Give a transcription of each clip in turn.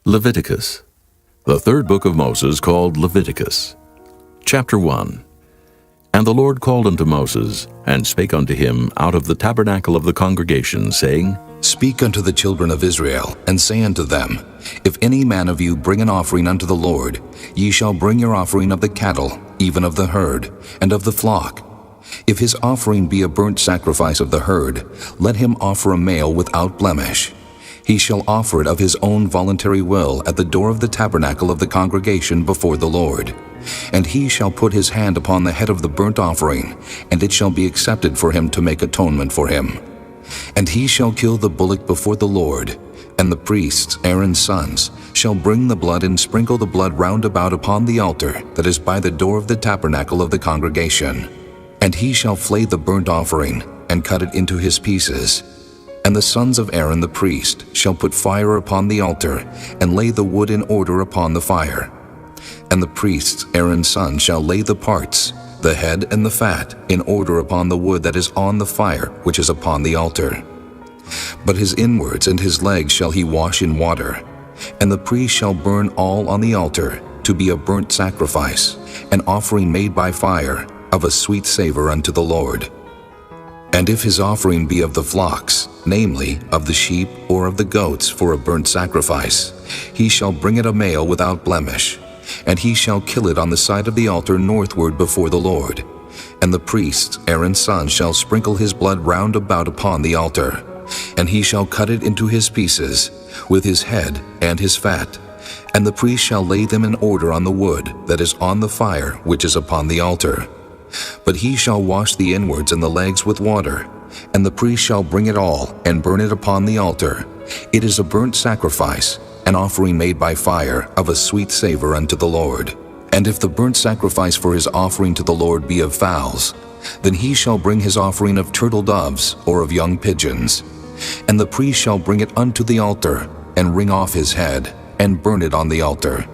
Leviticus, the third book of Moses, called Leviticus. Chapter 1. And the Lord called unto Moses, and spake unto him out of the tabernacle of the congregation, saying, Speak unto the children of Israel, and say unto them, If any man of you bring an offering unto the Lord, ye shall bring your offering of the cattle, even of the herd, and of the flock. If his offering be a burnt sacrifice of the herd, let him offer a male without blemish. He shall offer it of his own voluntary will at the door of the tabernacle of the congregation before the Lord. And he shall put his hand upon the head of the burnt offering, and it shall be accepted for him to make atonement for him. And he shall kill the bullock before the Lord, and the priests, Aaron's sons, shall bring the blood and sprinkle the blood round about upon the altar that is by the door of the tabernacle of the congregation. And he shall flay the burnt offering, and cut it into his pieces. And the sons of Aaron the priest shall put fire upon the altar, and lay the wood in order upon the fire. And the priests, Aaron's sons, shall lay the parts, the head and the fat, in order upon the wood that is on the fire which is upon the altar. But his inwards and his legs shall he wash in water. And the priest shall burn all on the altar, to be a burnt sacrifice, an offering made by fire, of a sweet savor unto the Lord. And if his offering be of the flocks, namely, of the sheep or of the goats for a burnt sacrifice, he shall bring it a male without blemish, and he shall kill it on the side of the altar northward before the Lord. And the priests, Aaron's sons, shall sprinkle his blood round about upon the altar, and he shall cut it into his pieces, with his head and his fat. And the priest shall lay them in order on the wood that is on the fire which is upon the altar. But he shall wash the inwards and the legs with water, and the priest shall bring it all, and burn it upon the altar. It is a burnt sacrifice, an offering made by fire, of a sweet savor unto the Lord. And if the burnt sacrifice for his offering to the Lord be of fowls, then he shall bring his offering of turtle doves, or of young pigeons. And the priest shall bring it unto the altar, and wring off his head, and burn it on the altar.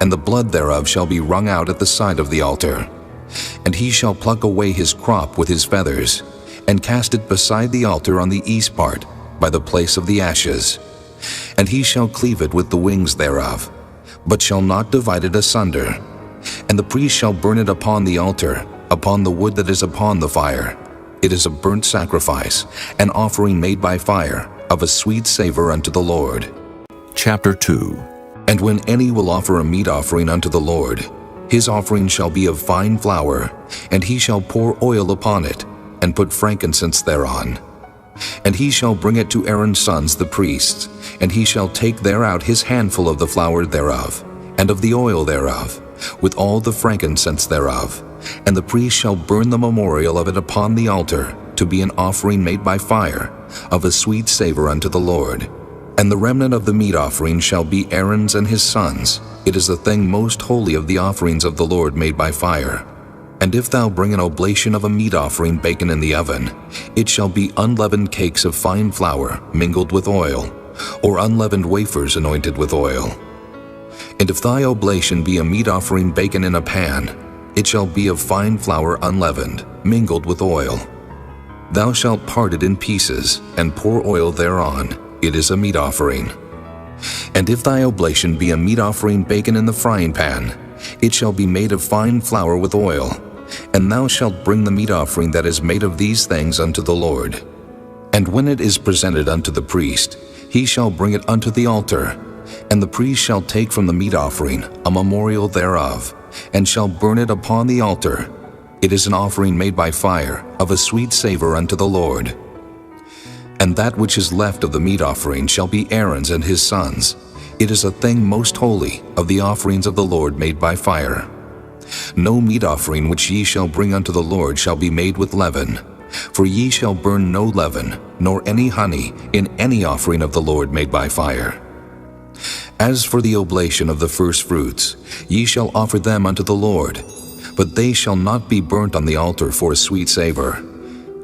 And the blood thereof shall be wrung out at the side of the altar. And he shall pluck away his crop with his feathers, and cast it beside the altar on the east part, by the place of the ashes. And he shall cleave it with the wings thereof, but shall not divide it asunder. And the priest shall burn it upon the altar, upon the wood that is upon the fire. It is a burnt sacrifice, an offering made by fire, of a sweet savor unto the Lord. Chapter 2. And when any will offer a meat offering unto the Lord, his offering shall be of fine flour, and he shall pour oil upon it, and put frankincense thereon. And he shall bring it to Aaron's sons the priests, and he shall take thereout his handful of the flour thereof, and of the oil thereof, with all the frankincense thereof. And the priest shall burn the memorial of it upon the altar, to be an offering made by fire, of a sweet savor unto the Lord. And the remnant of the meat offering shall be Aaron's and his sons. It is the thing most holy of the offerings of the Lord made by fire. And if thou bring an oblation of a meat offering baken in the oven, it shall be unleavened cakes of fine flour mingled with oil, or unleavened wafers anointed with oil. And if thy oblation be a meat offering baken in a pan, it shall be of fine flour unleavened, mingled with oil. Thou shalt part it in pieces, and pour oil thereon. It is a meat offering. And if thy oblation be a meat offering baken in the frying pan, it shall be made of fine flour with oil. And thou shalt bring the meat offering that is made of these things unto the Lord. And when it is presented unto the priest, he shall bring it unto the altar. And the priest shall take from the meat offering a memorial thereof, and shall burn it upon the altar. It is an offering made by fire, of a sweet savor unto the Lord. And that which is left of the meat offering shall be Aaron's and his sons. It is a thing most holy of the offerings of the Lord made by fire. No meat offering which ye shall bring unto the Lord shall be made with leaven, for ye shall burn no leaven, nor any honey, in any offering of the Lord made by fire. As for the oblation of the first fruits, ye shall offer them unto the Lord, but they shall not be burnt on the altar for a sweet savor.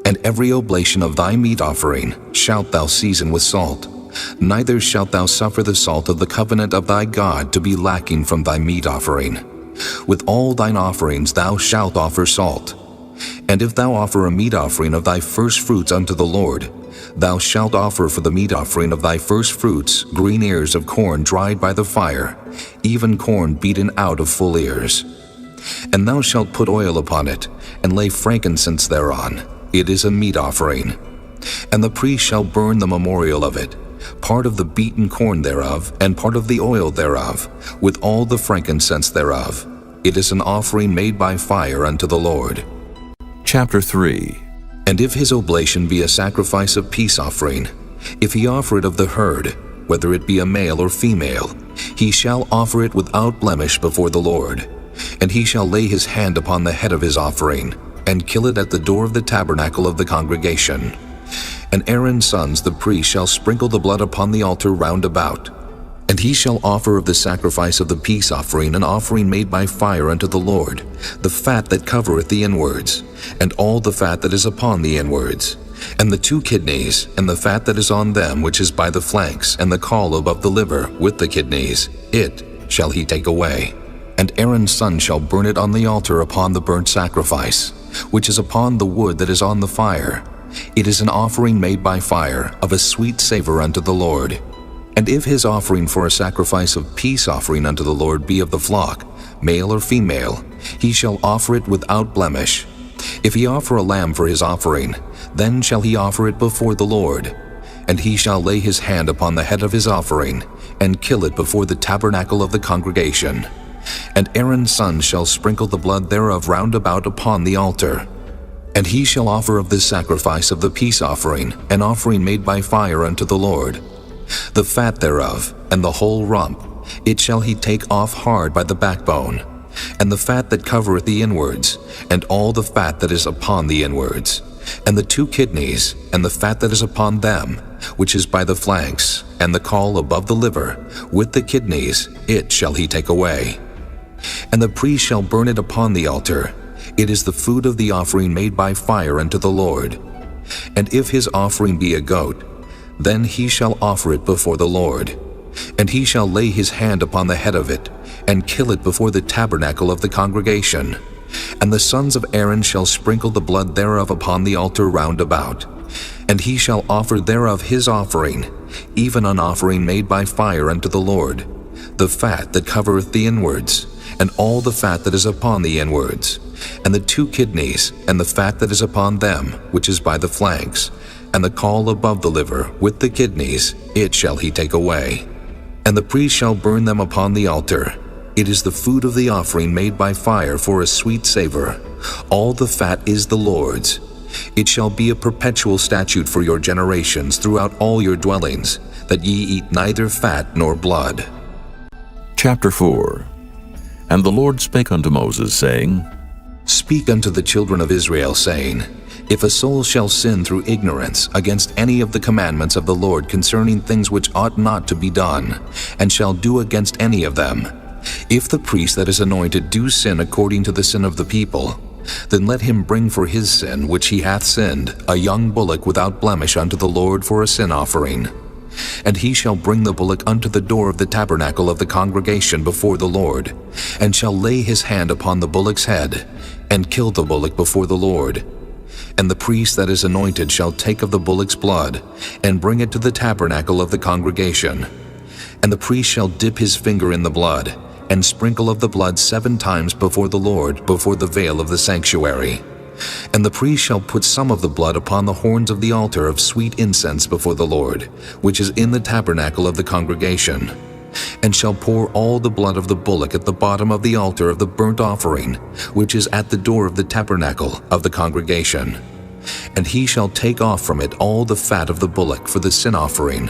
And every oblation of thy meat offering shalt thou season with salt, neither shalt thou suffer the salt of the covenant of thy God to be lacking from thy meat offering. With all thine offerings thou shalt offer salt. And if thou offer a meat offering of thy first fruits unto the Lord, thou shalt offer for the meat offering of thy first fruits green ears of corn dried by the fire, even corn beaten out of full ears. And thou shalt put oil upon it, and lay frankincense thereon. It is a meat offering. And the priest shall burn the memorial of it, part of the beaten corn thereof, and part of the oil thereof, with all the frankincense thereof. It is an offering made by fire unto the Lord. Chapter 3. And if his oblation be a sacrifice of peace offering, if he offer it of the herd, whether it be a male or female, he shall offer it without blemish before the Lord. And he shall lay his hand upon the head of his offering, and kill it at the door of the tabernacle of the congregation. And Aaron's sons the priest shall sprinkle the blood upon the altar round about. And he shall offer of the sacrifice of the peace offering an offering made by fire unto the Lord, the fat that covereth the inwards, and all the fat that is upon the inwards, and the 2 kidneys, and the fat that is on them which is by the flanks, and the caul above the liver with the kidneys, it shall he take away. And Aaron's son shall burn it on the altar upon the burnt sacrifice, which is upon the wood that is on the fire. It is an offering made by fire, of a sweet savor unto the Lord. And if his offering for a sacrifice of peace offering unto the Lord be of the flock, male or female, he shall offer it without blemish. If he offer a lamb for his offering, then shall he offer it before the Lord. And he shall lay his hand upon the head of his offering, and kill it before the tabernacle of the congregation. And Aaron's son shall sprinkle the blood thereof round about upon the altar. And he shall offer of this sacrifice of the peace offering an offering made by fire unto the Lord. The fat thereof, and the whole rump, it shall he take off hard by the backbone, and the fat that covereth the inwards, and all the fat that is upon the inwards, and the 2 kidneys, and the fat that is upon them, which is by the flanks, and the caul above the liver, with the kidneys, it shall he take away. And the priest shall burn it upon the altar. It is the food of the offering made by fire unto the Lord. And if his offering be a goat, then he shall offer it before the Lord. And he shall lay his hand upon the head of it, and kill it before the tabernacle of the congregation. And the sons of Aaron shall sprinkle the blood thereof upon the altar round about. And he shall offer thereof his offering, even an offering made by fire unto the Lord, the fat that covereth the inwards, and all the fat that is upon the inwards, and the 2 kidneys, and the fat that is upon them, which is by the flanks, and the caul above the liver, with the kidneys, it shall he take away. And the priest shall burn them upon the altar. It is the food of the offering made by fire for a sweet savor. All the fat is the Lord's. It shall be a perpetual statute for your generations throughout all your dwellings, that ye eat neither fat nor blood. Chapter 4. And the Lord spake unto Moses, saying, Speak unto the children of Israel, saying, If a soul shall sin through ignorance against any of the commandments of the Lord concerning things which ought not to be done, and shall do against any of them, if the priest that is anointed do sin according to the sin of the people, then let him bring for his sin which he hath sinned a young bullock without blemish unto the Lord for a sin offering. And he shall bring the bullock unto the door of the tabernacle of the congregation before the Lord, and shall lay his hand upon the bullock's head, and kill the bullock before the Lord. And the priest that is anointed shall take of the bullock's blood, and bring it to the tabernacle of the congregation. And the priest shall dip his finger in the blood, and sprinkle of the blood 7 times before the Lord, before the veil of the sanctuary. And the priest shall put some of the blood upon the horns of the altar of sweet incense before the Lord, which is in the tabernacle of the congregation, and shall pour all the blood of the bullock at the bottom of the altar of the burnt offering, which is at the door of the tabernacle of the congregation. And he shall take off from it all the fat of the bullock for the sin offering,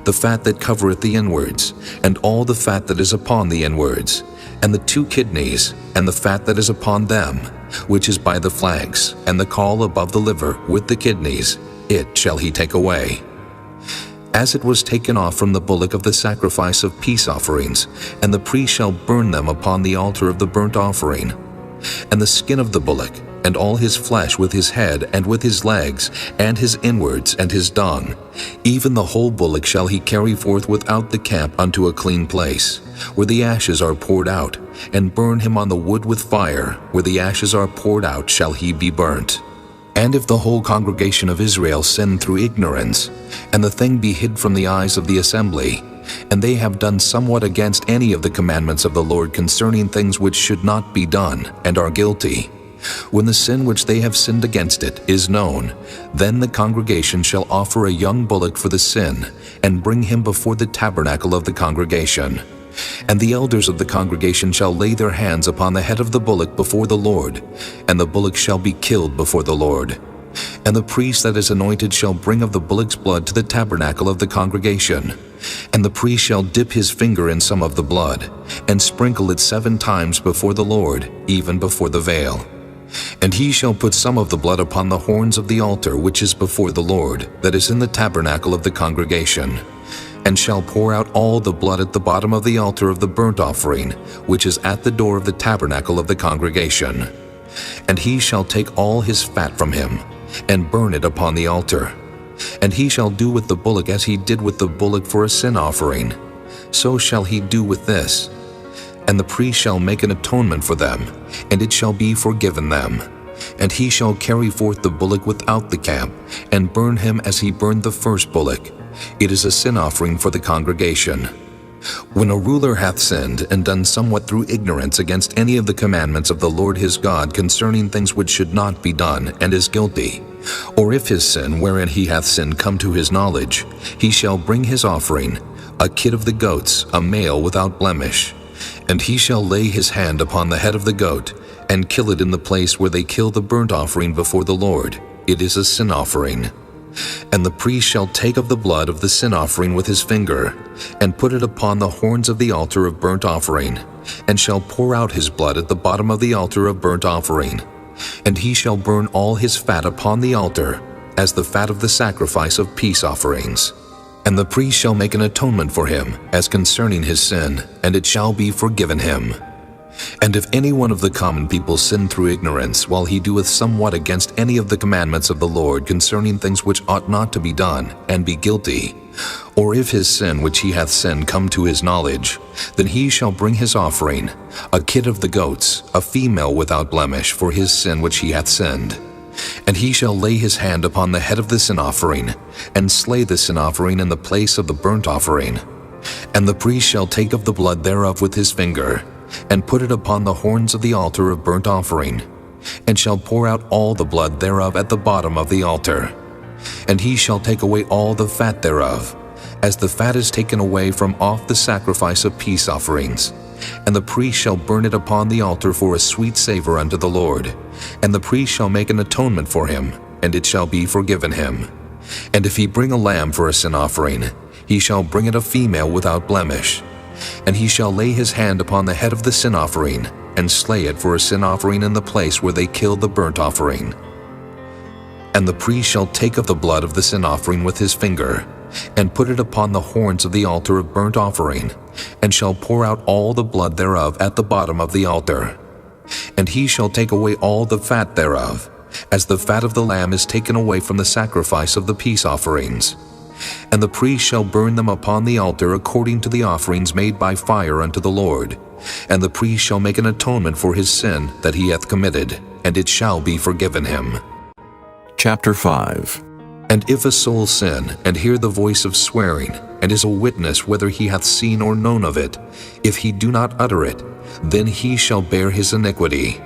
the fat that covereth the inwards, and all the fat that is upon the inwards, and the 2 kidneys, and the fat that is upon them, which is by the flanks, and the caul above the liver, with the kidneys, it shall he take away. As it was taken off from the bullock of the sacrifice of peace offerings, and the priest shall burn them upon the altar of the burnt offering. And the skin of the bullock, and all his flesh with his head, and with his legs, and his inwards, and his dung, even the whole bullock shall he carry forth without the camp unto a clean place, where the ashes are poured out, and burn him on the wood with fire, where the ashes are poured out shall he be burnt. And if the whole congregation of Israel sin through ignorance, and the thing be hid from the eyes of the assembly, and they have done somewhat against any of the commandments of the Lord concerning things which should not be done, and are guilty, when the sin which they have sinned against it is known, then the congregation shall offer a young bullock for the sin, and bring him before the tabernacle of the congregation. And the elders of the congregation shall lay their hands upon the head of the bullock before the Lord, and the bullock shall be killed before the Lord. And the priest that is anointed shall bring of the bullock's blood to the tabernacle of the congregation. And the priest shall dip his finger in some of the blood, and sprinkle it 7 times before the Lord, even before the veil. And he shall put some of the blood upon the horns of the altar which is before the Lord, that is in the tabernacle of the congregation, and shall pour out all the blood at the bottom of the altar of the burnt offering, which is at the door of the tabernacle of the congregation. And he shall take all his fat from him, and burn it upon the altar. And he shall do with the bullock as he did with the bullock for a sin offering. So shall he do with this. And the priest shall make an atonement for them, and it shall be forgiven them. And he shall carry forth the bullock without the camp, and burn him as he burned the first bullock. It is a sin offering for the congregation. When a ruler hath sinned and done somewhat through ignorance against any of the commandments of the Lord his God concerning things which should not be done, and is guilty, or if his sin wherein he hath sinned come to his knowledge, he shall bring his offering, a kid of the goats, a male without blemish. And he shall lay his hand upon the head of the goat, and kill it in the place where they kill the burnt offering before the Lord. It is a sin offering. And the priest shall take of the blood of the sin offering with his finger, and put it upon the horns of the altar of burnt offering, and shall pour out his blood at the bottom of the altar of burnt offering. And he shall burn all his fat upon the altar, as the fat of the sacrifice of peace offerings. And the priest shall make an atonement for him, as concerning his sin, and it shall be forgiven him. And if any one of the common people sin through ignorance, while he doeth somewhat against any of the commandments of the Lord concerning things which ought not to be done, and be guilty, or if his sin which he hath sinned come to his knowledge, then he shall bring his offering, a kid of the goats, a female without blemish, for his sin which he hath sinned. And he shall lay his hand upon the head of the sin offering, and slay the sin offering in the place of the burnt offering. And the priest shall take of the blood thereof with his finger, and put it upon the horns of the altar of burnt offering, and shall pour out all the blood thereof at the bottom of the altar. And he shall take away all the fat thereof, as the fat is taken away from off the sacrifice of peace offerings. And the priest shall burn it upon the altar for a sweet savor unto the Lord. And the priest shall make an atonement for him, and it shall be forgiven him. And if he bring a lamb for a sin offering, he shall bring it a female without blemish. And he shall lay his hand upon the head of the sin offering, and slay it for a sin offering in the place where they kill the burnt offering. And the priest shall take of the blood of the sin offering with his finger, and put it upon the horns of the altar of burnt offering, and shall pour out all the blood thereof at the bottom of the altar. And he shall take away all the fat thereof, as the fat of the lamb is taken away from the sacrifice of the peace offerings. And the priest shall burn them upon the altar according to the offerings made by fire unto the Lord. And the priest shall make an atonement for his sin that he hath committed, and it shall be forgiven him. Chapter 5. And if a soul sin, and hear the voice of swearing, and is a witness whether he hath seen or known of it, if he do not utter it, then he shall bear his iniquity.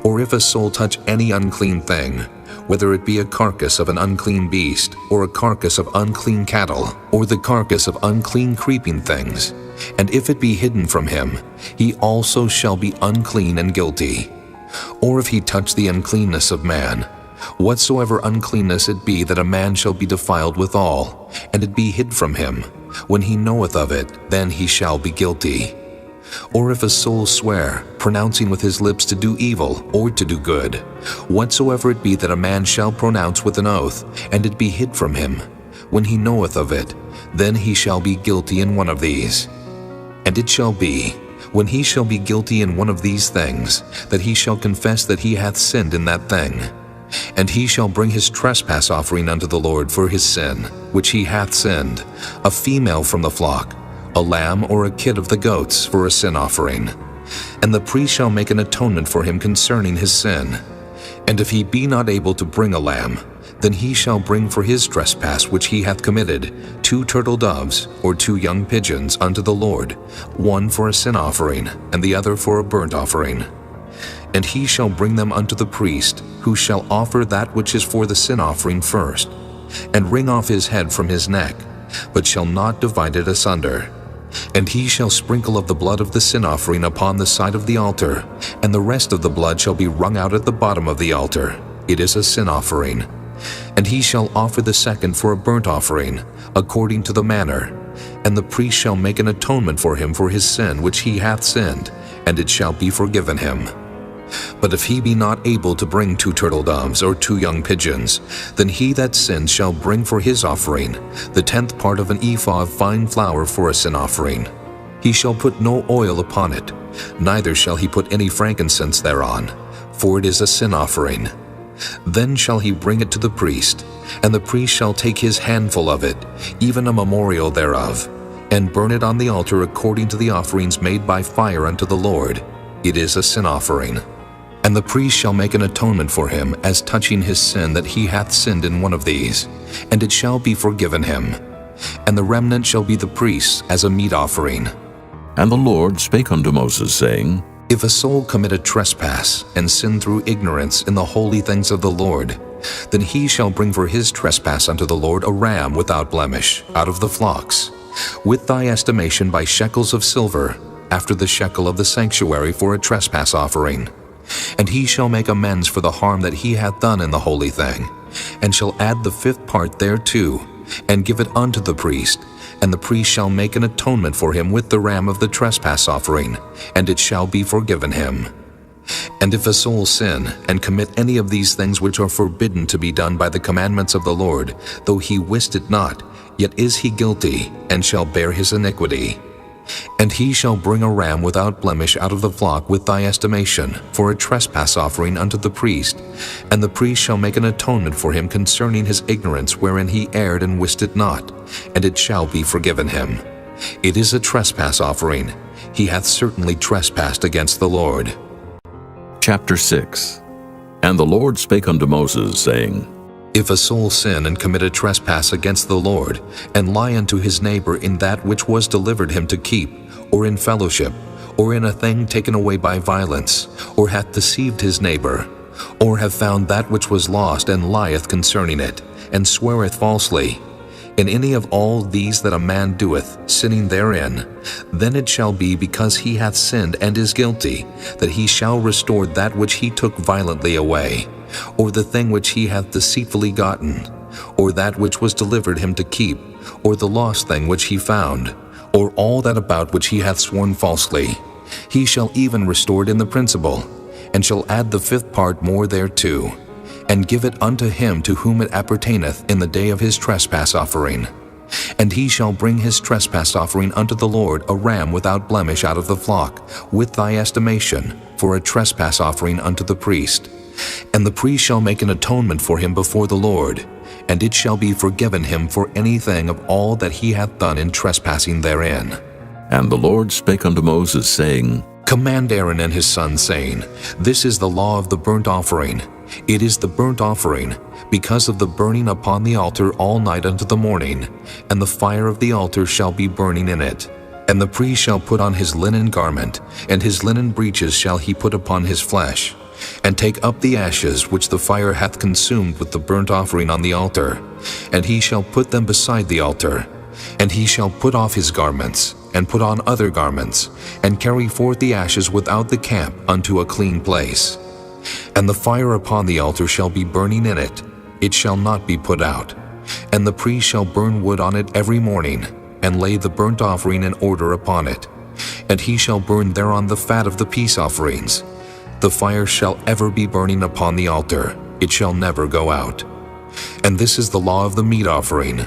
Or if a soul touch any unclean thing, whether it be a carcass of an unclean beast, or a carcass of unclean cattle, or the carcass of unclean creeping things, and if it be hidden from him, he also shall be unclean and guilty. Or if he touch the uncleanness of man, whatsoever uncleanness it be that a man shall be defiled withal, and it be hid from him, when he knoweth of it, then he shall be guilty. Or if a soul swear, pronouncing with his lips to do evil or to do good, whatsoever it be that a man shall pronounce with an oath, and it be hid from him, when he knoweth of it, then he shall be guilty in one of these. And it shall be, when he shall be guilty in one of these things, that he shall confess that he hath sinned in that thing. And he shall bring his trespass offering unto the Lord for his sin, which he hath sinned, a female from the flock, a lamb or a kid of the goats for a sin offering. And the priest shall make an atonement for him concerning his sin. And if he be not able to bring a lamb, then he shall bring for his trespass which he hath committed 2 turtle doves or 2 young pigeons unto the Lord, one for a sin offering, and the other for a burnt offering. And he shall bring them unto the priest, who shall offer that which is for the sin offering first, and wring off his head from his neck, but shall not divide it asunder. And he shall sprinkle of the blood of the sin offering upon the side of the altar, and the rest of the blood shall be wrung out at the bottom of the altar. It is a sin offering. And he shall offer the second for a burnt offering, according to the manner. And the priest shall make an atonement for him for his sin which he hath sinned, and it shall be forgiven him. But if he be not able to bring 2 turtle doves or 2 young pigeons, then he that sinned shall bring for his offering the 10th part of an ephah of fine flour for a sin offering. He shall put no oil upon it, neither shall he put any frankincense thereon, for it is a sin offering. Then shall he bring it to the priest, and the priest shall take his handful of it, even a memorial thereof, and burn it on the altar according to the offerings made by fire unto the Lord. It is a sin offering. And the priest shall make an atonement for him as touching his sin that he hath sinned in one of these, and it shall be forgiven him. And the remnant shall be the priest's as a meat offering. And the Lord spake unto Moses, saying, If a soul commit a trespass, and sin through ignorance in the holy things of the Lord, then he shall bring for his trespass unto the Lord a ram without blemish, out of the flocks, with thy estimation by shekels of silver, after the shekel of the sanctuary for a trespass offering. And he shall make amends for the harm that he hath done in the holy thing, and shall add the 5th part thereto, and give it unto the priest, and the priest shall make an atonement for him with the ram of the trespass offering, and it shall be forgiven him. And if a soul sin, and commit any of these things which are forbidden to be done by the commandments of the Lord, though he wist it not, yet is he guilty, and shall bear his iniquity. And he shall bring a ram without blemish out of the flock with thy estimation, for a trespass offering unto the priest, and the priest shall make an atonement for him concerning his ignorance wherein he erred and wist it not, and it shall be forgiven him. It is a trespass offering. He hath certainly trespassed against the Lord. Chapter 6. And the Lord spake unto Moses, saying, If a soul sin and commit a trespass against the Lord, and lie unto his neighbor in that which was delivered him to keep, or in fellowship, or in a thing taken away by violence, or hath deceived his neighbor, or have found that which was lost, and lieth concerning it, and sweareth falsely, in any of all these that a man doeth, sinning therein, then it shall be because he hath sinned and is guilty, that he shall restore that which he took violently away, or the thing which he hath deceitfully gotten, or that which was delivered him to keep, or the lost thing which he found, or all that about which he hath sworn falsely. He shall even restore it in the principal, and shall add the 5th part more thereto, and give it unto him to whom it appertaineth in the day of his trespass offering. And he shall bring his trespass offering unto the Lord a ram without blemish out of the flock, with thy estimation, for a trespass offering unto the priest. And the priest shall make an atonement for him before the Lord, and it shall be forgiven him for anything of all that he hath done in trespassing therein. And the Lord spake unto Moses, saying, Command Aaron and his sons, saying, This is the law of the burnt offering. It is the burnt offering, because of the burning upon the altar all night unto the morning, and the fire of the altar shall be burning in it. And the priest shall put on his linen garment, and his linen breeches shall he put upon his flesh, and take up the ashes which the fire hath consumed with the burnt offering on the altar, and he shall put them beside the altar. And he shall put off his garments, and put on other garments, and carry forth the ashes without the camp unto a clean place. And the fire upon the altar shall be burning in it, it shall not be put out. And the priest shall burn wood on it every morning, and lay the burnt offering in order upon it. And he shall burn thereon the fat of the peace offerings. The fire shall ever be burning upon the altar, it shall never go out. And this is the law of the meat offering.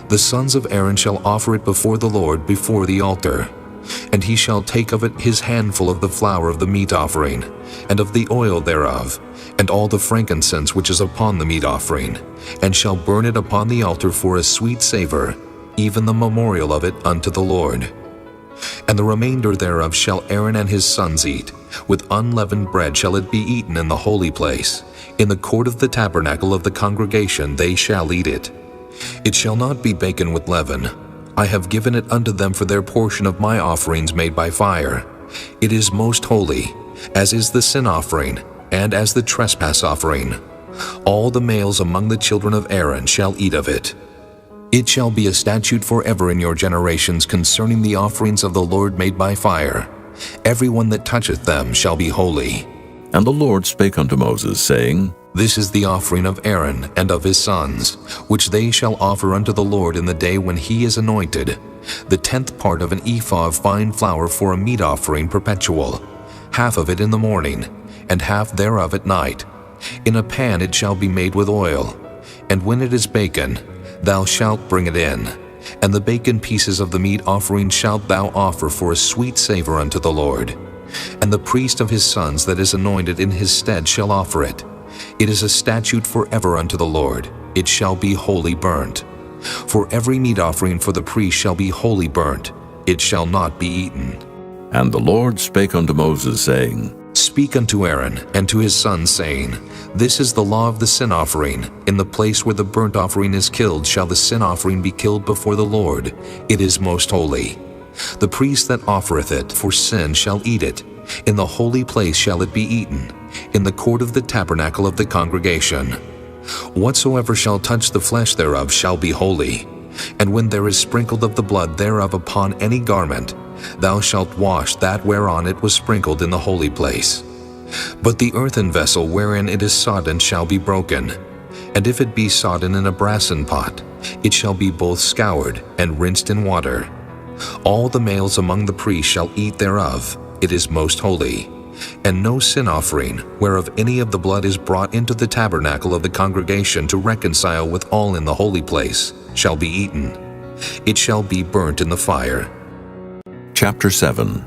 The sons of Aaron shall offer it before the Lord before the altar. And he shall take of it his handful of the flour of the meat offering, and of the oil thereof, and all the frankincense which is upon the meat offering, and shall burn it upon the altar for a sweet savor, even the memorial of it unto the Lord. And the remainder thereof shall Aaron and his sons eat. With unleavened bread shall it be eaten in the holy place. In the court of the tabernacle of the congregation they shall eat it. It shall not be baken with leaven. I have given it unto them for their portion of my offerings made by fire. It is most holy, as is the sin offering, and as the trespass offering. All the males among the children of Aaron shall eat of it. It shall be a statute forever in your generations concerning the offerings of the Lord made by fire. Every one that toucheth them shall be holy. And the Lord spake unto Moses, saying, This is the offering of Aaron and of his sons, which they shall offer unto the Lord in the day when he is anointed, the 10th part of an ephah of fine flour for a meat offering perpetual, half of it in the morning, and half thereof at night. In a pan it shall be made with oil, and when it is baken, thou shalt bring it in, and the baken pieces of the meat offering shalt thou offer for a sweet savor unto the Lord. And the priest of his sons that is anointed in his stead shall offer it. It is a statute forever unto the Lord. It shall be wholly burnt. For every meat offering for the priest shall be wholly burnt. It shall not be eaten. And the Lord spake unto Moses, saying, Speak unto Aaron and to his sons, saying, This is the law of the sin offering. In the place where the burnt offering is killed shall the sin offering be killed before the Lord. It is most holy. The priest that offereth it for sin shall eat it. In the holy place shall it be eaten, in the court of the tabernacle of the congregation. Whatsoever shall touch the flesh thereof shall be holy. And when there is sprinkled of the blood thereof upon any garment, thou shalt wash that whereon it was sprinkled in the holy place. But the earthen vessel wherein it is sodden shall be broken. And if it be sodden in a brassen pot, it shall be both scoured and rinsed in water. All the males among the priests shall eat thereof. It is most holy. And no sin offering, whereof any of the blood is brought into the tabernacle of the congregation to reconcile with all in the holy place, shall be eaten. It shall be burnt in the fire. Chapter 7.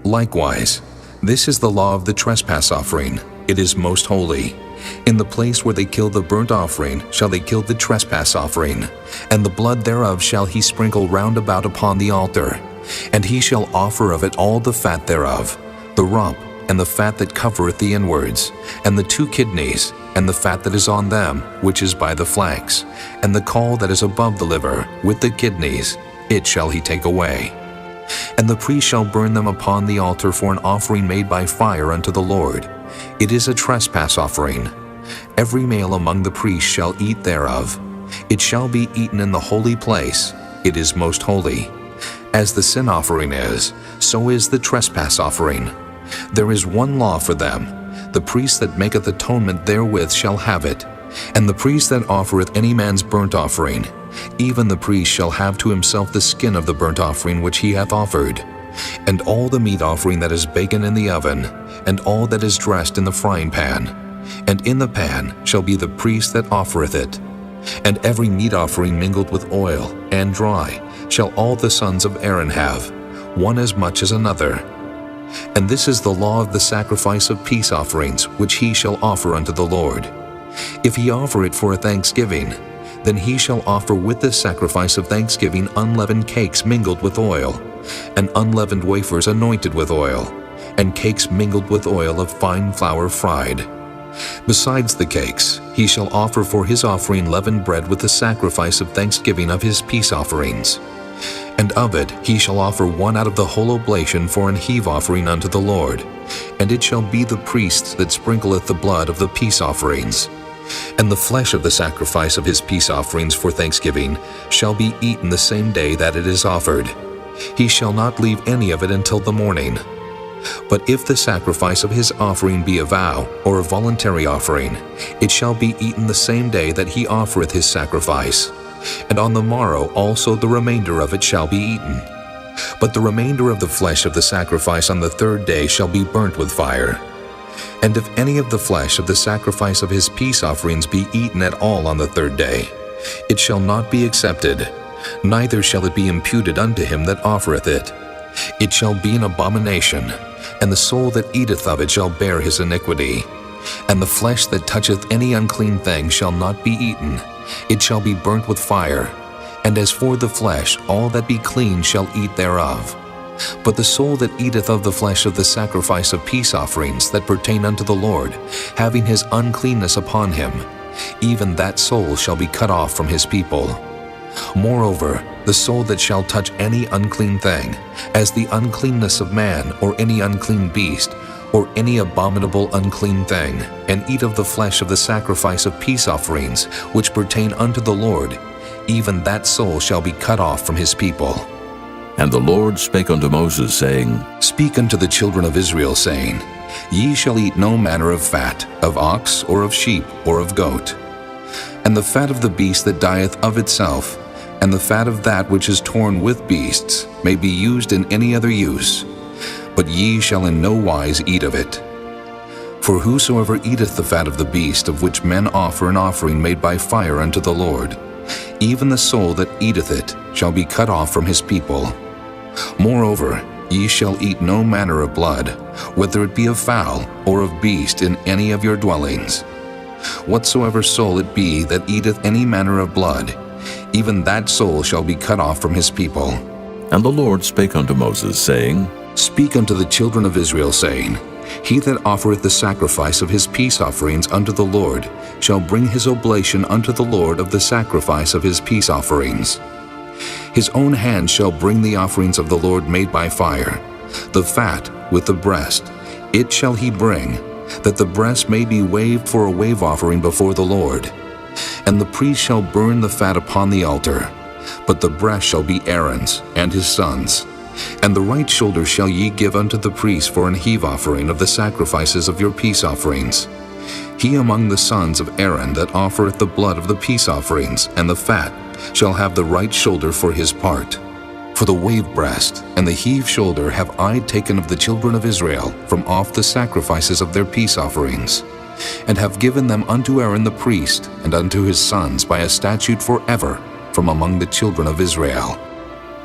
Likewise, this is the law of the trespass offering. It is most holy. In the place where they kill the burnt offering shall they kill the trespass offering, and the blood thereof shall he sprinkle round about upon the altar. And he shall offer of it all the fat thereof, the rump, and the fat that covereth the inwards, and the 2 kidneys, and the fat that is on them, which is by the flanks, and the caul that is above the liver, with the kidneys, it shall he take away. And the priest shall burn them upon the altar for an offering made by fire unto the Lord. It is a trespass offering. Every male among the priests shall eat thereof. It shall be eaten in the holy place. It is most holy. As the sin offering is, so is the trespass offering. There is one law for them. The priest that maketh atonement therewith shall have it. And the priest that offereth any man's burnt offering, even the priest shall have to himself the skin of the burnt offering which he hath offered, and all the meat offering that is baken in the oven, and all that is dressed in the frying pan. And in the pan shall be the priest that offereth it. And every meat offering mingled with oil, and dry, shall all the sons of Aaron have, one as much as another. And this is the law of the sacrifice of peace offerings, which he shall offer unto the Lord. If he offer it for a thanksgiving, then he shall offer with the sacrifice of thanksgiving unleavened cakes mingled with oil, and unleavened wafers anointed with oil, and cakes mingled with oil of fine flour fried. Besides the cakes, he shall offer for his offering leavened bread with the sacrifice of thanksgiving of his peace offerings. And of it he shall offer one out of the whole oblation for an heave offering unto the Lord, and it shall be the priest that sprinkleth the blood of the peace offerings. And the flesh of the sacrifice of his peace offerings for thanksgiving shall be eaten the same day that it is offered. He shall not leave any of it until the morning. But if the sacrifice of his offering be a vow or a voluntary offering, it shall be eaten the same day that he offereth his sacrifice. And on the morrow also the remainder of it shall be eaten. But the remainder of the flesh of the sacrifice on the 3rd day shall be burnt with fire. And if any of the flesh of the sacrifice of his peace offerings be eaten at all on the 3rd day, it shall not be accepted, neither shall it be imputed unto him that offereth it. It shall be an abomination, and the soul that eateth of it shall bear his iniquity. And the flesh that toucheth any unclean thing shall not be eaten, it shall be burnt with fire. And as for the flesh, all that be clean shall eat thereof. But the soul that eateth of the flesh of the sacrifice of peace offerings that pertain unto the Lord, having his uncleanness upon him, even that soul shall be cut off from his people. Moreover, the soul that shall touch any unclean thing, as the uncleanness of man, or any unclean beast, or any abominable unclean thing, and eat of the flesh of the sacrifice of peace offerings, which pertain unto the Lord, even that soul shall be cut off from his people. And the Lord spake unto Moses, saying, Speak unto the children of Israel, saying, Ye shall eat no manner of fat, of ox, or of sheep, or of goat. And the fat of the beast that dieth of itself, and the fat of that which is torn with beasts, may be used in any other use. But ye shall in no wise eat of it. For whosoever eateth the fat of the beast of which men offer an offering made by fire unto the Lord, even the soul that eateth it shall be cut off from his people. Moreover, ye shall eat no manner of blood, whether it be of fowl or of beast in any of your dwellings. Whatsoever soul it be that eateth any manner of blood, even that soul shall be cut off from his people. And the Lord spake unto Moses, saying, Speak unto the children of Israel, saying, He that offereth the sacrifice of his peace offerings unto the Lord shall bring his oblation unto the Lord of the sacrifice of his peace offerings. His own hand shall bring the offerings of the Lord made by fire, the fat with the breast, it shall he bring, that the breast may be waved for a wave offering before the Lord. And the priest shall burn the fat upon the altar, but the breast shall be Aaron's and his sons'. And the right shoulder shall ye give unto the priest for an heave offering of the sacrifices of your peace offerings. He among the sons of Aaron that offereth the blood of the peace offerings and the fat shall have the right shoulder for his part. For the wave breast and the heave shoulder have I taken of the children of Israel from off the sacrifices of their peace offerings, and have given them unto Aaron the priest and unto his sons by a statute forever from among the children of Israel.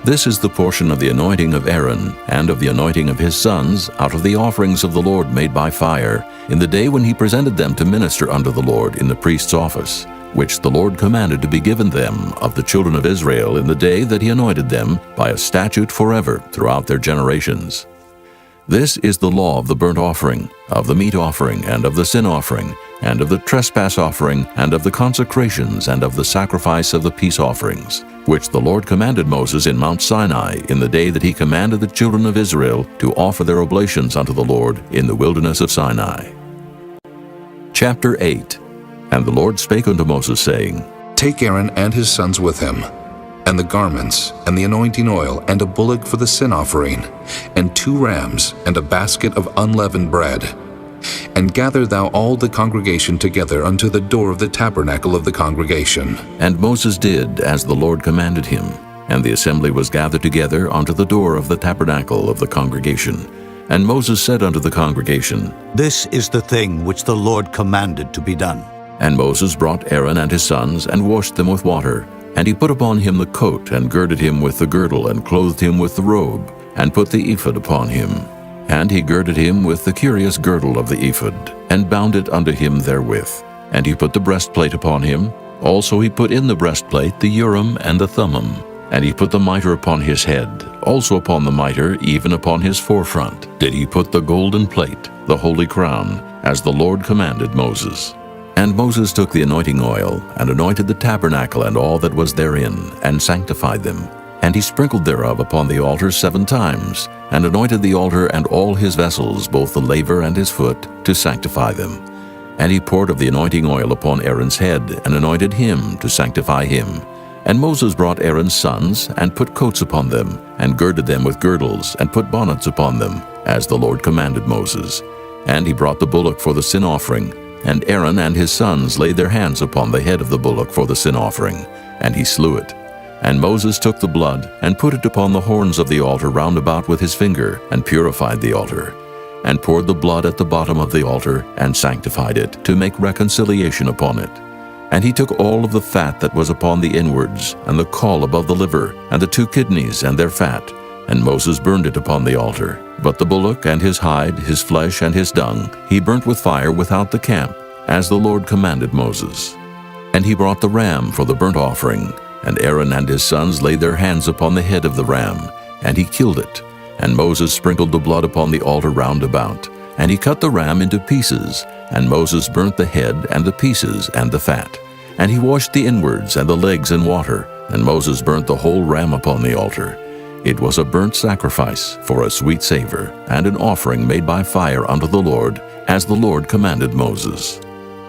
This is the portion of the anointing of Aaron, and of the anointing of his sons, out of the offerings of the Lord made by fire, in the day when he presented them to minister unto the Lord in the priest's office, which the Lord commanded to be given them of the children of Israel in the day that he anointed them, by a statute forever throughout their generations. This is the law of the burnt offering, of the meat offering, and of the sin offering, and of the trespass offering, and of the consecrations, and of the sacrifice of the peace offerings, which the Lord commanded Moses in Mount Sinai in the day that he commanded the children of Israel to offer their oblations unto the Lord in the wilderness of Sinai. Chapter 8. And the Lord spake unto Moses, saying, Take Aaron and his sons with him, and the garments, and the anointing oil, and a bullock for the sin offering, and 2 rams, and a basket of unleavened bread. And gather thou all the congregation together unto the door of the tabernacle of the congregation. And Moses did as the Lord commanded him, and the assembly was gathered together unto the door of the tabernacle of the congregation. And Moses said unto the congregation, This is the thing which the Lord commanded to be done. And Moses brought Aaron and his sons, and washed them with water. And he put upon him the coat, and girded him with the girdle, and clothed him with the robe, and put the ephod upon him. And he girded him with the curious girdle of the ephod, and bound it unto him therewith. And he put the breastplate upon him. Also he put in the breastplate the Urim and the Thummim. And he put the mitre upon his head. Also upon the mitre, even upon his forefront, did he put the golden plate, the holy crown, as the Lord commanded Moses. And Moses took the anointing oil, and anointed the tabernacle and all that was therein, and sanctified them. And he sprinkled thereof upon the altar 7 times, and anointed the altar and all his vessels, both the laver and his foot, to sanctify them. And he poured of the anointing oil upon Aaron's head, and anointed him to sanctify him. And Moses brought Aaron's sons, and put coats upon them, and girded them with girdles, and put bonnets upon them, as the Lord commanded Moses. And he brought the bullock for the sin offering, and Aaron and his sons laid their hands upon the head of the bullock for the sin offering, and he slew it. And Moses took the blood, and put it upon the horns of the altar round about with his finger, and purified the altar, and poured the blood at the bottom of the altar, and sanctified it, to make reconciliation upon it. And he took all of the fat that was upon the inwards, and the caul above the liver, and the 2 kidneys and their fat, and Moses burned it upon the altar. But the bullock and his hide, his flesh and his dung, he burnt with fire without the camp, as the Lord commanded Moses. And he brought the ram for the burnt offering, and Aaron and his sons laid their hands upon the head of the ram, and he killed it. And Moses sprinkled the blood upon the altar round about. And he cut the ram into pieces, and Moses burnt the head and the pieces and the fat. And he washed the inwards and the legs in water, and Moses burnt the whole ram upon the altar. It was a burnt sacrifice for a sweet savor, and an offering made by fire unto the Lord, as the Lord commanded Moses.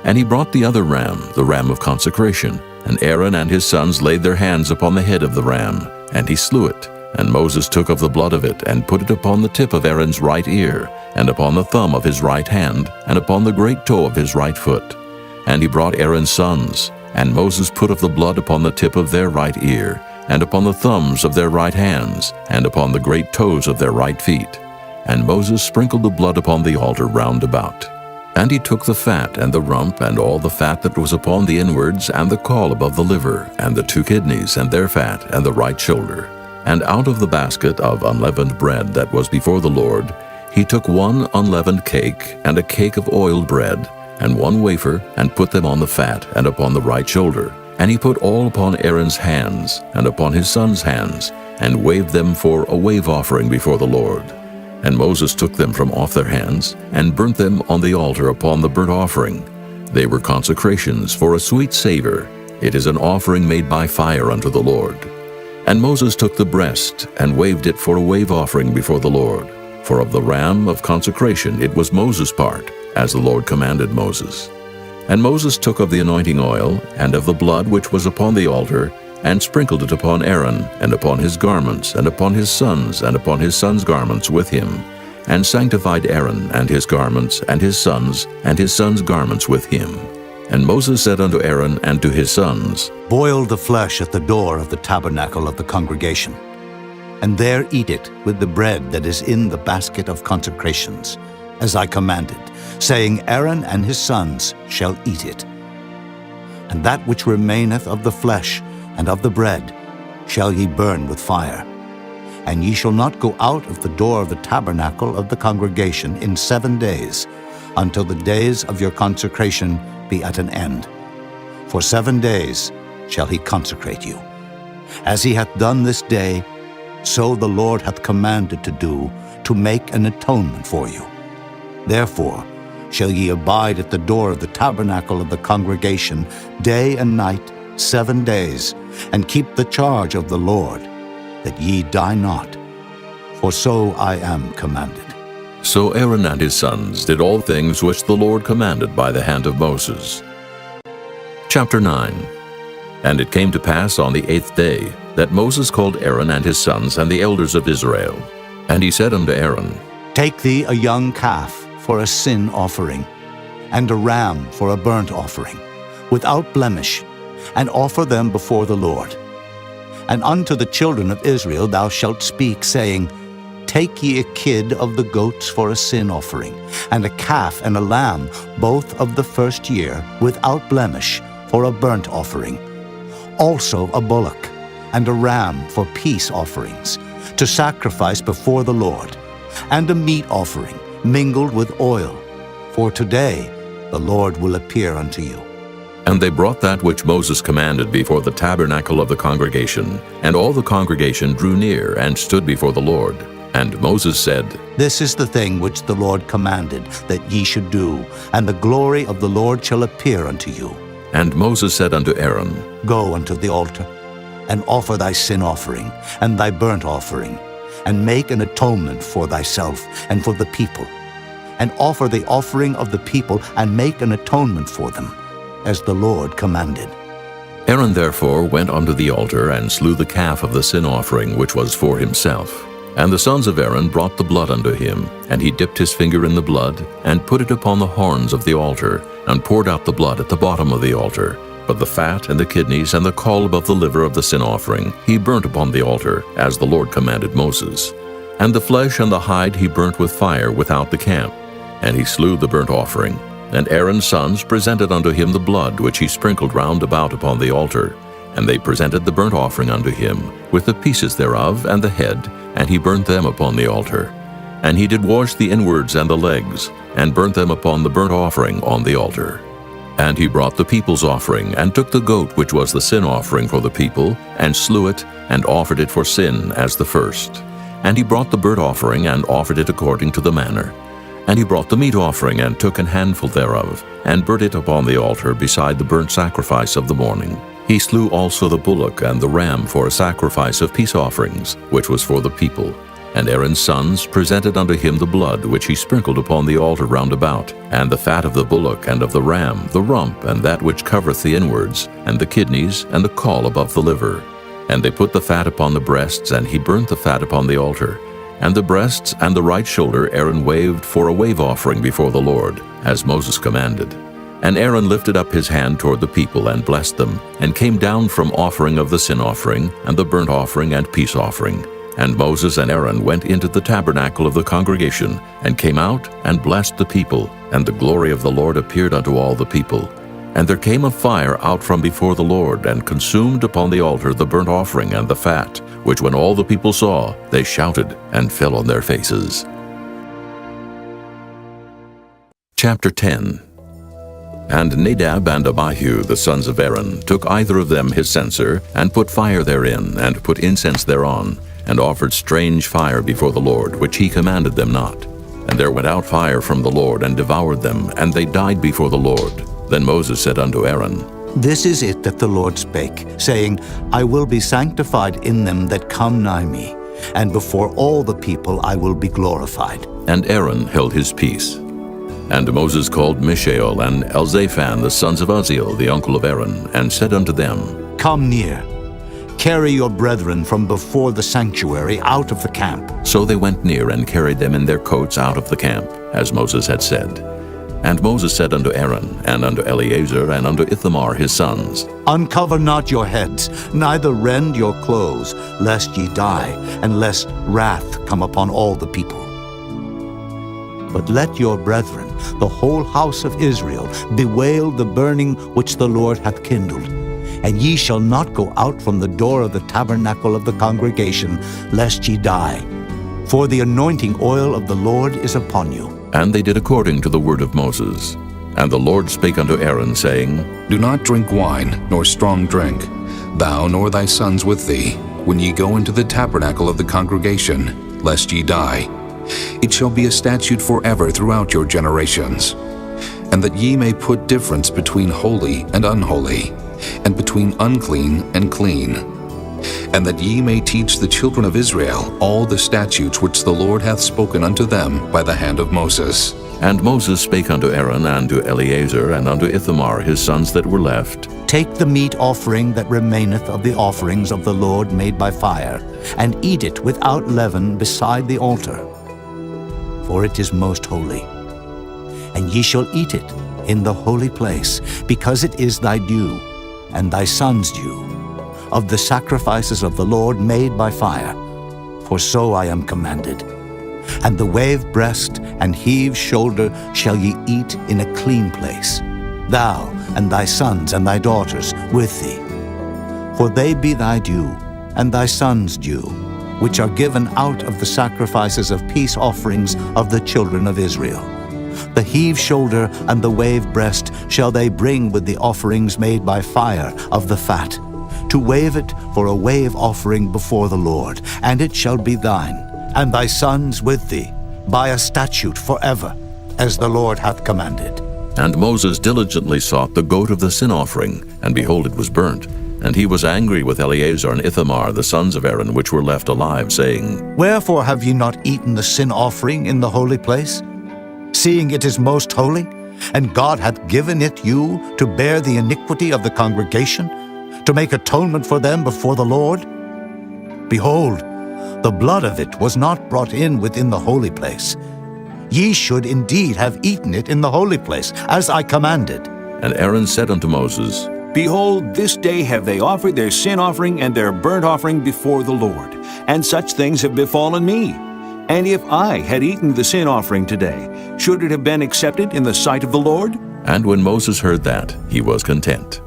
And he brought the other ram, the ram of consecration, and Aaron and his sons laid their hands upon the head of the ram, and he slew it. And Moses took of the blood of it, and put it upon the tip of Aaron's right ear, and upon the thumb of his right hand, and upon the great toe of his right foot. And he brought Aaron's sons, and Moses put of the blood upon the tip of their right ear, and upon the thumbs of their right hands, and upon the great toes of their right feet. And Moses sprinkled the blood upon the altar round about. And he took the fat and the rump, and all the fat that was upon the inwards, and the caul above the liver, and the 2 kidneys, and their fat, and the right shoulder. And out of the basket of unleavened bread that was before the Lord, he took 1 unleavened cake, and a cake of oiled bread, and 1 wafer, and put them on the fat, and upon the right shoulder. And he put all upon Aaron's hands, and upon his sons' hands, and waved them for a wave offering before the Lord. And Moses took them from off their hands, and burnt them on the altar upon the burnt offering. They were consecrations for a sweet savor. It is an offering made by fire unto the Lord. And Moses took the breast, and waved it for a wave offering before the Lord. For of the ram of consecration it was Moses' part, as the Lord commanded Moses. And Moses took of the anointing oil, and of the blood which was upon the altar, and sprinkled it upon Aaron, and upon his garments, and upon his sons' garments with him, and sanctified Aaron and his garments, and his sons' garments with him. And Moses said unto Aaron and to his sons, Boil the flesh at the door of the tabernacle of the congregation, and there eat it with the bread that is in the basket of consecrations, as I commanded, saying, Aaron and his sons shall eat it. And that which remaineth of the flesh and of the bread shall ye burn with fire. And ye shall not go out of the door of the tabernacle of the congregation in 7 days, until the days of your consecration be at an end. For 7 days shall he consecrate you. As he hath done this day, so the Lord hath commanded to do, to make an atonement for you. Therefore shall ye abide at the door of the tabernacle of the congregation day and night 7 days, and keep the charge of the Lord, that ye die not. For so I am commanded. So Aaron and his sons did all things which the Lord commanded by the hand of Moses. Chapter 9. And it came to pass on the 8th day that Moses called Aaron and his sons and the elders of Israel. And he said unto Aaron, Take thee a young calf for a sin offering, and a ram for a burnt offering, without blemish, and offer them before the Lord. And unto the children of Israel thou shalt speak, saying, Take ye a kid of the goats for a sin offering, and a calf and a lamb, both of the first year, without blemish, for a burnt offering. Also a bullock, and a ram for peace offerings, to sacrifice before the Lord, and a meat offering, mingled with oil. For today the Lord will appear unto you. And they brought that which Moses commanded before the tabernacle of the congregation, and all the congregation drew near and stood before the Lord. And Moses said, This is the thing which the Lord commanded that ye should do, and the glory of the Lord shall appear unto you. And Moses said unto Aaron, Go unto the altar, and offer thy sin offering, and thy burnt offering, and make an atonement for thyself and for the people, and offer the offering of the people, and make an atonement for them, as the Lord commanded. Aaron therefore went unto the altar, and slew the calf of the sin offering which was for himself. And the sons of Aaron brought the blood unto him, and he dipped his finger in the blood, and put it upon the horns of the altar, and poured out the blood at the bottom of the altar. But the fat and the kidneys and the caul above the liver of the sin offering he burnt upon the altar, as the Lord commanded Moses. And the flesh and the hide he burnt with fire without the camp. And he slew the burnt offering. And Aaron's sons presented unto him the blood which he sprinkled round about upon the altar. And they presented the burnt offering unto him, with the pieces thereof and the head, and he burnt them upon the altar. And he did wash the inwards and the legs, and burnt them upon the burnt offering on the altar. And he brought the people's offering, and took the goat which was the sin offering for the people, and slew it, and offered it for sin as the first. And he brought the burnt offering and offered it according to the manner. And he brought the meat offering and took an handful thereof, and burnt it upon the altar beside the burnt sacrifice of the morning. He slew also the bullock and the ram for a sacrifice of peace offerings, which was for the people. And Aaron's sons presented unto him the blood which he sprinkled upon the altar round about, and the fat of the bullock and of the ram, the rump, and that which covereth the inwards, and the kidneys, and the caul above the liver. And they put the fat upon the breasts, and he burnt the fat upon the altar. And the breasts and the right shoulder Aaron waved for a wave offering before the Lord, as Moses commanded. And Aaron lifted up his hand toward the people and blessed them, and came down from offering of the sin offering, and the burnt offering and peace offering. And Moses and Aaron went into the tabernacle of the congregation, and came out and blessed the people, and the glory of the Lord appeared unto all the people. And there came a fire out from before the Lord, and consumed upon the altar the burnt offering and the fat, which when all the people saw, they shouted and fell on their faces. Chapter 10. And Nadab and Abihu, the sons of Aaron, took either of them his censer, and put fire therein, and put incense thereon, and offered strange fire before the Lord, which he commanded them not. And there went out fire from the Lord, and devoured them, and they died before the Lord. Then Moses said unto Aaron, This is it that the Lord spake, saying, I will be sanctified in them that come nigh me, and before all the people I will be glorified. And Aaron held his peace. And Moses called Mishael and Elzaphan, the sons of Uzziel, the uncle of Aaron, and said unto them, Come near. Carry your brethren from before the sanctuary out of the camp. So they went near and carried them in their coats out of the camp, as Moses had said. And Moses said unto Aaron, and unto Eleazar, and unto Ithamar his sons, Uncover not your heads, neither rend your clothes, lest ye die, and lest wrath come upon all the people. But let your brethren, the whole house of Israel, bewail the burning which the Lord hath kindled. And ye shall not go out from the door of the tabernacle of the congregation, lest ye die. For the anointing oil of the Lord is upon you. And they did according to the word of Moses. And the Lord spake unto Aaron, saying, Do not drink wine, nor strong drink, thou nor thy sons with thee, when ye go into the tabernacle of the congregation, lest ye die. It shall be a statute forever throughout your generations. And that ye may put difference between holy and unholy, and between unclean and clean. And that ye may teach the children of Israel all the statutes which the Lord hath spoken unto them by the hand of Moses. And Moses spake unto Aaron, and to Eleazar, and unto Ithamar his sons that were left, Take the meat offering that remaineth of the offerings of the Lord made by fire, and eat it without leaven beside the altar. For it is most holy. And ye shall eat it in the holy place, because it is thy due, and thy son's due, of the sacrifices of the Lord made by fire, for so I am commanded. And the wave breast and heave shoulder shall ye eat in a clean place, thou and thy sons and thy daughters with thee. For they be thy due, and thy sons' due, which are given out of the sacrifices of peace offerings of the children of Israel. The heave shoulder and the wave breast shall they bring with the offerings made by fire of the fat, to wave it for a wave offering before the Lord, and it shall be thine, and thy sons with thee, by a statute forever, as the Lord hath commanded. And Moses diligently sought the goat of the sin offering, and behold, it was burnt. And he was angry with Eleazar and Ithamar, the sons of Aaron, which were left alive, saying, Wherefore have ye not eaten the sin offering in the holy place, seeing it is most holy, and God hath given it you to bear the iniquity of the congregation, to make atonement for them before the Lord? Behold, the blood of it was not brought in within the holy place. Ye should indeed have eaten it in the holy place, as I commanded. And Aaron said unto Moses, Behold, this day have they offered their sin offering and their burnt offering before the Lord, and such things have befallen me. And if I had eaten the sin offering today, should it have been accepted in the sight of the Lord? And when Moses heard that, he was content.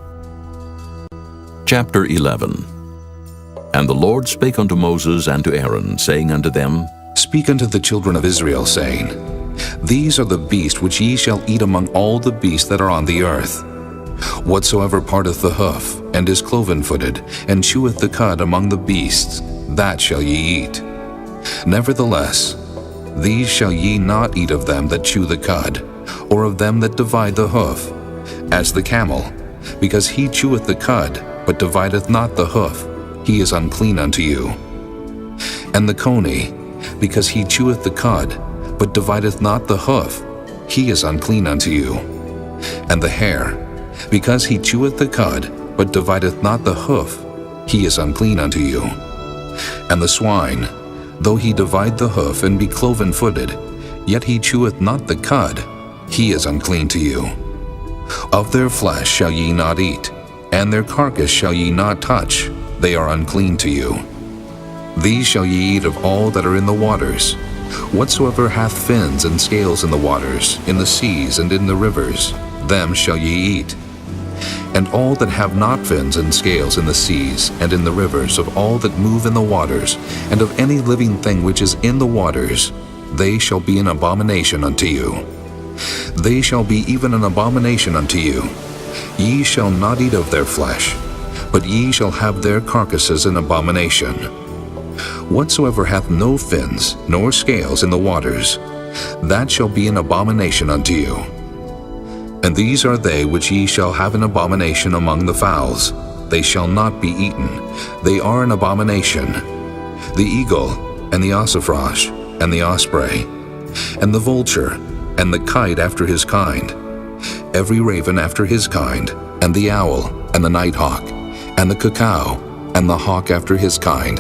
Chapter 11. And the Lord spake unto Moses and to Aaron, saying unto them, Speak unto the children of Israel, saying, These are the beasts which ye shall eat among all the beasts that are on the earth. Whatsoever parteth the hoof, and is cloven-footed, and cheweth the cud among the beasts, that shall ye eat. Nevertheless, these shall ye not eat of them that chew the cud, or of them that divide the hoof, as the camel, because he cheweth the cud, but divideth not the hoof, he is unclean unto you. And the coney, because he cheweth the cud, but divideth not the hoof, he is unclean unto you. And the hare, because he cheweth the cud, but divideth not the hoof, he is unclean unto you. And the swine, though he divide the hoof and be cloven-footed, yet he cheweth not the cud, he is unclean to you. Of their flesh shall ye not eat, and their carcass shall ye not touch, they are unclean to you. These shall ye eat of all that are in the waters. Whatsoever hath fins and scales in the waters, in the seas and in the rivers, them shall ye eat. And all that have not fins and scales in the seas and in the rivers, of all that move in the waters, and of any living thing which is in the waters, they shall be an abomination unto you. They shall be even an abomination unto you. Ye shall not eat of their flesh, but ye shall have their carcasses an abomination. Whatsoever hath no fins nor scales in the waters, that shall be an abomination unto you. And these are they which ye shall have an abomination among the fowls. They shall not be eaten. They are an abomination. The eagle, and the ossifrage, and the osprey, and the vulture, and the kite after his kind, every raven after his kind, and the owl, and the nighthawk, and the cuckoo, and the hawk after his kind,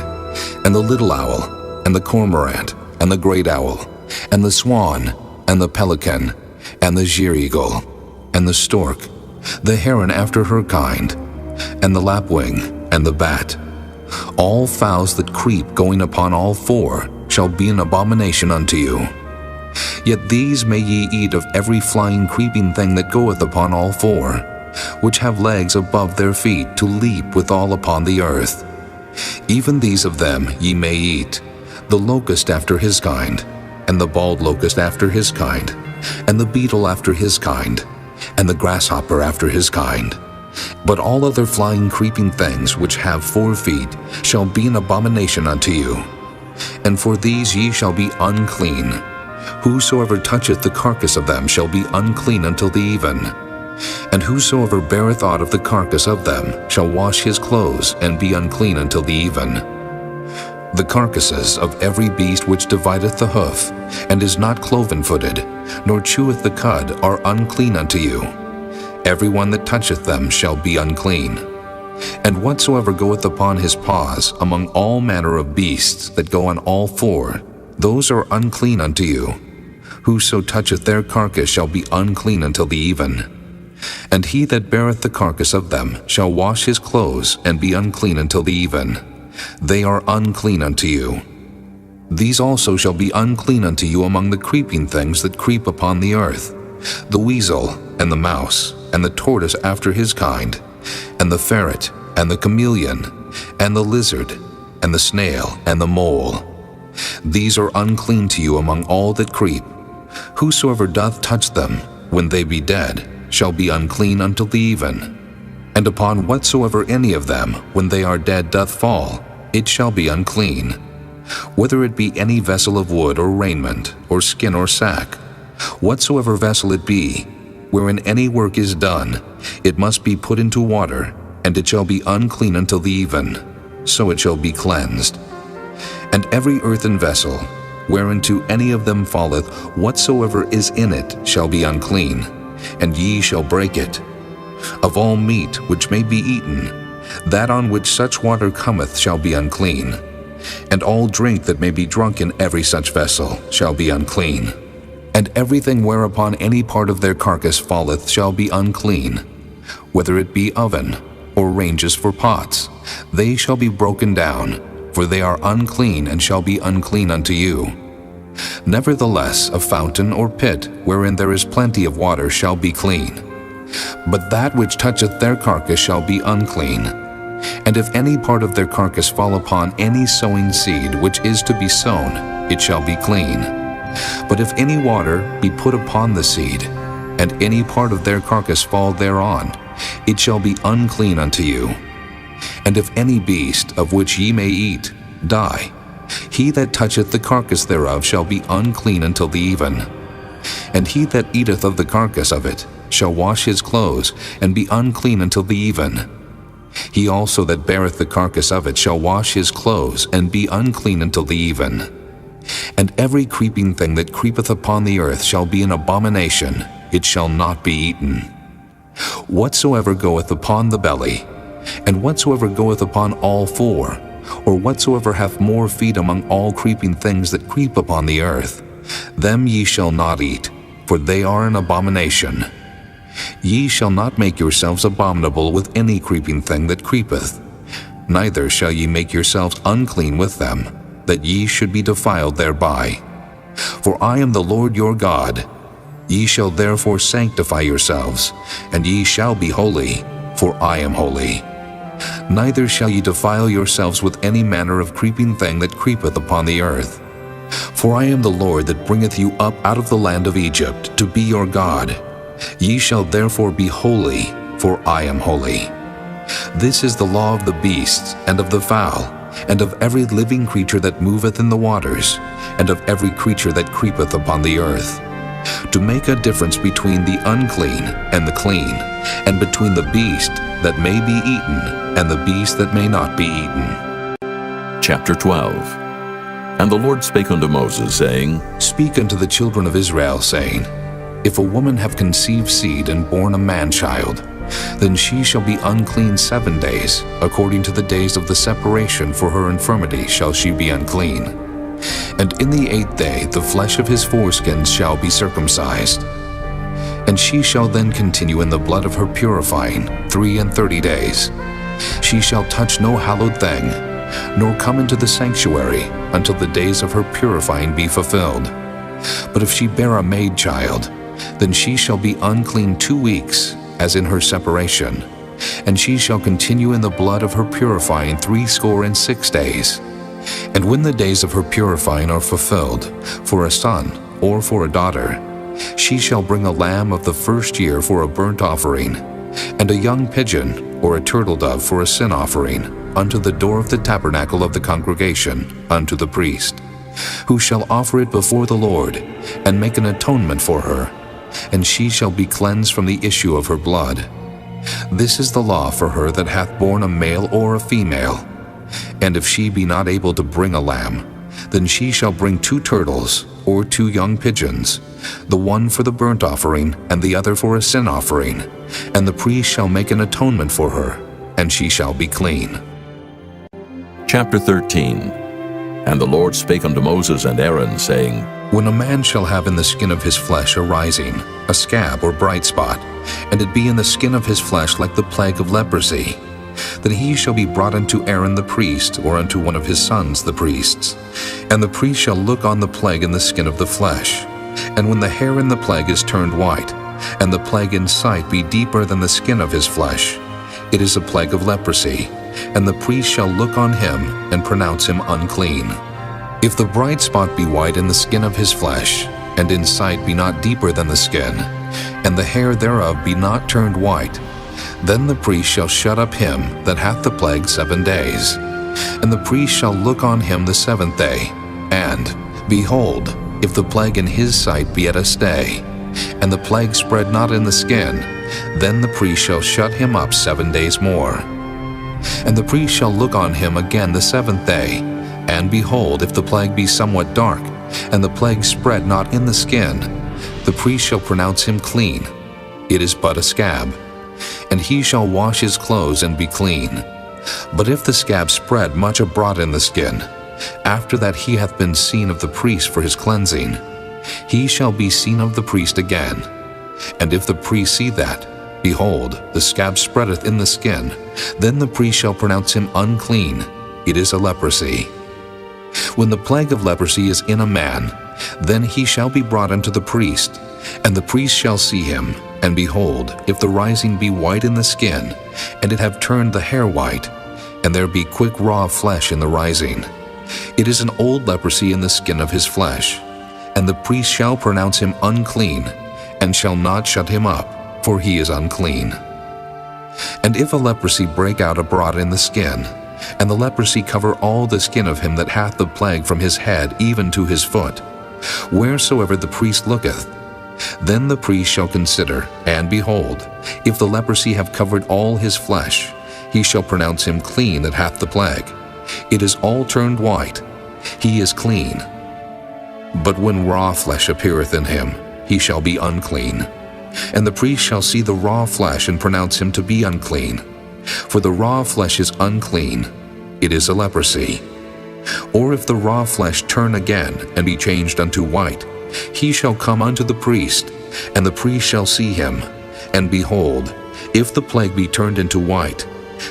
and the little owl, and the cormorant, and the great owl, and the swan, and the pelican, and the sheer-eagle, and the stork, the heron after her kind, and the lapwing, and the bat. All fowls that creep going upon all four shall be an abomination unto you. Yet these may ye eat of every flying creeping thing that goeth upon all four, which have legs above their feet to leap withal upon the earth. Even these of them ye may eat, the locust after his kind, and the bald locust after his kind, and the beetle after his kind, and the grasshopper after his kind. But all other flying creeping things which have 4 feet shall be an abomination unto you. And for these ye shall be unclean. Whosoever toucheth the carcass of them shall be unclean until the even. And whosoever beareth aught of the carcass of them shall wash his clothes, and be unclean until the even. The carcasses of every beast which divideth the hoof, and is not cloven-footed, nor cheweth the cud, are unclean unto you. Every one that toucheth them shall be unclean. And whatsoever goeth upon his paws among all manner of beasts that go on all 4, those are unclean unto you. Whoso toucheth their carcass shall be unclean until the even. And he that beareth the carcass of them shall wash his clothes, and be unclean until the even. They are unclean unto you. These also shall be unclean unto you among the creeping things that creep upon the earth, the weasel, and the mouse, and the tortoise after his kind, and the ferret, and the chameleon, and the lizard, and the snail, and the mole. These are unclean to you among all that creep. Whosoever doth touch them, when they be dead, shall be unclean until the even. And upon whatsoever any of them, when they are dead, doth fall, it shall be unclean. Whether it be any vessel of wood or raiment, or skin or sack, whatsoever vessel it be, wherein any work is done, it must be put into water, and it shall be unclean until the even, so it shall be cleansed. And every earthen vessel, whereinto any of them falleth, whatsoever is in it shall be unclean, and ye shall break it. Of all meat which may be eaten, that on which such water cometh shall be unclean, and all drink that may be drunk in every such vessel shall be unclean. And everything whereupon any part of their carcass falleth shall be unclean, whether it be oven, or ranges for pots, they shall be broken down, for they are unclean, and shall be unclean unto you. Nevertheless, a fountain or pit, wherein there is plenty of water, shall be clean. But that which toucheth their carcass shall be unclean. And if any part of their carcass fall upon any sowing seed which is to be sown, it shall be clean. But if any water be put upon the seed, and any part of their carcass fall thereon, it shall be unclean unto you. And if any beast of which ye may eat die, He that toucheth the carcass thereof shall be unclean until the even. And he that eateth of the carcass of it shall wash his clothes, and be unclean until the even. He also that beareth the carcass of it shall wash his clothes, and be unclean until the even. And every creeping thing that creepeth upon the earth shall be an abomination, it shall not be eaten. Whatsoever goeth upon the belly, and whatsoever goeth upon all four, or whatsoever hath more feet among all creeping things that creep upon the earth, them ye shall not eat, for they are an abomination. Ye shall not make yourselves abominable with any creeping thing that creepeth, neither shall ye make yourselves unclean with them, that ye should be defiled thereby. For I am the Lord your God. Ye shall therefore sanctify yourselves, and ye shall be holy, for I am holy. Neither shall ye defile yourselves with any manner of creeping thing that creepeth upon the earth. For I am the Lord that bringeth you up out of the land of Egypt, to be your God. Ye shall therefore be holy, for I am holy. This is the law of the beasts, and of the fowl, and of every living creature that moveth in the waters, and of every creature that creepeth upon the earth, to make a difference between the unclean and the clean, and between the beast that may be eaten and the beast that may not be eaten. Chapter 12. And the Lord spake unto Moses, saying, Speak unto the children of Israel, saying, If a woman have conceived seed and born a man-child, then she shall be unclean 7 days, according to the days of the separation for her infirmity shall she be unclean. And in the 8th day the flesh of his foreskins shall be circumcised. And she shall then continue in the blood of her purifying 33 days. She shall touch no hallowed thing, nor come into the sanctuary until the days of her purifying be fulfilled. But if she bear a maid child, then she shall be unclean 2 weeks, as in her separation, and she shall continue in the blood of her purifying 66 days. And when the days of her purifying are fulfilled, for a son or for a daughter, she shall bring a lamb of the first year for a burnt offering, and a young pigeon or a turtle dove for a sin offering, unto the door of the tabernacle of the congregation, unto the priest, who shall offer it before the Lord, and make an atonement for her, and she shall be cleansed from the issue of her blood. This is the law for her that hath borne a male or a female. And if she be not able to bring a lamb, then she shall bring 2 turtles or 2 young pigeons, the one for the burnt offering and the other for a sin offering, and the priest shall make an atonement for her, and she shall be clean. Chapter 13. And the Lord spake unto Moses and Aaron, saying, When a man shall have in the skin of his flesh arising a scab or bright spot, and it be in the skin of his flesh like the plague of leprosy, then he shall be brought unto Aaron the priest, or unto one of his sons the priests. And the priest shall look on the plague in the skin of the flesh. And when the hair in the plague is turned white, and the plague in sight be deeper than the skin of his flesh, it is a plague of leprosy, and the priest shall look on him and pronounce him unclean. If the bright spot be white in the skin of his flesh, and in sight be not deeper than the skin, and the hair thereof be not turned white, then the priest shall shut up him that hath the plague 7 days. And the priest shall look on him the 7th day, and, behold, if the plague in his sight be at a stay, and the plague spread not in the skin, then the priest shall shut him up 7 days more. And the priest shall look on him again the 7th day, and behold, if the plague be somewhat dark, and the plague spread not in the skin, the priest shall pronounce him clean. It is but a scab. And he shall wash his clothes and be clean. But if the scab spread much abroad in the skin, after that he hath been seen of the priest for his cleansing, he shall be seen of the priest again. And if the priest see that, behold, the scab spreadeth in the skin, then the priest shall pronounce him unclean. It is a leprosy. When the plague of leprosy is in a man, then he shall be brought unto the priest, and the priest shall see him. And behold, if the rising be white in the skin, and it have turned the hair white, and there be quick raw flesh in the rising, it is an old leprosy in the skin of his flesh. And the priest shall pronounce him unclean, and shall not shut him up, for he is unclean. And if a leprosy break out abroad in the skin, and the leprosy cover all the skin of him that hath the plague from his head even to his foot, wheresoever the priest looketh. Then the priest shall consider, and behold, if the leprosy have covered all his flesh, he shall pronounce him clean that hath the plague. It is all turned white, he is clean. But when raw flesh appeareth in him, he shall be unclean. And the priest shall see the raw flesh, and pronounce him to be unclean. For the raw flesh is unclean, it is a leprosy. Or if the raw flesh turn again, and be changed unto white, he shall come unto the priest, and the priest shall see him. And behold, if the plague be turned into white,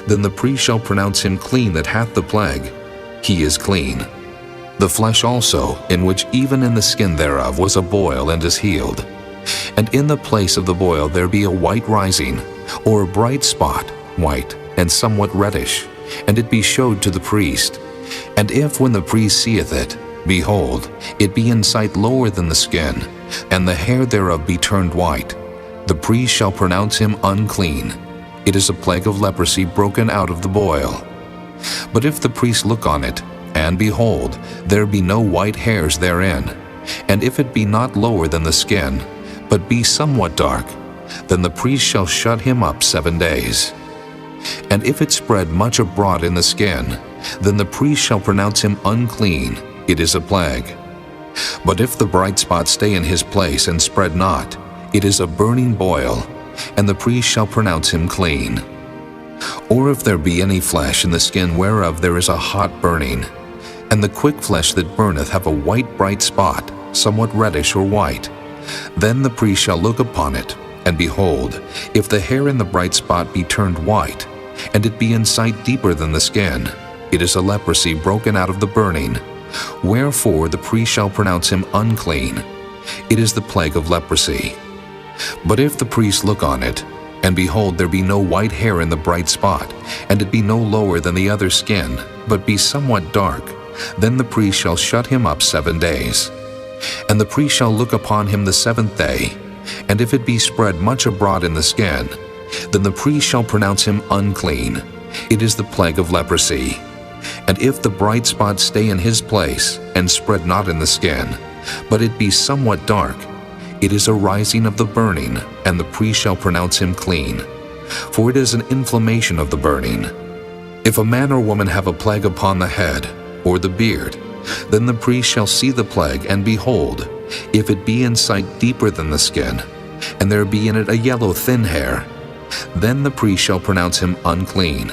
then the priest shall pronounce him clean that hath the plague. He is clean. The flesh also, in which even in the skin thereof was a boil, and is healed. And in the place of the boil there be a white rising, or a bright spot, white, and somewhat reddish, and it be showed to the priest. And if when the priest seeth it, behold, it be in sight lower than the skin, and the hair thereof be turned white, the priest shall pronounce him unclean. It is a plague of leprosy broken out of the boil. But if the priest look on it, and behold, there be no white hairs therein, and if it be not lower than the skin, but be somewhat dark, then the priest shall shut him up 7 days. And if it spread much abroad in the skin, then the priest shall pronounce him unclean. It is a plague. But if the bright spot stay in his place and spread not, it is a burning boil, and the priest shall pronounce him clean. Or if there be any flesh in the skin whereof there is a hot burning, and the quick flesh that burneth have a white bright spot, somewhat reddish or white, then the priest shall look upon it, and behold, if the hair in the bright spot be turned white, and it be in sight deeper than the skin, it is a leprosy broken out of the burning. Wherefore the priest shall pronounce him unclean. It is the plague of leprosy. But if the priest look on it, and behold, there be no white hair in the bright spot, and it be no lower than the other skin, but be somewhat dark, then the priest shall shut him up 7 days. And the priest shall look upon him the 7th day, and if it be spread much abroad in the skin, then the priest shall pronounce him unclean. It is the plague of leprosy. And if the bright spot stay in his place, and spread not in the skin, but it be somewhat dark, it is a rising of the burning, and the priest shall pronounce him clean. For it is an inflammation of the burning. If a man or woman have a plague upon the head, or the beard, then the priest shall see the plague, and behold, if it be in sight deeper than the skin, and there be in it a yellow thin hair, then the priest shall pronounce him unclean.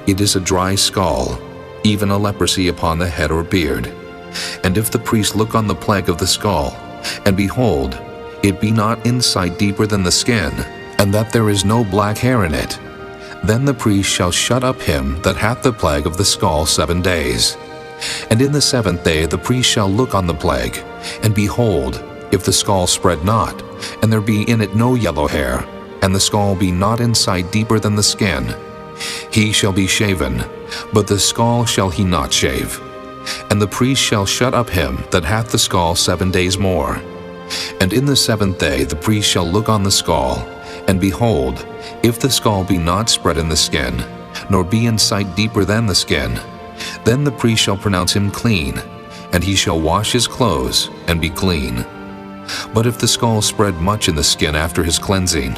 It is a dry scall, even a leprosy upon the head or beard. And if the priest look on the plague of the scall, and behold, it be not in sight deeper than the skin, and that there is no black hair in it, then the priest shall shut up him that hath the plague of the scall 7 days. And in the 7th day the priest shall look on the plague, and behold, if the scall spread not, and there be in it no yellow hair, and the scall be not in sight deeper than the skin, he shall be shaven, but the scall shall he not shave. And the priest shall shut up him that hath the scall 7 days more. And in the 7th day the priest shall look on the scall, and behold, if the scall be not spread in the skin, nor be in sight deeper than the skin, then the priest shall pronounce him clean, and he shall wash his clothes, and be clean. But if the scall spread much in the skin after his cleansing,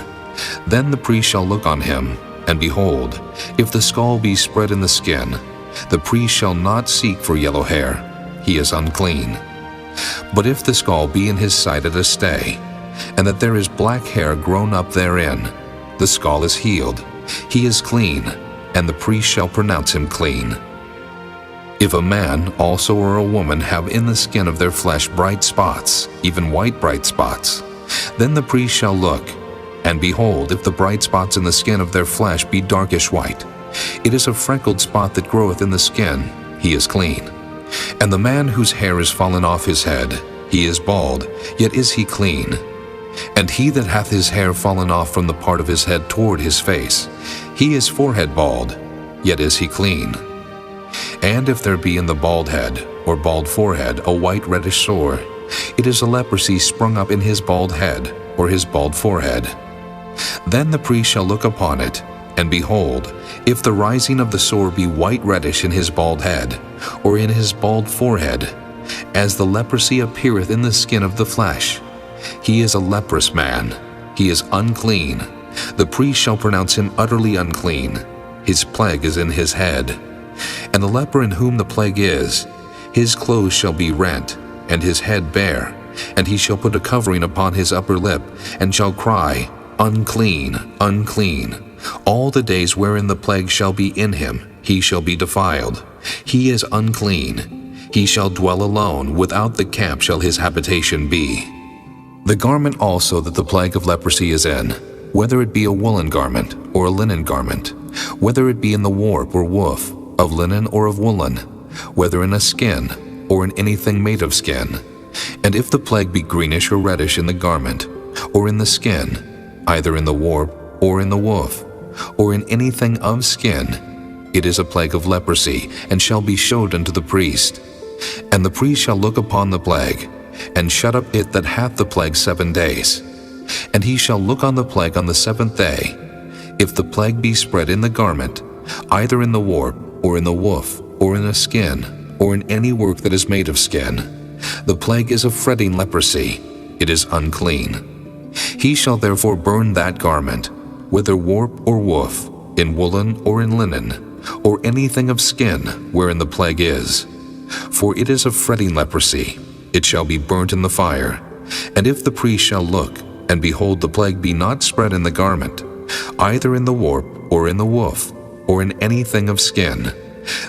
then the priest shall look on him, and behold, if the scall be spread in the skin, the priest shall not seek for yellow hair, he is unclean. But if the scall be in his sight at a stay, and that there is black hair grown up therein, the scall is healed, he is clean, and the priest shall pronounce him clean. If a man also or a woman have in the skin of their flesh bright spots, even white bright spots, then the priest shall look, and behold, if the bright spots in the skin of their flesh be darkish white, it is a freckled spot that groweth in the skin, he is clean. And the man whose hair is fallen off his head, he is bald, yet is he clean. And he that hath his hair fallen off from the part of his head toward his face, he is forehead bald, yet is he clean. And if there be in the bald head, or bald forehead, a white reddish sore, it is a leprosy sprung up in his bald head, or his bald forehead. Then the priest shall look upon it, And behold, if the rising of the sore be white reddish in his bald head, or in his bald forehead, as the leprosy appeareth in the skin of the flesh, he is a leprous man, he is unclean. The priest shall pronounce him utterly unclean. His plague is in his head. And the leper in whom the plague is, his clothes shall be rent, and his head bare, and he shall put a covering upon his upper lip, and shall cry, Unclean, unclean. All the days wherein the plague shall be in him, he shall be defiled. He is unclean. He shall dwell alone, without the camp shall his habitation be. The garment also that the plague of leprosy is in, whether it be a woolen garment or a linen garment, whether it be in the warp or woof, of linen or of woolen, whether in a skin or in anything made of skin. And if the plague be greenish or reddish in the garment, or in the skin, either in the warp or in the woof, or in anything of skin, it is a plague of leprosy, and shall be showed unto the priest. And the priest shall look upon the plague, and shut up it that hath the plague 7 days. And he shall look on the plague on the 7th day. If the plague be spread in the garment, either in the warp, or in the woof, or in a skin, or in any work that is made of skin, the plague is a fretting leprosy, it is unclean. He shall therefore burn that garment, whether warp or woof, in woolen or in linen, or anything of skin wherein the plague is. For it is a fretting leprosy, it shall be burnt in the fire. And if the priest shall look, and behold the plague be not spread in the garment, either in the warp or in the woof, or in anything of skin,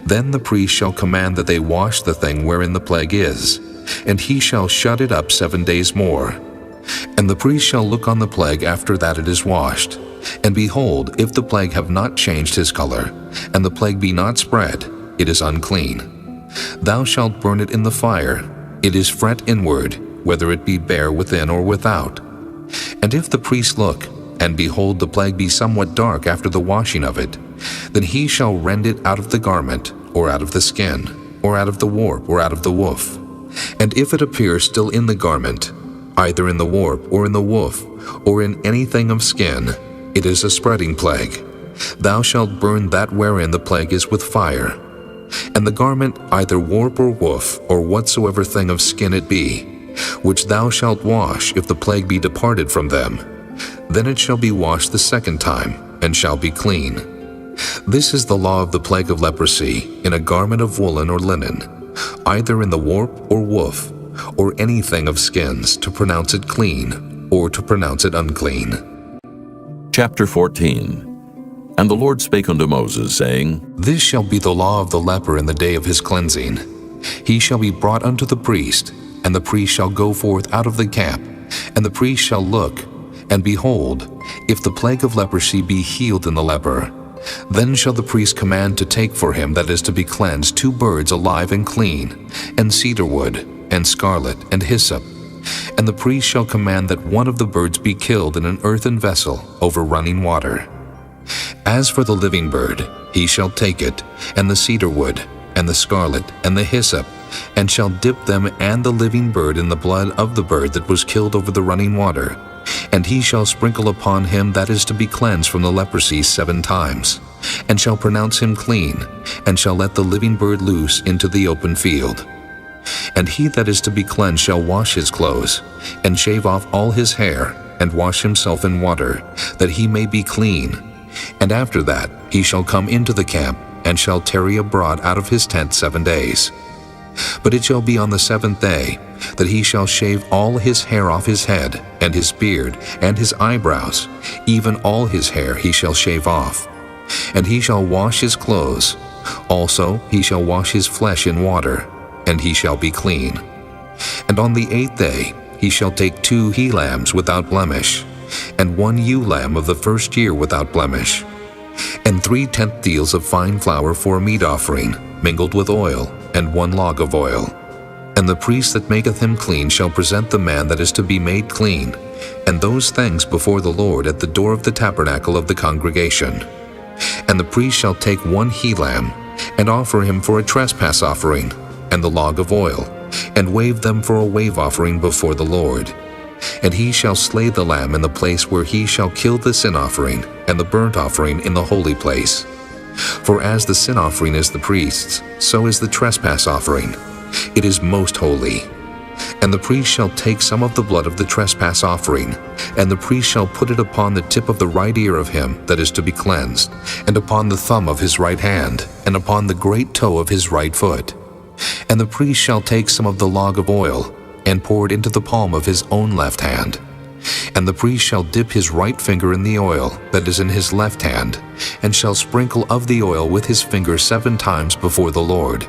then the priest shall command that they wash the thing wherein the plague is, and he shall shut it up 7 days more. And the priest shall look on the plague after that it is washed. And behold, if the plague have not changed his color, and the plague be not spread, it is unclean. Thou shalt burn it in the fire. It is fret inward, whether it be bare within or without. And if the priest look, and behold the plague be somewhat dark after the washing of it, then he shall rend it out of the garment, or out of the skin, or out of the warp, or out of the woof. And if it appear still in the garment, either in the warp, or in the woof, or in anything of skin, it is a spreading plague. Thou shalt burn that wherein the plague is with fire. And the garment, either warp or woof, or whatsoever thing of skin it be, which thou shalt wash if the plague be departed from them, then it shall be washed the 2nd time, and shall be clean. This is the law of the plague of leprosy, in a garment of woolen or linen, either in the warp or woof, or anything of skins, to pronounce it clean, or to pronounce it unclean. Chapter 14. And the Lord spake unto Moses, saying, This shall be the law of the leper in the day of his cleansing. He shall be brought unto the priest, and the priest shall go forth out of the camp, and the priest shall look, and behold, if the plague of leprosy be healed in the leper, then shall the priest command to take for him that is to be cleansed 2 birds alive and clean, and cedar wood, and scarlet, and hyssop. And the priest shall command that one of the birds be killed in an earthen vessel over running water. As for the living bird, he shall take it, and the cedar wood, and the scarlet, and the hyssop, and shall dip them and the living bird in the blood of the bird that was killed over the running water. And he shall sprinkle upon him that is to be cleansed from the leprosy 7 times, and shall pronounce him clean, and shall let the living bird loose into the open field. And he that is to be cleansed shall wash his clothes, and shave off all his hair, and wash himself in water, that he may be clean. And after that he shall come into the camp, and shall tarry abroad out of his tent 7 days. But it shall be on the 7th day that he shall shave all his hair off his head, and his beard, and his eyebrows, even all his hair he shall shave off. And he shall wash his clothes. Also he shall wash his flesh in water, and he shall be clean. And on the 8th day he shall take 2 he-lambs without blemish, and 1 ewe-lamb of the 1st year without blemish, and 3 tenth deals of fine flour for a meat offering, mingled with oil, and 1 log of oil. And the priest that maketh him clean shall present the man that is to be made clean, and those things before the Lord at the door of the tabernacle of the congregation. And the priest shall take 1 he-lamb, and offer him for a trespass offering, and the log of oil, and wave them for a wave offering before the Lord. And he shall slay the lamb in the place where he shall kill the sin offering and the burnt offering in the holy place. For as the sin offering is the priest's, so is the trespass offering. It is most holy. And the priest shall take some of the blood of the trespass offering, and the priest shall put it upon the tip of the right ear of him that is to be cleansed, and upon the thumb of his right hand, and upon the great toe of his right foot. And the priest shall take some of the log of oil, and pour it into the palm of his own left hand. And the priest shall dip his right finger in the oil that is in his left hand, and shall sprinkle of the oil with his finger 7 times before the Lord.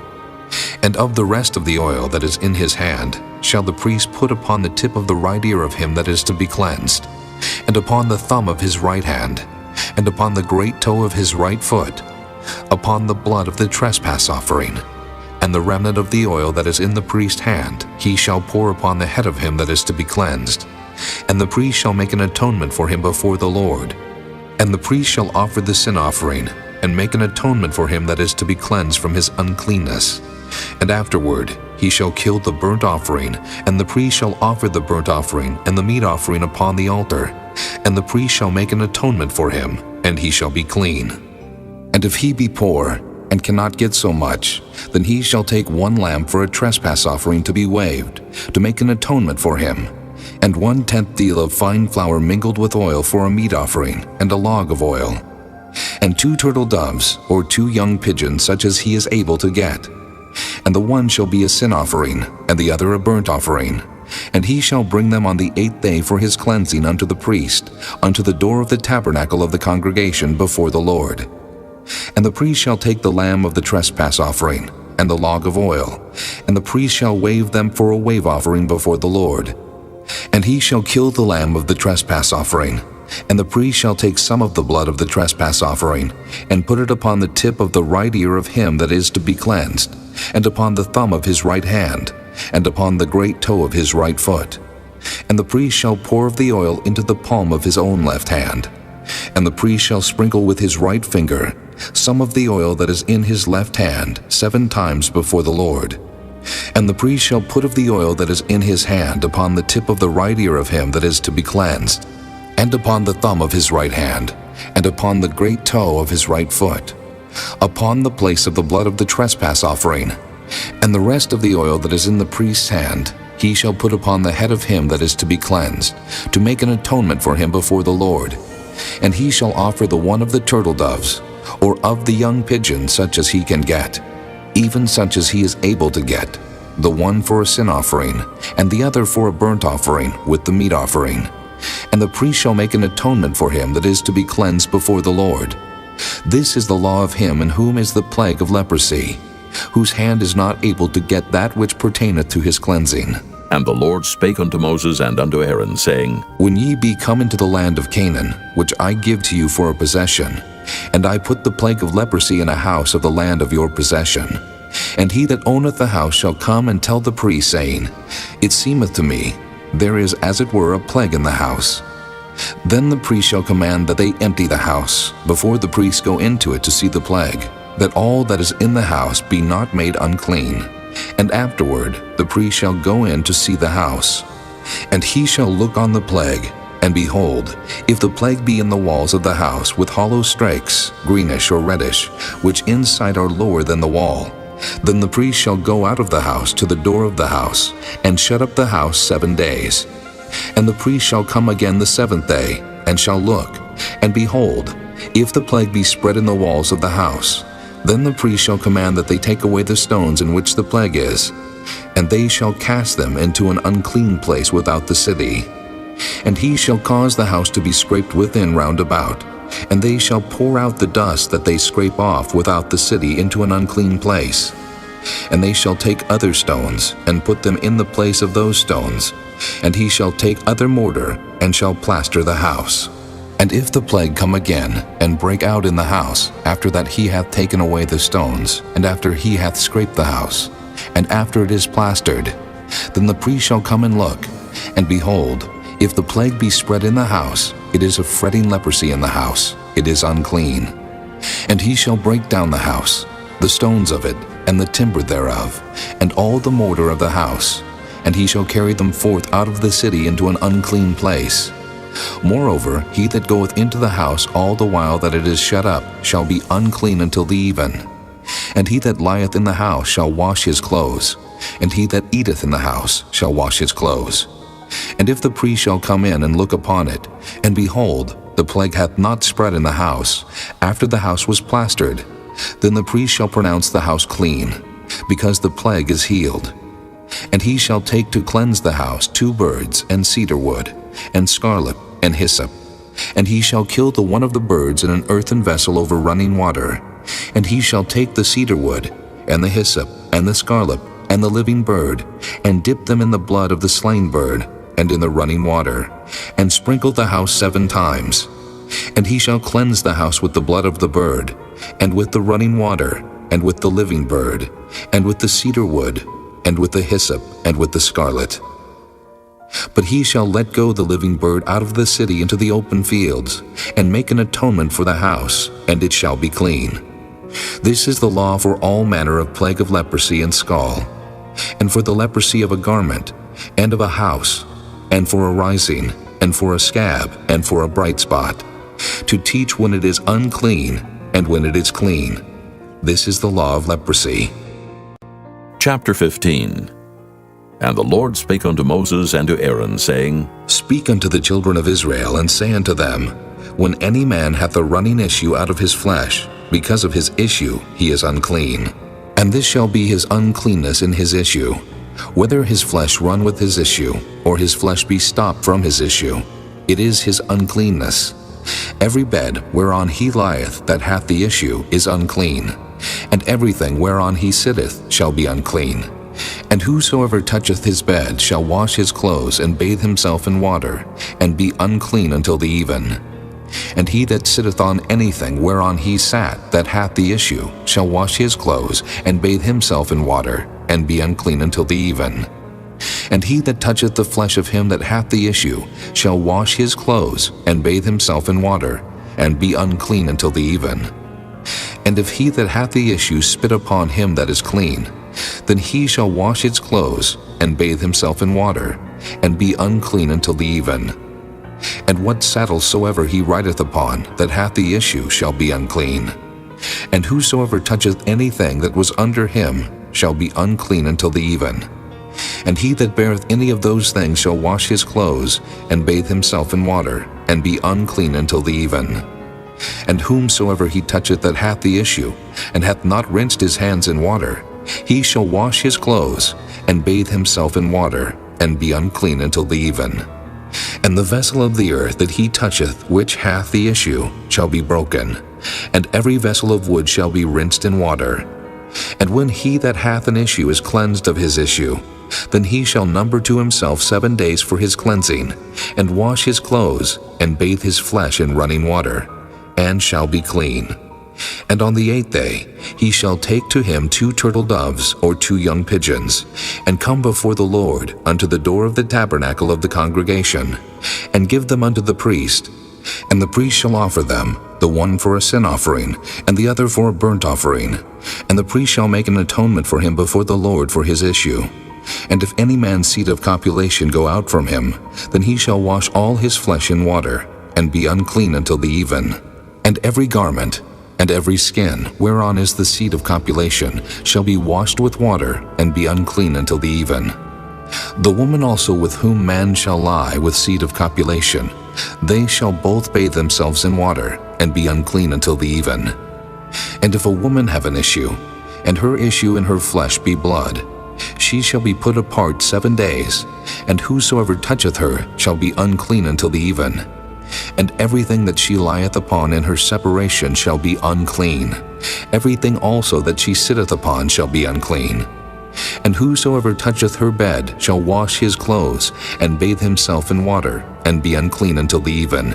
And of the rest of the oil that is in his hand shall the priest put upon the tip of the right ear of him that is to be cleansed, and upon the thumb of his right hand, and upon the great toe of his right foot, upon the blood of the trespass offering. And the remnant of the oil that is in the priest's hand he shall pour upon the head of him that is to be cleansed. And the priest shall make an atonement for him before the Lord. And the priest shall offer the sin offering, and make an atonement for him that is to be cleansed from his uncleanness. And afterward he shall kill the burnt offering, and the priest shall offer the burnt offering and the meat offering upon the altar. And the priest shall make an atonement for him, and he shall be clean. And if he be poor, and cannot get so much, then he shall take 1 lamb for a trespass offering to be waved, to make an atonement for him, and 1/10 deal of fine flour mingled with oil for a meat offering, and a log of oil, and 2 turtle doves, or 2 young pigeons, such as he is able to get. And the one shall be a sin offering, and the other a burnt offering. And he shall bring them on the 8th day for his cleansing unto the priest, unto the door of the tabernacle of the congregation before the Lord. And the priest shall take the lamb of the trespass offering, and the log of oil, and the priest shall wave them for a wave offering before the Lord. And he shall kill the lamb of the trespass offering, and the priest shall take some of the blood of the trespass offering, and put it upon the tip of the right ear of him that is to be cleansed, and upon the thumb of his right hand, and upon the great toe of his right foot. And the priest shall pour of the oil into the palm of his own left hand. And the priest shall sprinkle with his right finger some of the oil that is in his left hand 7 times before the Lord. And the priest shall put of the oil that is in his hand upon the tip of the right ear of him that is to be cleansed, and upon the thumb of his right hand, and upon the great toe of his right foot, upon the place of the blood of the trespass offering. And the rest of the oil that is in the priest's hand he shall put upon the head of him that is to be cleansed, to make an atonement for him before the Lord. And he shall offer the one of the turtle doves, or of the young pigeon, such as he can get, even such as he is able to get, the one for a sin offering, and the other for a burnt offering with the meat offering. And the priest shall make an atonement for him that is to be cleansed before the Lord. This is the law of him in whom is the plague of leprosy, whose hand is not able to get that which pertaineth to his cleansing. And the Lord spake unto Moses and unto Aaron, saying, When ye be come into the land of Canaan, which I give to you for a possession, and I put the plague of leprosy in a house of the land of your possession, and he that owneth the house shall come and tell the priest, saying, It seemeth to me, there is as it were a plague in the house. Then the priest shall command that they empty the house, before the priests go into it to see the plague, that all that is in the house be not made unclean. And afterward the priest shall go in to see the house. And he shall look on the plague, and behold, if the plague be in the walls of the house with hollow strakes, greenish or reddish, which inside are lower than the wall, then the priest shall go out of the house to the door of the house, and shut up the house 7 days. And the priest shall come again the 7th day, and shall look, and behold, if the plague be spread in the walls of the house, then the priest shall command that they take away the stones in which the plague is, and they shall cast them into an unclean place without the city. And he shall cause the house to be scraped within round about, and they shall pour out the dust that they scrape off without the city into an unclean place. And they shall take other stones, and put them in the place of those stones, and he shall take other mortar, and shall plaster the house. And if the plague come again, and break out in the house, after that he hath taken away the stones, and after he hath scraped the house, and after it is plastered, then the priest shall come and look, and behold, if the plague be spread in the house, it is a fretting leprosy in the house, it is unclean. And he shall break down the house, the stones of it, and the timber thereof, and all the mortar of the house, and he shall carry them forth out of the city into an unclean place. Moreover, he that goeth into the house all the while that it is shut up shall be unclean until the even. And he that lieth in the house shall wash his clothes, and he that eateth in the house shall wash his clothes. And if the priest shall come in and look upon it, and behold, the plague hath not spread in the house, after the house was plastered, then the priest shall pronounce the house clean, because the plague is healed. And he shall take to cleanse the house 2 birds, and cedar wood, and scarlet, and hyssop. And he shall kill the one of the birds in an earthen vessel over running water. And he shall take the cedar wood, and the hyssop, and the scarlet, and the living bird, and dip them in the blood of the slain bird, and in the running water, and sprinkle the house 7 times. And he shall cleanse the house with the blood of the bird, and with the running water, and with the living bird, and with the cedar wood, and with the hyssop, and with the scarlet. But he shall let go the living bird out of the city into the open fields, and make an atonement for the house, and it shall be clean. This is the law for all manner of plague of leprosy and scall, and for the leprosy of a garment, and of a house, and for a rising, and for a scab, and for a bright spot, to teach when it is unclean, and when it is clean. This is the law of leprosy. Chapter 15. And the Lord spake unto Moses and to Aaron, saying, Speak unto the children of Israel, and say unto them, When any man hath a running issue out of his flesh, because of his issue he is unclean. And this shall be his uncleanness in his issue, whether his flesh run with his issue, or his flesh be stopped from his issue. It is his uncleanness. Every bed whereon he lieth that hath the issue is unclean, and everything whereon he sitteth shall be unclean. And whosoever toucheth his bed shall wash his clothes, and bathe himself in water, and be unclean until the even. And he that sitteth on anything whereon he sat that hath the issue shall wash his clothes, and bathe himself in water, and be unclean until the even. And he that toucheth the flesh of him that hath the issue shall wash his clothes, and bathe himself in water, and be unclean until the even. And if he that hath the issue spit upon him that is clean, then he shall wash his clothes, and bathe himself in water, and be unclean until the even. And what saddle soever he rideth upon that hath the issue shall be unclean. And whosoever toucheth anything that was under him shall be unclean until the even. And he that beareth any of those things shall wash his clothes, and bathe himself in water, and be unclean until the even. And whomsoever he toucheth that hath the issue, and hath not rinsed his hands in water, he shall wash his clothes, and bathe himself in water, and be unclean until the even. And the vessel of the earth that he toucheth which hath the issue shall be broken, and every vessel of wood shall be rinsed in water. And when he that hath an issue is cleansed of his issue, then he shall number to himself 7 days for his cleansing, and wash his clothes, and bathe his flesh in running water, and shall be clean. And on the 8th day he shall take to him 2 turtle doves or 2 young pigeons, and come before the Lord unto the door of the tabernacle of the congregation, and give them unto the priest. And the priest shall offer them, the one for a sin offering, and the other for a burnt offering. And the priest shall make an atonement for him before the Lord for his issue. And if any man's seed of copulation go out from him, then he shall wash all his flesh in water, and be unclean until the even. And every garment, and every skin, whereon is the seed of copulation, shall be washed with water, and be unclean until the even. The woman also with whom man shall lie with seed of copulation, they shall both bathe themselves in water, and be unclean until the even. And if a woman have an issue, and her issue in her flesh be blood, she shall be put apart 7 days, and whosoever toucheth her shall be unclean until the even. And everything that she lieth upon in her separation shall be unclean. Everything also that she sitteth upon shall be unclean. And whosoever toucheth her bed shall wash his clothes, and bathe himself in water, and be unclean until the even.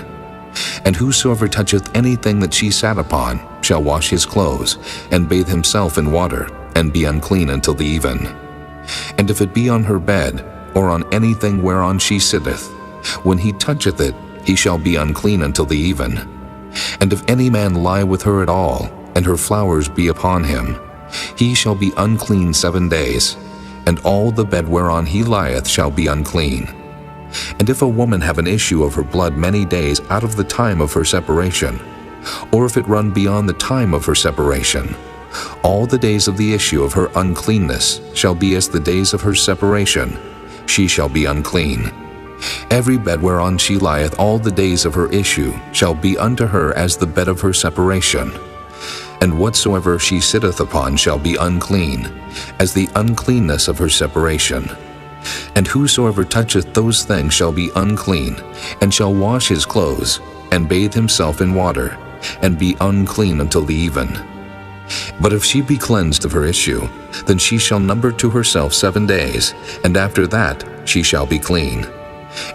And whosoever toucheth anything that she sat upon shall wash his clothes, and bathe himself in water, and be unclean until the even. And if it be on her bed, or on anything whereon she sitteth, when he toucheth it, he shall be unclean until the even. And if any man lie with her at all, and her flowers be upon him, he shall be unclean 7 days. and all the bed whereon he lieth shall be unclean. And if a woman have an issue of her blood many days out of the time of her separation, or if it run beyond the time of her separation, all the days of the issue of her uncleanness shall be as the days of her separation. She shall be unclean. Every bed whereon she lieth all the days of her issue shall be unto her as the bed of her separation. And whatsoever she sitteth upon shall be unclean, as the uncleanness of her separation. And whosoever toucheth those things shall be unclean, and shall wash his clothes, and bathe himself in water, and be unclean until the even. But if she be cleansed of her issue, then she shall number to herself 7 days, and after that she shall be clean.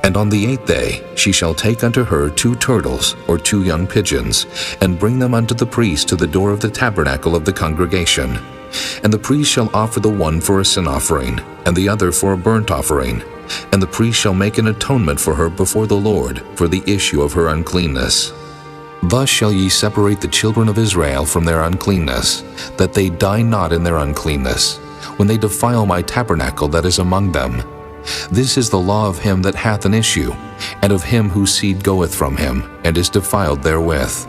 And on the 8th day she shall take unto her 2 turtles or 2 young pigeons, and bring them unto the priest to the door of the tabernacle of the congregation. And the priest shall offer the one for a sin offering, and the other for a burnt offering. And the priest shall make an atonement for her before the Lord for the issue of her uncleanness. Thus shall ye separate the children of Israel from their uncleanness, that they die not in their uncleanness, when they defile my tabernacle that is among them. This is the law of him that hath an issue, and of him whose seed goeth from him, and is defiled therewith,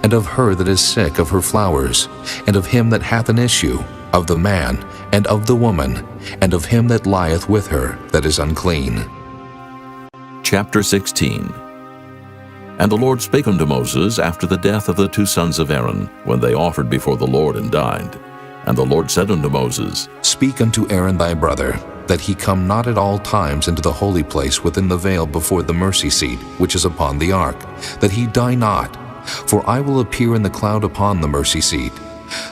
and of her that is sick of her flowers, and of him that hath an issue, of the man, and of the woman, and of him that lieth with her that is unclean. Chapter 16. And the Lord spake unto Moses after the death of the 2 sons of Aaron, when they offered before the Lord and died. And the Lord said unto Moses, Speak unto Aaron thy brother, that he come not at all times into the holy place within the veil before the mercy seat, which is upon the ark, that he die not. For I will appear in the cloud upon the mercy seat.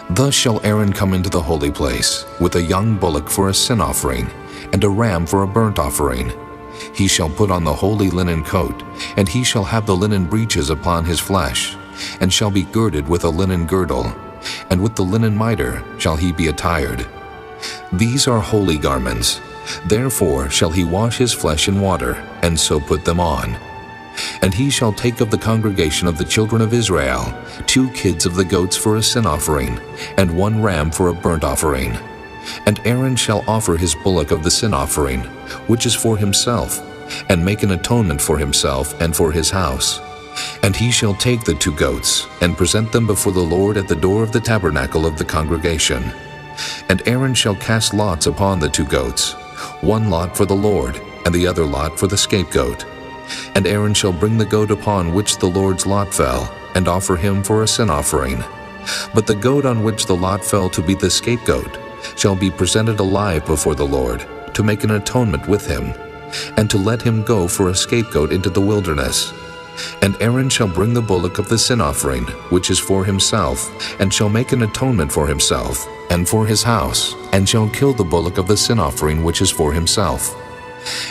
Thus shall Aaron come into the holy place, with a young bullock for a sin offering, and a ram for a burnt offering. He shall put on the holy linen coat, and he shall have the linen breeches upon his flesh, and shall be girded with a linen girdle, and with the linen mitre shall he be attired. These are holy garments. Therefore shall he wash his flesh in water, and so put them on. And he shall take of the congregation of the children of Israel 2 kids of the goats for a sin offering, and 1 ram for a burnt offering. And Aaron shall offer his bullock of the sin offering, which is for himself, and make an atonement for himself and for his house. And he shall take the 2 goats, and present them before the Lord at the door of the tabernacle of the congregation. And Aaron shall cast lots upon the 2 goats, 1 lot for the Lord, and the other lot for the scapegoat. And Aaron shall bring the goat upon which the Lord's lot fell, and offer him for a sin offering. But the goat on which the lot fell to be the scapegoat shall be presented alive before the Lord, to make an atonement with him, and to let him go for a scapegoat into the wilderness. And Aaron shall bring the bullock of the sin offering, which is for himself, and shall make an atonement for himself, and for his house, and shall kill the bullock of the sin offering which is for himself.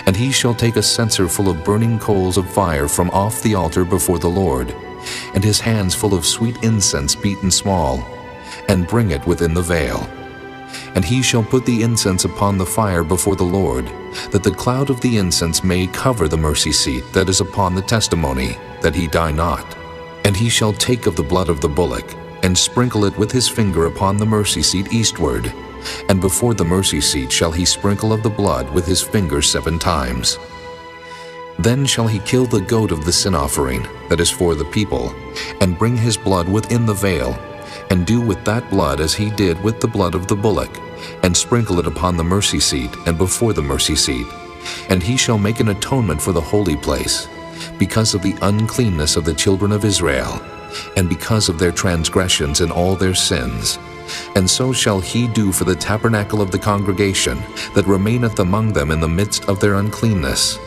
And he shall take a censer full of burning coals of fire from off the altar before the Lord, and his hands full of sweet incense beaten small, and bring it within the veil. And he shall put the incense upon the fire before the Lord, that the cloud of the incense may cover the mercy seat that is upon the testimony, that he die not. And he shall take of the blood of the bullock, and sprinkle it with his finger upon the mercy seat eastward, and before the mercy seat shall he sprinkle of the blood with his finger 7 times. Then shall he kill the goat of the sin offering, that is for the people, and bring his blood within the veil, and do with that blood as he did with the blood of the bullock, and sprinkle it upon the mercy seat and before the mercy seat. And he shall make an atonement for the holy place, because of the uncleanness of the children of Israel, and because of their transgressions and all their sins. And so shall he do for the tabernacle of the congregation that remaineth among them in the midst of their uncleanness.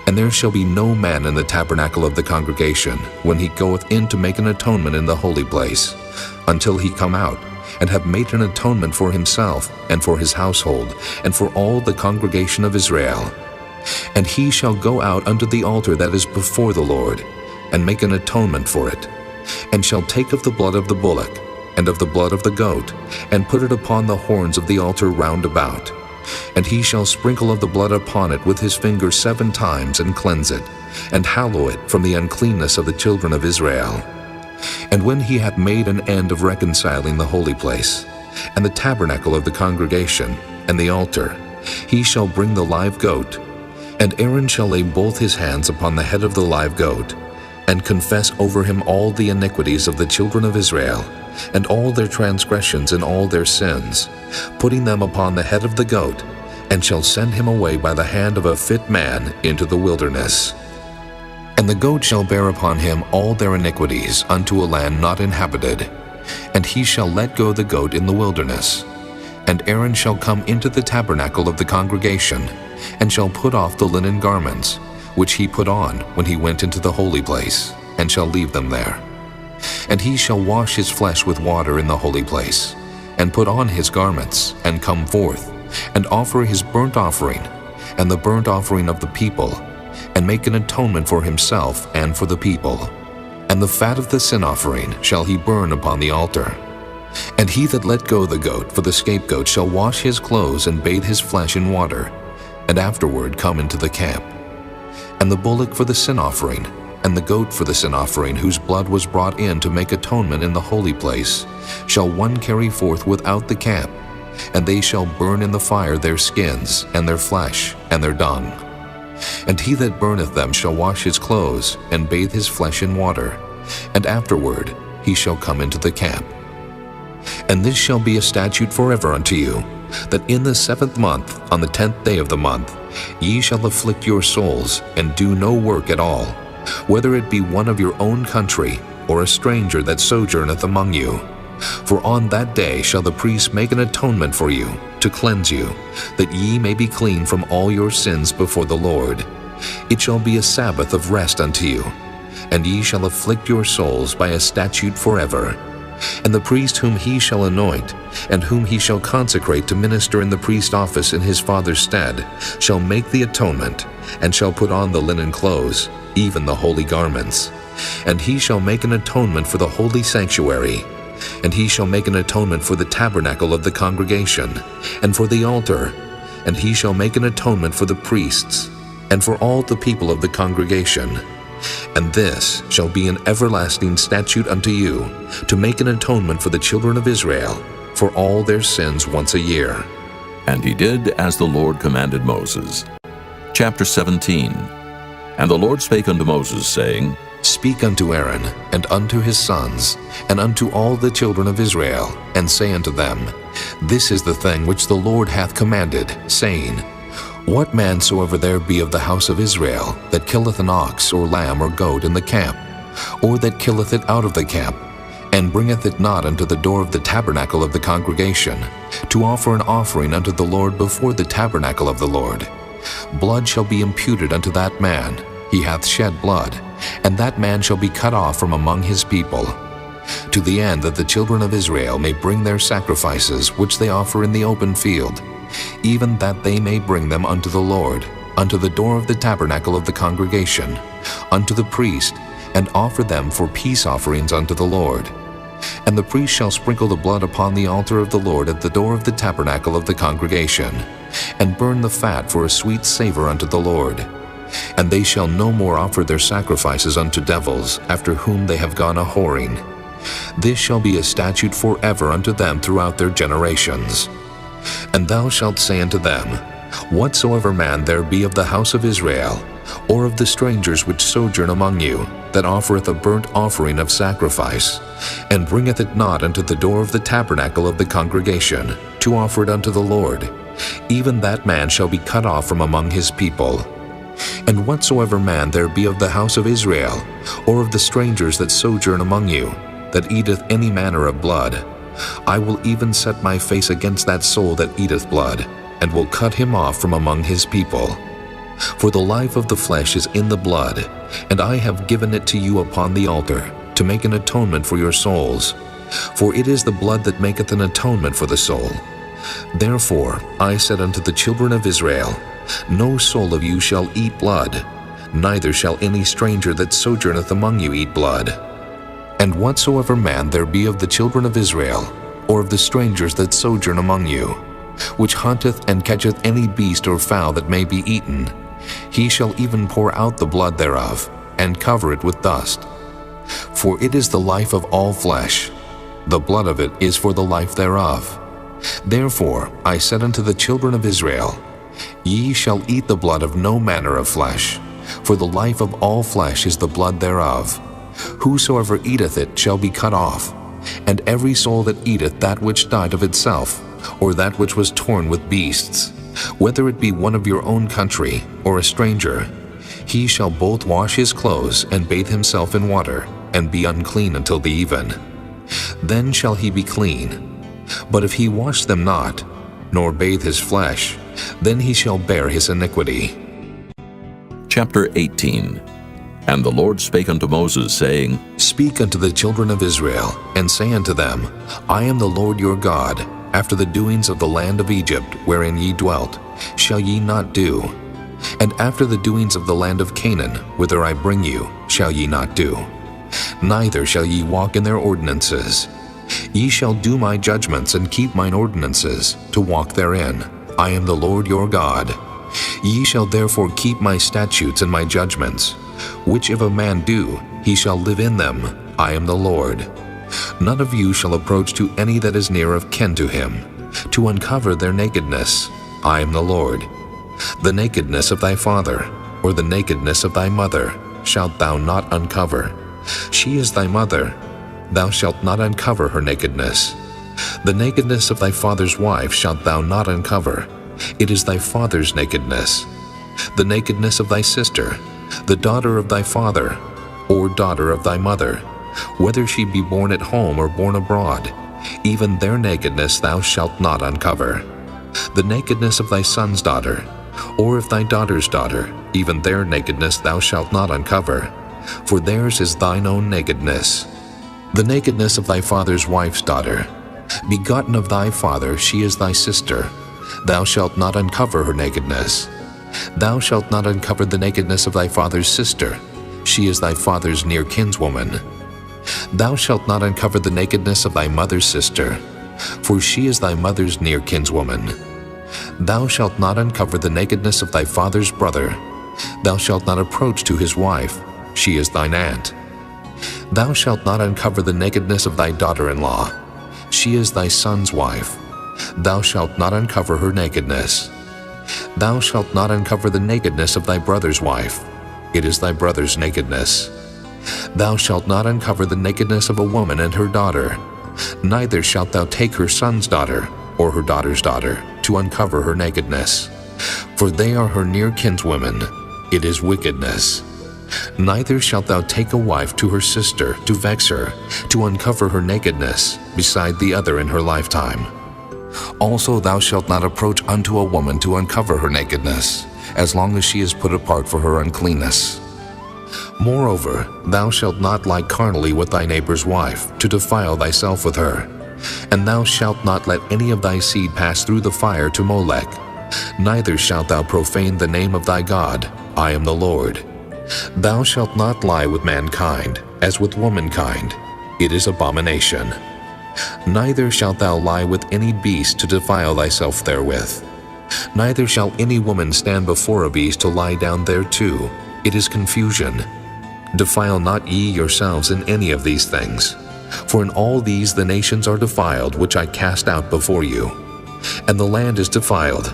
And there shall be no man in the tabernacle of the congregation when he goeth in to make an atonement in the holy place, until he come out, and have made an atonement for himself, and for his household, and for all the congregation of Israel. And he shall go out unto the altar that is before the Lord, and make an atonement for it, and shall take of the blood of the bullock, and of the blood of the goat, and put it upon the horns of the altar round about. And he shall sprinkle of the blood upon it with his finger 7 times, and cleanse it, and hallow it from the uncleanness of the children of Israel. And when he hath made an end of reconciling the holy place, and the tabernacle of the congregation, and the altar, he shall bring the live goat. And Aaron shall lay both his hands upon the head of the live goat, and confess over him all the iniquities of the children of Israel, and all their transgressions and all their sins, putting them upon the head of the goat, and shall send him away by the hand of a fit man into the wilderness. And the goat shall bear upon him all their iniquities unto a land not inhabited, and he shall let go the goat in the wilderness. And Aaron shall come into the tabernacle of the congregation, and shall put off the linen garments, which he put on when he went into the holy place, and shall leave them there. And he shall wash his flesh with water in the holy place, and put on his garments, and come forth, and offer his burnt offering, and the burnt offering of the people, and make an atonement for himself and for the people. And the fat of the sin offering shall he burn upon the altar. And he that let go the goat for the scapegoat shall wash his clothes and bathe his flesh in water, and afterward come into the camp. And the bullock for the sin offering, and the goat for the sin offering, whose blood was brought in to make atonement in the holy place, shall one carry forth without the camp, and they shall burn in the fire their skins, and their flesh, and their dung. And he that burneth them shall wash his clothes, and bathe his flesh in water, and afterward he shall come into the camp. And this shall be a statute forever unto you, that in the 7th month, on the 10th day of the month, ye shall afflict your souls, and do no work at all, whether it be one of your own country, or a stranger that sojourneth among you. For on that day shall the priest make an atonement for you, to cleanse you, that ye may be clean from all your sins before the Lord. It shall be a Sabbath of rest unto you, and ye shall afflict your souls by a statute forever. And the priest whom he shall anoint, and whom he shall consecrate to minister in the priest office in his father's stead, shall make the atonement, and shall put on the linen clothes, even the holy garments. And he shall make an atonement for the holy sanctuary, and he shall make an atonement for the tabernacle of the congregation, and for the altar, and he shall make an atonement for the priests, and for all the people of the congregation. And this shall be an everlasting statute unto you, to make an atonement for the children of Israel, for all their sins once a year. And he did as the Lord commanded Moses. Chapter 17. And the Lord spake unto Moses, saying, Speak unto Aaron, and unto his sons, and unto all the children of Israel, and say unto them, This is the thing which the Lord hath commanded, saying, What man soever there be of the house of Israel, that killeth an ox, or lamb, or goat in the camp, or that killeth it out of the camp, and bringeth it not unto the door of the tabernacle of the congregation, to offer an offering unto the Lord before the tabernacle of the Lord, blood shall be imputed unto that man. He hath shed blood, and that man shall be cut off from among his people, to the end that the children of Israel may bring their sacrifices which they offer in the open field, even that they may bring them unto the Lord, unto the door of the tabernacle of the congregation, unto the priest, and offer them for peace offerings unto the Lord. And the priest shall sprinkle the blood upon the altar of the Lord at the door of the tabernacle of the congregation, and burn the fat for a sweet savor unto the Lord. And they shall no more offer their sacrifices unto devils, after whom they have gone a-whoring. This shall be a statute forever unto them throughout their generations. And thou shalt say unto them, Whatsoever man there be of the house of Israel, or of the strangers which sojourn among you, that offereth a burnt offering of sacrifice, and bringeth it not unto the door of the tabernacle of the congregation, to offer it unto the Lord, even that man shall be cut off from among his people. And whatsoever man there be of the house of Israel, or of the strangers that sojourn among you, that eateth any manner of blood, I will even set my face against that soul that eateth blood, and will cut him off from among his people. For the life of the flesh is in the blood, and I have given it to you upon the altar, to make an atonement for your souls. For it is the blood that maketh an atonement for the soul. Therefore I said unto the children of Israel, No soul of you shall eat blood, neither shall any stranger that sojourneth among you eat blood. And whatsoever man there be of the children of Israel, or of the strangers that sojourn among you, which hunteth and catcheth any beast or fowl that may be eaten, he shall even pour out the blood thereof, and cover it with dust. For it is the life of all flesh, the blood of it is for the life thereof. Therefore I said unto the children of Israel, Ye shall eat the blood of no manner of flesh, for the life of all flesh is the blood thereof. Whosoever eateth it shall be cut off, and every soul that eateth that which died of itself, or that which was torn with beasts, whether it be one of your own country, or a stranger, he shall both wash his clothes and bathe himself in water, and be unclean until the even. Then shall he be clean. But if he wash them not, nor bathe his flesh, then he shall bear his iniquity. Chapter 18. And the Lord spake unto Moses, saying, Speak unto the children of Israel, and say unto them, I am the Lord your God. After the doings of the land of Egypt, wherein ye dwelt, shall ye not do. And after the doings of the land of Canaan, whither I bring you, shall ye not do. Neither shall ye walk in their ordinances. Ye shall do my judgments and keep mine ordinances, to walk therein. I am the Lord your God. Ye shall therefore keep my statutes and my judgments, which if a man do, he shall live in them. I am the Lord. None of you shall approach to any that is near of kin to him, to uncover their nakedness. I am the Lord. The nakedness of thy father, or the nakedness of thy mother, shalt thou not uncover. She is thy mother. Thou shalt not uncover her nakedness. The nakedness of thy father's wife shalt thou not uncover. It is thy father's nakedness. The nakedness of thy sister, the daughter of thy father, or daughter of thy mother, whether she be born at home or born abroad, even their nakedness thou shalt not uncover. The nakedness of thy son's daughter, or of thy daughter's daughter, even their nakedness thou shalt not uncover, for theirs is thine own nakedness. The nakedness of thy father's wife's daughter, begotten of thy father, she is thy sister. Thou shalt not uncover her nakedness. Thou shalt not uncover the nakedness of thy father's sister. She is thy father's near kinswoman. Thou shalt not uncover the nakedness of thy mother's sister, for she is thy mother's near kinswoman. Thou shalt not uncover the nakedness of thy father's brother. Thou shalt not approach to his wife. She is thine aunt. Thou shalt not uncover the nakedness of thy daughter-in-law. She is thy son's wife. Thou shalt not uncover her nakedness. Thou shalt not uncover the nakedness of thy brother's wife. It is thy brother's nakedness. Thou shalt not uncover the nakedness of a woman and her daughter. Neither shalt thou take her son's daughter, or her daughter's daughter, to uncover her nakedness. For they are her near kinswomen. It is wickedness. Neither shalt thou take a wife to her sister, to vex her, to uncover her nakedness, beside the other in her lifetime. Also thou shalt not approach unto a woman to uncover her nakedness, as long as she is put apart for her uncleanness. Moreover, thou shalt not lie carnally with thy neighbor's wife, to defile thyself with her. And thou shalt not let any of thy seed pass through the fire to Molech. Neither shalt thou profane the name of thy God. I am the Lord. Thou shalt not lie with mankind, as with womankind. It is abomination. Neither shalt thou lie with any beast to defile thyself therewith. Neither shall any woman stand before a beast to lie down thereto. It is confusion. Defile not ye yourselves in any of these things. For in all these the nations are defiled, which I cast out before you. And the land is defiled.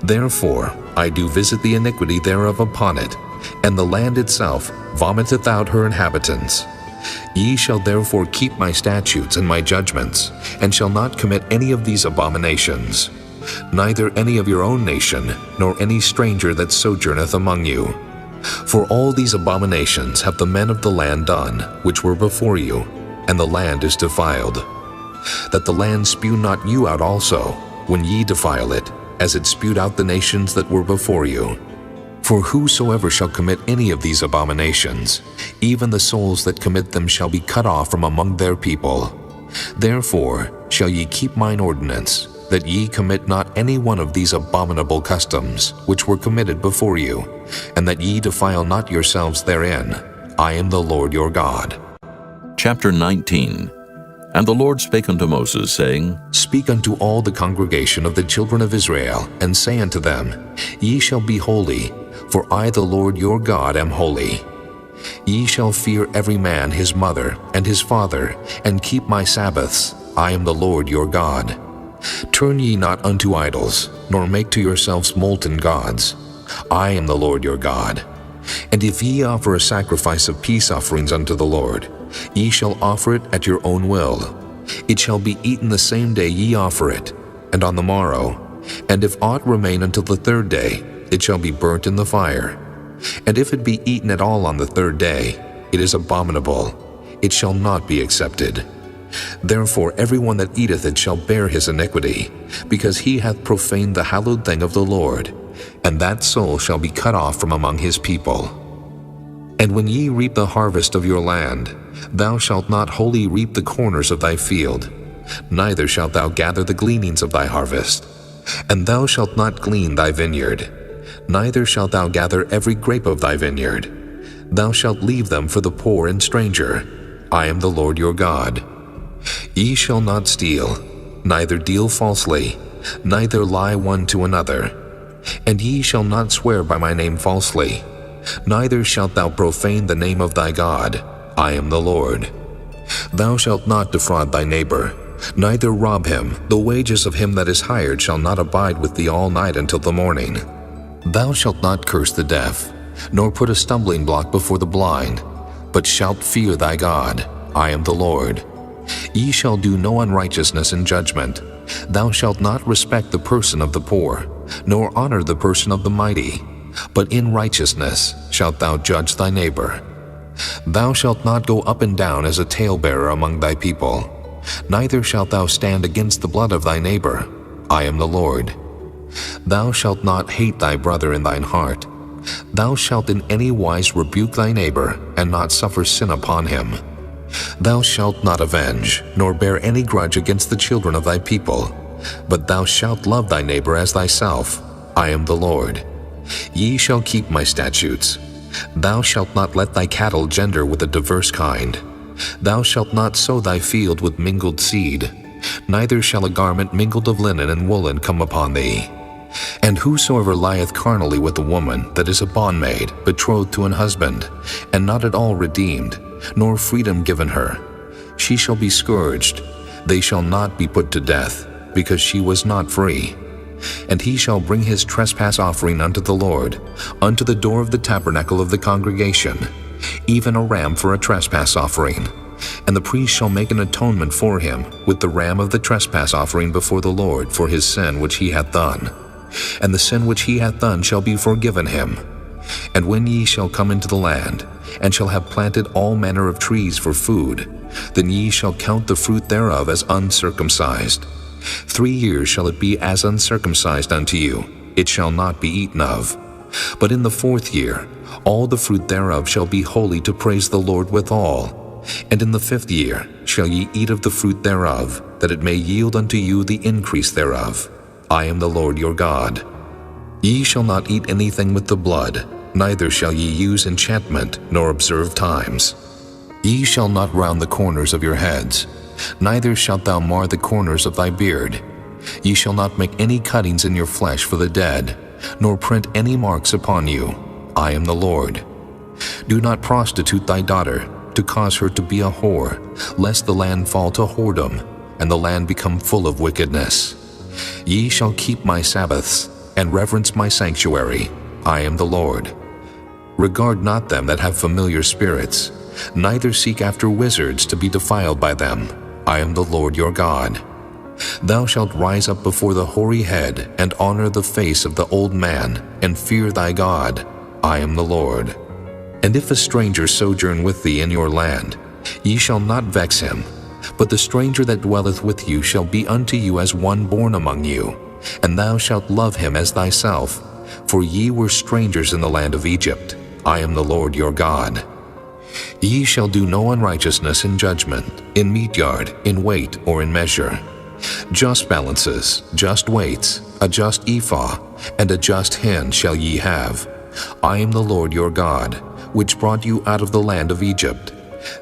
Therefore I do visit the iniquity thereof upon it, and the land itself vomiteth out her inhabitants. Ye shall therefore keep my statutes and my judgments, and shall not commit any of these abominations, neither any of your own nation, nor any stranger that sojourneth among you. For all these abominations have the men of the land done, which were before you, and the land is defiled. That the land spew not you out also, when ye defile it, as it spewed out the nations that were before you. For whosoever shall commit any of these abominations, even the souls that commit them shall be cut off from among their people. Therefore shall ye keep mine ordinance, that ye commit not any one of these abominable customs, which were committed before you, and that ye defile not yourselves therein. I am the Lord your God. Chapter 19. And the Lord spake unto Moses, saying, Speak unto all the congregation of the children of Israel, and say unto them, Ye shall be holy, for I the Lord your God am holy. Ye shall fear every man his mother and his father, and keep my Sabbaths. I am the Lord your God. Turn ye not unto idols, nor make to yourselves molten gods. I am the Lord your God. And if ye offer a sacrifice of peace offerings unto the Lord, ye shall offer it at your own will. It shall be eaten the same day ye offer it, and on the morrow. And if aught remain until the third day, it shall be burnt in the fire. And if it be eaten at all on the third day, it is abominable. It shall not be accepted. Therefore every one that eateth it shall bear his iniquity, because he hath profaned the hallowed thing of the Lord, and that soul shall be cut off from among his people. And when ye reap the harvest of your land, thou shalt not wholly reap the corners of thy field, neither shalt thou gather the gleanings of thy harvest. And thou shalt not glean thy vineyard, neither shalt thou gather every grape of thy vineyard. Thou shalt leave them for the poor and stranger. I am the Lord your God. Ye shall not steal, neither deal falsely, neither lie one to another. And ye shall not swear by my name falsely, neither shalt thou profane the name of thy God. I am the Lord. Thou shalt not defraud thy neighbor, neither rob him. The wages of him that is hired shall not abide with thee all night until the morning. Thou shalt not curse the deaf, nor put a stumbling block before the blind, but shalt fear thy God. I am the Lord. Ye shall do no unrighteousness in judgment. Thou shalt not respect the person of the poor, nor honor the person of the mighty, but in righteousness shalt thou judge thy neighbor. Thou shalt not go up and down as a talebearer among thy people, neither shalt thou stand against the blood of thy neighbor. I am the Lord. Thou shalt not hate thy brother in thine heart. Thou shalt in any wise rebuke thy neighbor, and not suffer sin upon him. Thou shalt not avenge, nor bear any grudge against the children of thy people, but thou shalt love thy neighbor as thyself. I am the Lord. Ye shall keep my statutes. Thou shalt not let thy cattle gender with a diverse kind. Thou shalt not sow thy field with mingled seed, neither shall a garment mingled of linen and woolen come upon thee. And whosoever lieth carnally with a woman that is a bondmaid, betrothed to an husband, and not at all redeemed, nor freedom given her, she shall be scourged. They shall not be put to death, because she was not free. And he shall bring his trespass offering unto the Lord, unto the door of the tabernacle of the congregation, even a ram for a trespass offering. And the priest shall make an atonement for him with the ram of the trespass offering before the Lord for his sin which he hath done. And the sin which he hath done shall be forgiven him. And when ye shall come into the land, and shall have planted all manner of trees for food, then ye shall count the fruit thereof as uncircumcised. 3 years shall it be as uncircumcised unto you, it shall not be eaten of. But in the 4th year all the fruit thereof shall be holy to praise the Lord withal. And in the 5th year shall ye eat of the fruit thereof, that it may yield unto you the increase thereof. I am the Lord your God. Ye shall not eat anything with the blood, neither shall ye use enchantment, nor observe times. Ye shall not round the corners of your heads, neither shalt thou mar the corners of thy beard. Ye shall not make any cuttings in your flesh for the dead, nor print any marks upon you. I am the Lord. Do not prostitute thy daughter, to cause her to be a whore, lest the land fall to whoredom, and the land become full of wickedness. Ye shall keep my Sabbaths, and reverence my sanctuary. I am the Lord. Regard not them that have familiar spirits, neither seek after wizards to be defiled by them. I am the Lord your God. Thou shalt rise up before the hoary head, and honor the face of the old man, and fear thy God. I am the Lord. And if a stranger sojourn with thee in your land, ye shall not vex him, but the stranger that dwelleth with you shall be unto you as one born among you, and thou shalt love him as thyself, for ye were strangers in the land of Egypt. I am the Lord your God. Ye shall do no unrighteousness in judgment, in meat yard, in weight, or in measure. Just balances, just weights, a just ephah, and a just hin shall ye have. I am the Lord your God, which brought you out of the land of Egypt.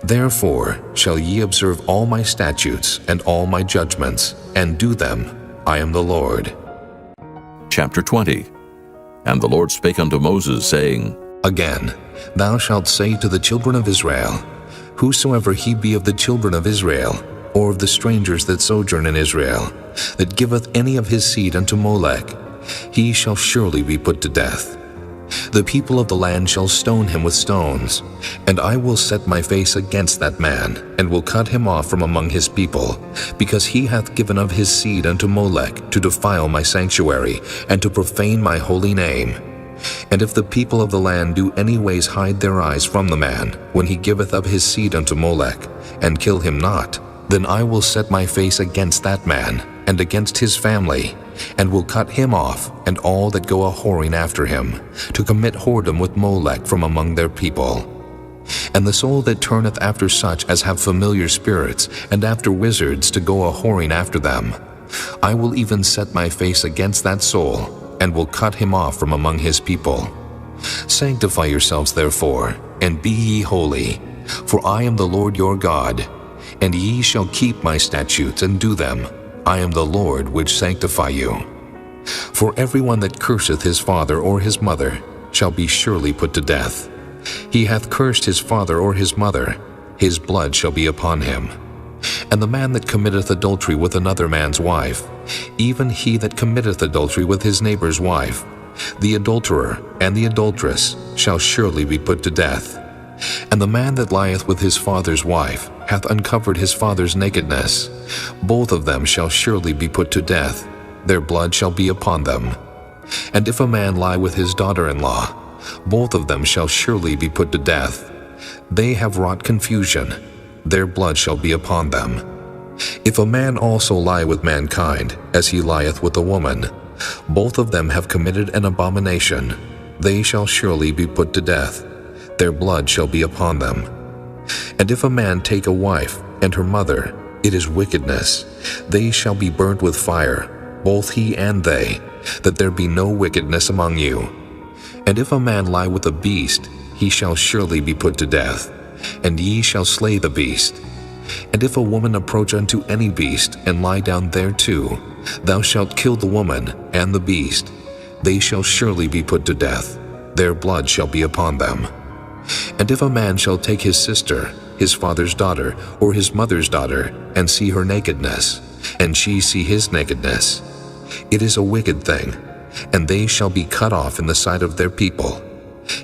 Therefore shall ye observe all my statutes and all my judgments, and do them. I am the Lord. Chapter 20. And the Lord spake unto Moses, saying, Again, thou shalt say to the children of Israel, Whosoever he be of the children of Israel, or of the strangers that sojourn in Israel, that giveth any of his seed unto Molech, he shall surely be put to death. The people of the land shall stone him with stones, and I will set my face against that man, and will cut him off from among his people, because he hath given of his seed unto Molech to defile my sanctuary, and to profane my holy name. And if the people of the land do any ways hide their eyes from the man, when he giveth of his seed unto Molech, and kill him not, then I will set my face against that man, and against his family, and will cut him off, and all that go a-whoring after him, to commit whoredom with Molech from among their people. And the soul that turneth after such as have familiar spirits, and after wizards to go a-whoring after them, I will even set my face against that soul, and will cut him off from among his people. Sanctify yourselves therefore, and be ye holy, for I am the Lord your God, and ye shall keep my statutes and do them. I am the Lord which sanctify you. For everyone that curseth his father or his mother shall be surely put to death. He hath cursed his father or his mother, his blood shall be upon him. And the man that committeth adultery with another man's wife, even he that committeth adultery with his neighbor's wife, the adulterer and the adulteress shall surely be put to death. And the man that lieth with his father's wife hath uncovered his father's nakedness. Both of them shall surely be put to death. Their blood shall be upon them. And if a man lie with his daughter-in-law, both of them shall surely be put to death. They have wrought confusion. Their blood shall be upon them. If a man also lie with mankind, as he lieth with a woman, both of them have committed an abomination. They shall surely be put to death. Their blood shall be upon them. And if a man take a wife and her mother, it is wickedness. They shall be burnt with fire, both he and they, that there be no wickedness among you. And if a man lie with a beast, he shall surely be put to death, and ye shall slay the beast. And if a woman approach unto any beast, and lie down thereto, thou shalt kill the woman and the beast. They shall surely be put to death. Their blood shall be upon them. And if a man shall take his sister, his father's daughter, or his mother's daughter, and see her nakedness, and she see his nakedness, it is a wicked thing, and they shall be cut off in the sight of their people.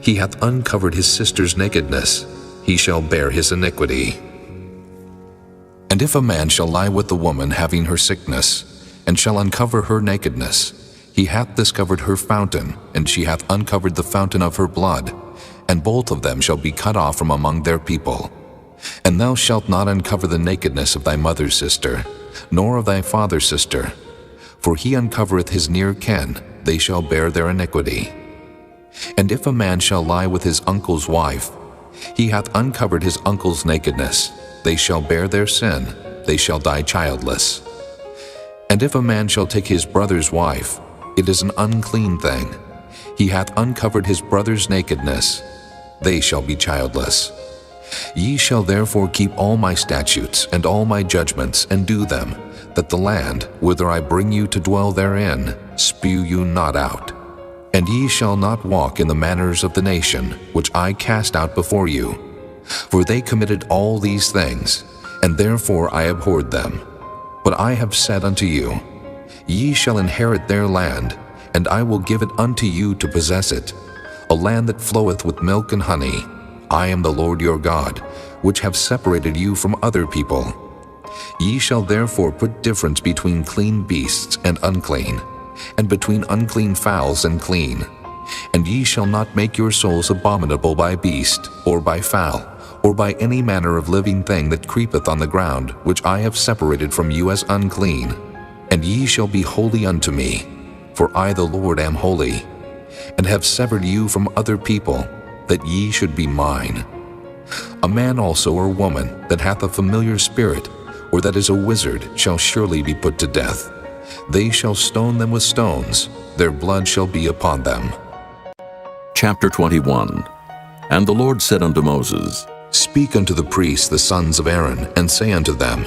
He hath uncovered his sister's nakedness, he shall bear his iniquity. And if a man shall lie with the woman having her sickness, and shall uncover her nakedness, he hath discovered her fountain, and she hath uncovered the fountain of her blood, and both of them shall be cut off from among their people. And thou shalt not uncover the nakedness of thy mother's sister, nor of thy father's sister, for he uncovereth his near kin, they shall bear their iniquity. And if a man shall lie with his uncle's wife, he hath uncovered his uncle's nakedness, they shall bear their sin, they shall die childless. And if a man shall take his brother's wife, it is an unclean thing. He hath uncovered his brother's nakedness, they shall be childless. Ye shall therefore keep all my statutes and all my judgments, and do them, that the land, whither I bring you to dwell therein, spew you not out. And ye shall not walk in the manners of the nation, which I cast out before you. For they committed all these things, and therefore I abhorred them. But I have said unto you, ye shall inherit their land, and I will give it unto you to possess it, a land that floweth with milk and honey. I am the Lord your God, which have separated you from other people. Ye shall therefore put difference between clean beasts and unclean, and between unclean fowls and clean. And ye shall not make your souls abominable by beast, or by fowl, or by any manner of living thing that creepeth on the ground, which I have separated from you as unclean. And ye shall be holy unto me, for I the Lord am holy, and have severed you from other people, that ye should be mine. A man also or woman that hath a familiar spirit, or that is a wizard, shall surely be put to death. They shall stone them with stones, their blood shall be upon them. Chapter 21. And the Lord said unto Moses, Speak unto the priests the sons of Aaron, and say unto them,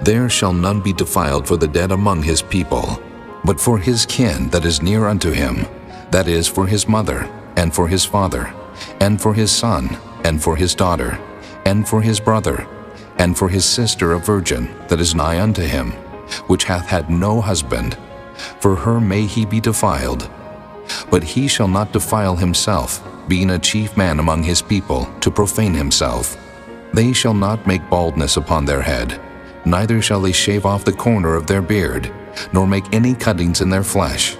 There shall none be defiled for the dead among his people, but for his kin that is near unto him, that is, for his mother, and for his father, and for his son, and for his daughter, and for his brother, and for his sister a virgin that is nigh unto him, which hath had no husband, for her may he be defiled. But he shall not defile himself, being a chief man among his people, to profane himself. They shall not make baldness upon their head, neither shall they shave off the corner of their beard, nor make any cuttings in their flesh.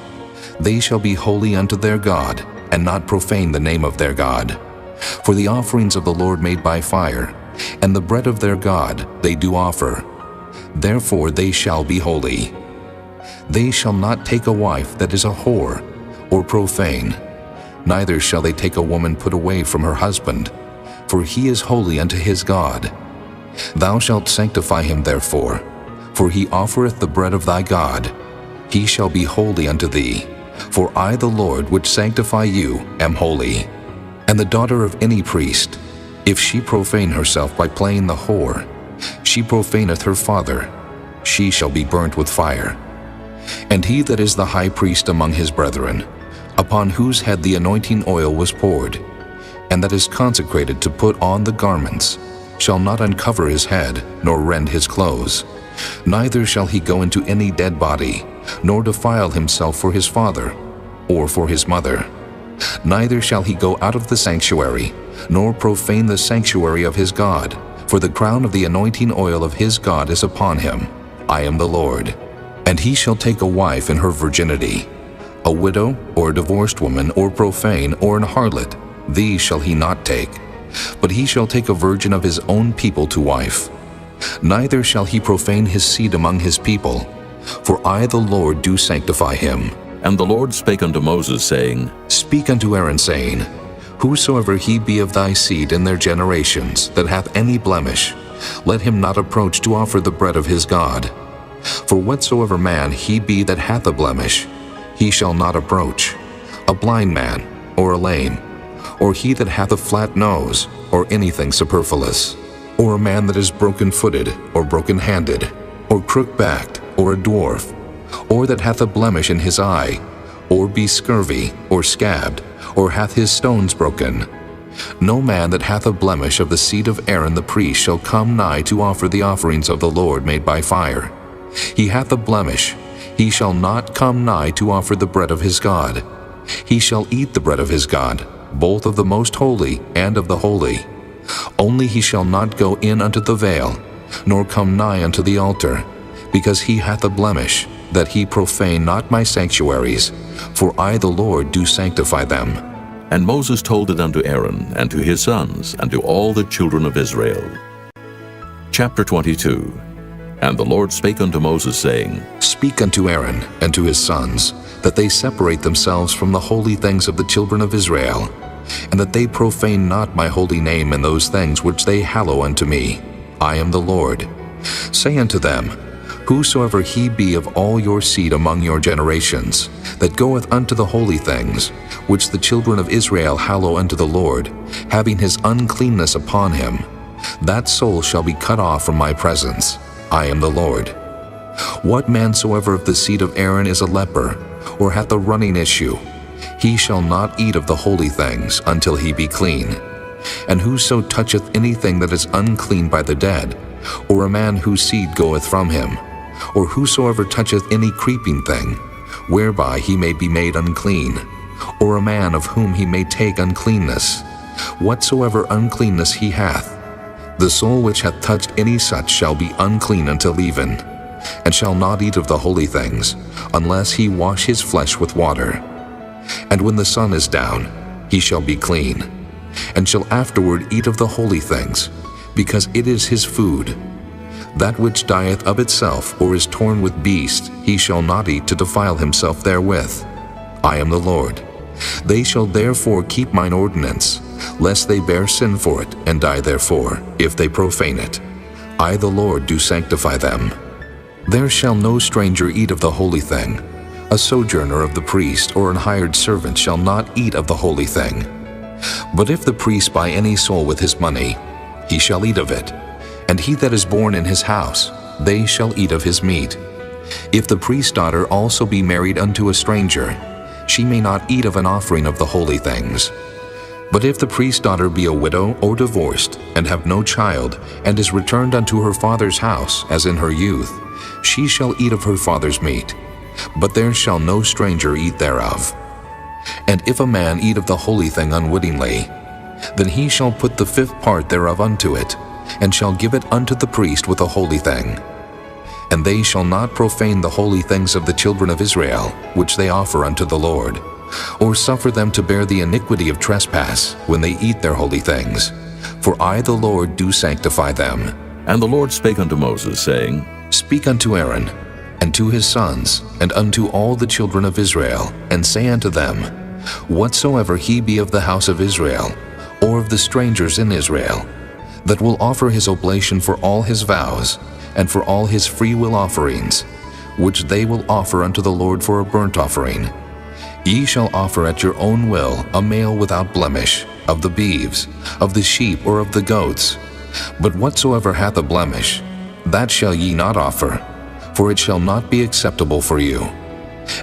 They shall be holy unto their God, and not profane the name of their God. For the offerings of the Lord made by fire, and the bread of their God they do offer. Therefore they shall be holy. They shall not take a wife that is a whore, or profane, neither shall they take a woman put away from her husband, for he is holy unto his God. Thou shalt sanctify him therefore, for he offereth the bread of thy God. He shall be holy unto thee, for I the Lord which sanctify you am holy. And the daughter of any priest, if she profane herself by playing the whore, she profaneth her father, she shall be burnt with fire. And he that is the high priest among his brethren, upon whose head the anointing oil was poured, and that is consecrated to put on the garments, shall not uncover his head, nor rend his clothes. Neither shall he go into any dead body, nor defile himself for his father, or for his mother. Neither shall he go out of the sanctuary, nor profane the sanctuary of his God, for the crown of the anointing oil of his God is upon him. I am the Lord. And he shall take a wife in her virginity, a widow, or a divorced woman, or profane, or an harlot, these shall he not take. But he shall take a virgin of his own people to wife. Neither shall he profane his seed among his people, for I the Lord do sanctify him. And the Lord spake unto Moses, saying, Speak unto Aaron, saying, Whosoever he be of thy seed in their generations, that hath any blemish, let him not approach to offer the bread of his God. For whatsoever man he be that hath a blemish, he shall not approach, a blind man, or a lame, or he that hath a flat nose, or anything superfluous, or a man that is broken-footed, or broken-handed, or crook-backed, or a dwarf, or that hath a blemish in his eye, or be scurvy, or scabbed, or hath his stones broken. No man that hath a blemish of the seed of Aaron the priest shall come nigh to offer the offerings of the Lord made by fire. He hath a blemish, he shall not come nigh to offer the bread of his God. He shall eat the bread of his God, both of the most holy and of the holy. Only he shall not go in unto the veil, nor come nigh unto the altar, because he hath a blemish, that he profane not my sanctuaries, for I the Lord do sanctify them. And Moses told it unto Aaron, and to his sons, and to all the children of Israel. Chapter 22. And the Lord spake unto Moses, saying, Speak unto Aaron and to his sons, that they separate themselves from the holy things of the children of Israel, and that they profane not my holy name in those things which they hallow unto me. I am the Lord. Say unto them, Whosoever he be of all your seed among your generations, that goeth unto the holy things, which the children of Israel hallow unto the Lord, having his uncleanness upon him, that soul shall be cut off from my presence. I am the Lord. What man soever of the seed of Aaron is a leper, or hath a running issue, he shall not eat of the holy things until he be clean. And whoso toucheth anything that is unclean by the dead, or a man whose seed goeth from him, or whosoever toucheth any creeping thing, whereby he may be made unclean, or a man of whom he may take uncleanness, whatsoever uncleanness he hath, the soul which hath touched any such shall be unclean until even, and shall not eat of the holy things, unless he wash his flesh with water. And when the sun is down, he shall be clean, and shall afterward eat of the holy things, because it is his food. That which dieth of itself, or is torn with beasts, he shall not eat to defile himself therewith. I am the Lord. They shall therefore keep mine ordinance, lest they bear sin for it, and die therefore, if they profane it. I the Lord do sanctify them. There shall no stranger eat of the holy thing. A sojourner of the priest, or an hired servant, shall not eat of the holy thing. But if the priest buy any soul with his money, he shall eat of it, and he that is born in his house, they shall eat of his meat. If the priest's daughter also be married unto a stranger, she may not eat of an offering of the holy things. But if the priest's daughter be a widow or divorced, and have no child, and is returned unto her father's house, as in her youth, she shall eat of her father's meat, but there shall no stranger eat thereof. And if a man eat of the holy thing unwittingly, then he shall put the fifth part thereof unto it, and shall give it unto the priest with a holy thing. And they shall not profane the holy things of the children of Israel, which they offer unto the Lord, or suffer them to bear the iniquity of trespass when they eat their holy things. For I the Lord do sanctify them. And the Lord spake unto Moses, saying, Speak unto Aaron, and to his sons, and unto all the children of Israel, and say unto them, Whatsoever he be of the house of Israel, or of the strangers in Israel, that will offer his oblation for all his vows, and for all his freewill offerings, which they will offer unto the Lord for a burnt offering, ye shall offer at your own will a male without blemish, of the beeves, of the sheep, or of the goats. But whatsoever hath a blemish, that shall ye not offer, for it shall not be acceptable for you.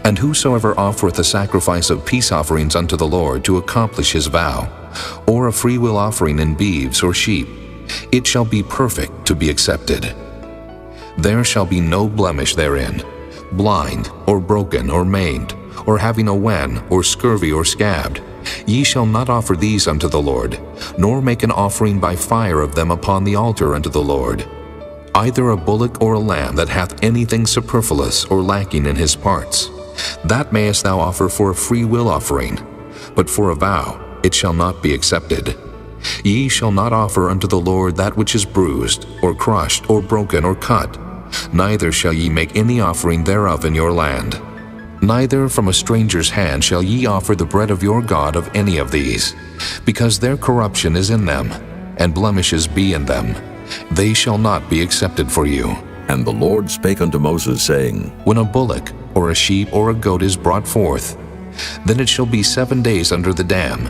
And whosoever offereth a sacrifice of peace offerings unto the Lord to accomplish his vow, or a freewill offering in beeves or sheep, it shall be perfect to be accepted. There shall be no blemish therein, blind, or broken, or maimed, or having a wen, or scurvy, or scabbed. Ye shall not offer these unto the Lord, nor make an offering by fire of them upon the altar unto the Lord. Either a bullock or a lamb that hath anything superfluous or lacking in his parts, that mayest thou offer for a free will offering, but for a vow it shall not be accepted. Ye shall not offer unto the Lord that which is bruised, or crushed, or broken, or cut, neither shall ye make any offering thereof in your land. Neither from a stranger's hand shall ye offer the bread of your God of any of these, because their corruption is in them, and blemishes be in them. They shall not be accepted for you. And the Lord spake unto Moses, saying, When a bullock, or a sheep, or a goat is brought forth, then it shall be 7 days under the dam,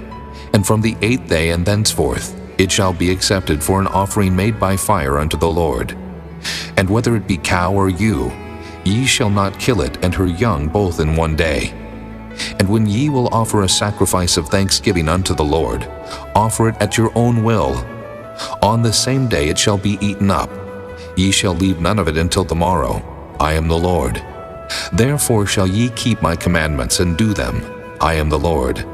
and from the 8th day and thenceforth it shall be accepted for an offering made by fire unto the Lord. And whether it be cow or ewe, ye shall not kill it and her young both in 1 day. And when ye will offer a sacrifice of thanksgiving unto the Lord, offer it at your own will. On the same day it shall be eaten up. Ye shall leave none of it until the morrow. I am the Lord. Therefore shall ye keep my commandments and do them. I am the Lord.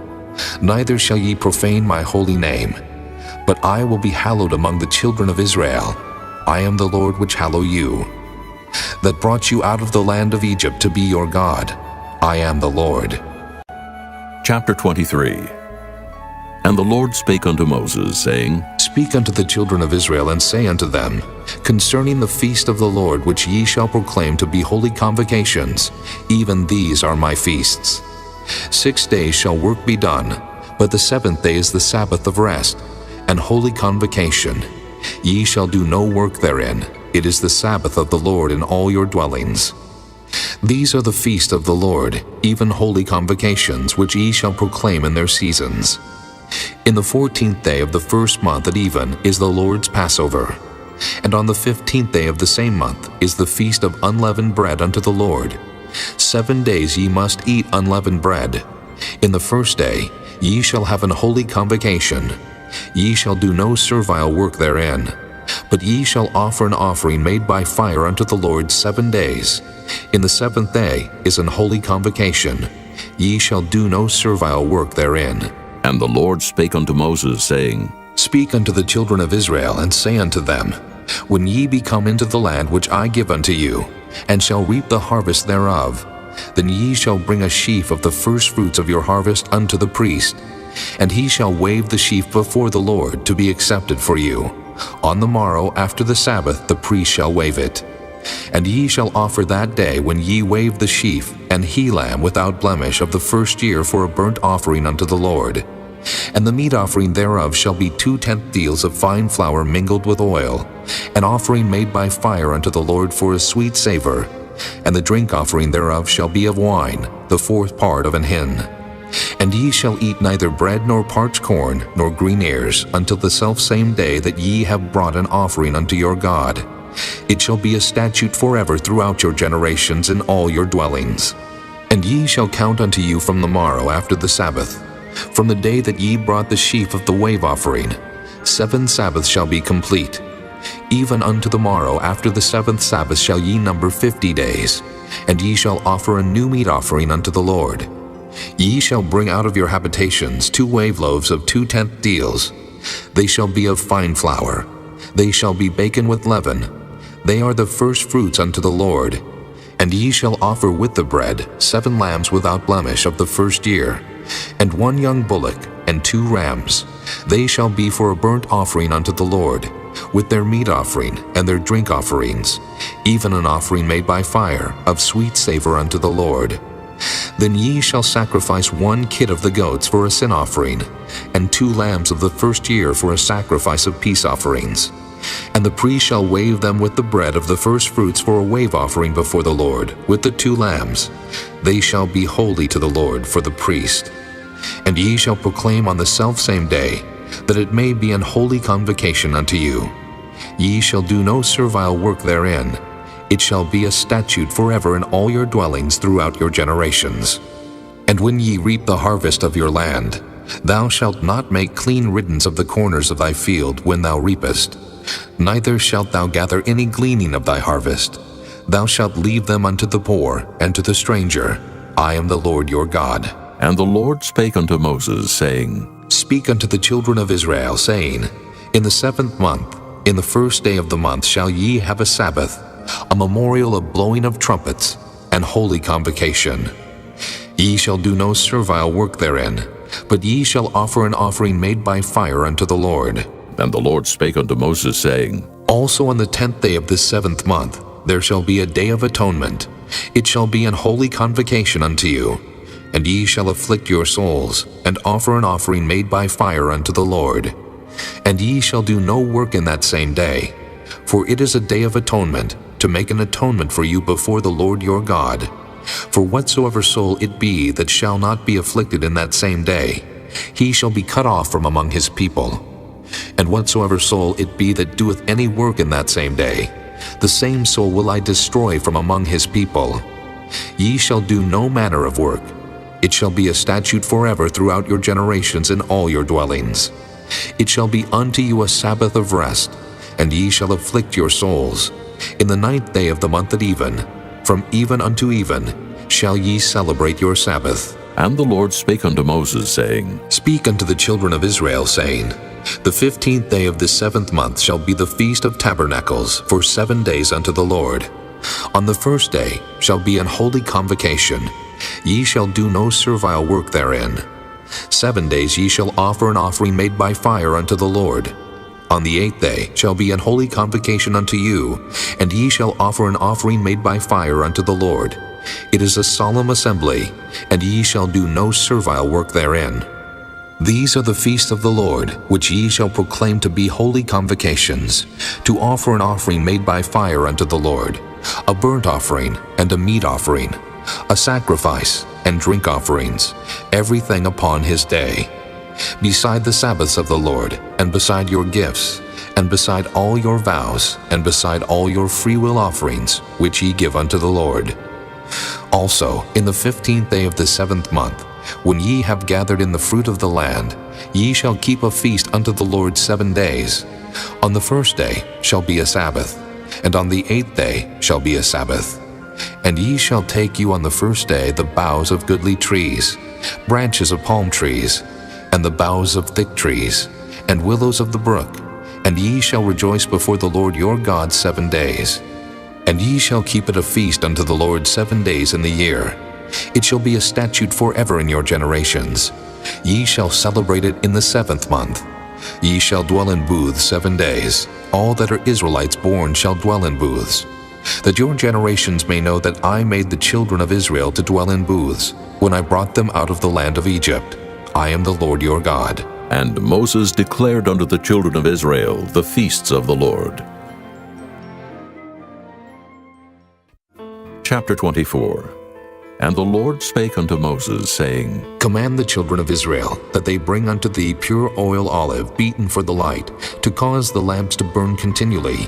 Neither shall ye profane my holy name, but I will be hallowed among the children of Israel. I am the Lord which hallow you, that brought you out of the land of Egypt to be your God. I am the Lord. Chapter 23. And the Lord spake unto Moses, saying, Speak unto the children of Israel, and say unto them, Concerning the feast of the Lord which ye shall proclaim to be holy convocations, even these are my feasts. 6 days shall work be done, but the 7th day is the Sabbath of rest, and holy convocation. Ye shall do no work therein. It is the Sabbath of the Lord in all your dwellings. These are the feast of the Lord, even holy convocations, which ye shall proclaim in their seasons. In the 14th day of the first month at even is the Lord's Passover. And on the 15th day of the same month is the feast of unleavened bread unto the Lord. 7 days ye must eat unleavened bread. In the first day ye shall have an holy convocation. Ye shall do no servile work therein, but ye shall offer an offering made by fire unto the Lord 7 days. In the 7th day is an holy convocation. Ye shall do no servile work therein. And the Lord spake unto Moses, saying, Speak unto the children of Israel, and say unto them, When ye be come into the land which I give unto you, and shall reap the harvest thereof, then ye shall bring a sheaf of the firstfruits of your harvest unto the priest, and he shall wave the sheaf before the Lord to be accepted for you. On the morrow after the Sabbath the priest shall wave it. And ye shall offer that day when ye wave the sheaf an he-lamb without blemish of the first year for a burnt offering unto the Lord. And the meat offering thereof shall be 2/10 deals of fine flour mingled with oil, an offering made by fire unto the Lord for a sweet savor. And the drink offering thereof shall be of wine, the 4th part of an hin. And ye shall eat neither bread nor parched corn nor green ears until the selfsame day that ye have brought an offering unto your God. It shall be a statute forever throughout your generations in all your dwellings. And ye shall count unto you from the morrow after the Sabbath From the day that ye brought the sheaf of the wave offering, 7 Sabbaths shall be complete. Even unto the morrow after the 7th Sabbath shall ye number 50 days, and ye shall offer a new meat offering unto the Lord. Ye shall bring out of your habitations 2 wave loaves of 2/10 deals. They shall be of fine flour. They shall be baken with leaven. They are the first fruits unto the Lord. And ye shall offer with the bread 7 lambs without blemish of the first year, and 1 young bullock, and 2 rams. They shall be for a burnt offering unto the Lord, with their meat offering and their drink offerings, even an offering made by fire, of sweet savor unto the Lord. Then ye shall sacrifice 1 kid of the goats for a sin offering, and 2 lambs of the first year for a sacrifice of peace offerings. And the priest shall wave them with the bread of the first fruits for a wave offering before the Lord, with the 2 lambs. They shall be holy to the Lord for the priest. And ye shall proclaim on the selfsame day, that it may be an holy convocation unto you. Ye shall do no servile work therein. It shall be a statute forever in all your dwellings throughout your generations. And when ye reap the harvest of your land, thou shalt not make clean riddance of the corners of thy field when thou reapest. Neither shalt thou gather any gleaning of thy harvest. Thou shalt leave them unto the poor and to the stranger. I am the Lord your God. And the Lord spake unto Moses, saying, Speak unto the children of Israel, saying, In the 7th month, in the first day of the month shall ye have a Sabbath, a memorial of blowing of trumpets, and holy convocation. Ye shall do no servile work therein, but ye shall offer an offering made by fire unto the Lord. And the Lord spake unto Moses, saying, Also on the 10th day of this 7th month there shall be a day of atonement. It shall be an holy convocation unto you. And ye shall afflict your souls, and offer an offering made by fire unto the Lord. And ye shall do no work in that same day, for it is a day of atonement, to make an atonement for you before the Lord your God. For whatsoever soul it be that shall not be afflicted in that same day, he shall be cut off from among his people. And whatsoever soul it be that doeth any work in that same day, the same soul will I destroy from among his people. Ye shall do no manner of work. It shall be a statute forever throughout your generations in all your dwellings. It shall be unto you a Sabbath of rest, and ye shall afflict your souls. In the 9th day of the month at even, from even unto even, shall ye celebrate your Sabbath. And the Lord spake unto Moses, saying, Speak unto the children of Israel, saying, The 15th day of this 7th month shall be the feast of tabernacles for 7 days unto the Lord. On the first day shall be an holy convocation. Ye shall do no servile work therein. 7 days ye shall offer an offering made by fire unto the Lord. On the 8th day shall be an holy convocation unto you, and ye shall offer an offering made by fire unto the Lord. It is a solemn assembly, and ye shall do no servile work therein. These are the feasts of the Lord, which ye shall proclaim to be holy convocations, to offer an offering made by fire unto the Lord, a burnt offering and a meat offering, a sacrifice and drink offerings, everything upon his day. Beside the Sabbaths of the Lord, and beside your gifts, and beside all your vows, and beside all your freewill offerings, which ye give unto the Lord. Also, in the 15th day of the 7th month, when ye have gathered in the fruit of the land, ye shall keep a feast unto the Lord 7 days. On the first day shall be a Sabbath, and on the 8th day shall be a Sabbath. And ye shall take you on the first day the boughs of goodly trees, branches of palm trees, and the boughs of thick trees, and willows of the brook, and ye shall rejoice before the Lord your God 7 days. And ye shall keep it a feast unto the Lord 7 days in the year. It shall be a statute forever in your generations. Ye shall celebrate it in the 7th month. Ye shall dwell in booths 7 days. All that are Israelites born shall dwell in booths, that your generations may know that I made the children of Israel to dwell in booths, when I brought them out of the land of Egypt. I am the Lord your God. And Moses declared unto the children of Israel the feasts of the Lord. Chapter 24. And the Lord spake unto Moses, saying, Command the children of Israel that they bring unto thee pure oil olive beaten for the light, to cause the lamps to burn continually.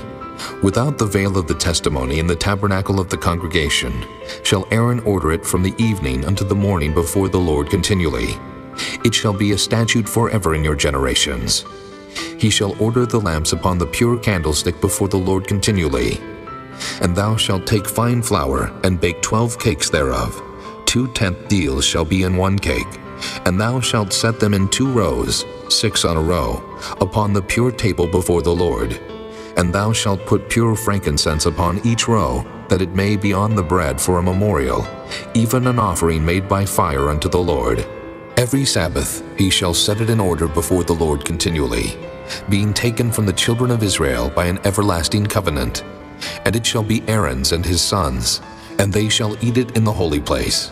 Without the veil of the testimony in the tabernacle of the congregation shall Aaron order it from the evening unto the morning before the Lord continually. It shall be a statute forever in your generations. He shall order the lamps upon the pure candlestick before the Lord continually. And thou shalt take fine flour, and bake 12 cakes thereof. 2/10 deals shall be in one cake. And thou shalt set them in 2 rows, 6 on a row, upon the pure table before the Lord. And thou shalt put pure frankincense upon each row, that it may be on the bread for a memorial, even an offering made by fire unto the Lord. Every Sabbath he shall set it in order before the Lord continually, being taken from the children of Israel by an everlasting covenant. And it shall be Aaron's and his sons, and they shall eat it in the holy place.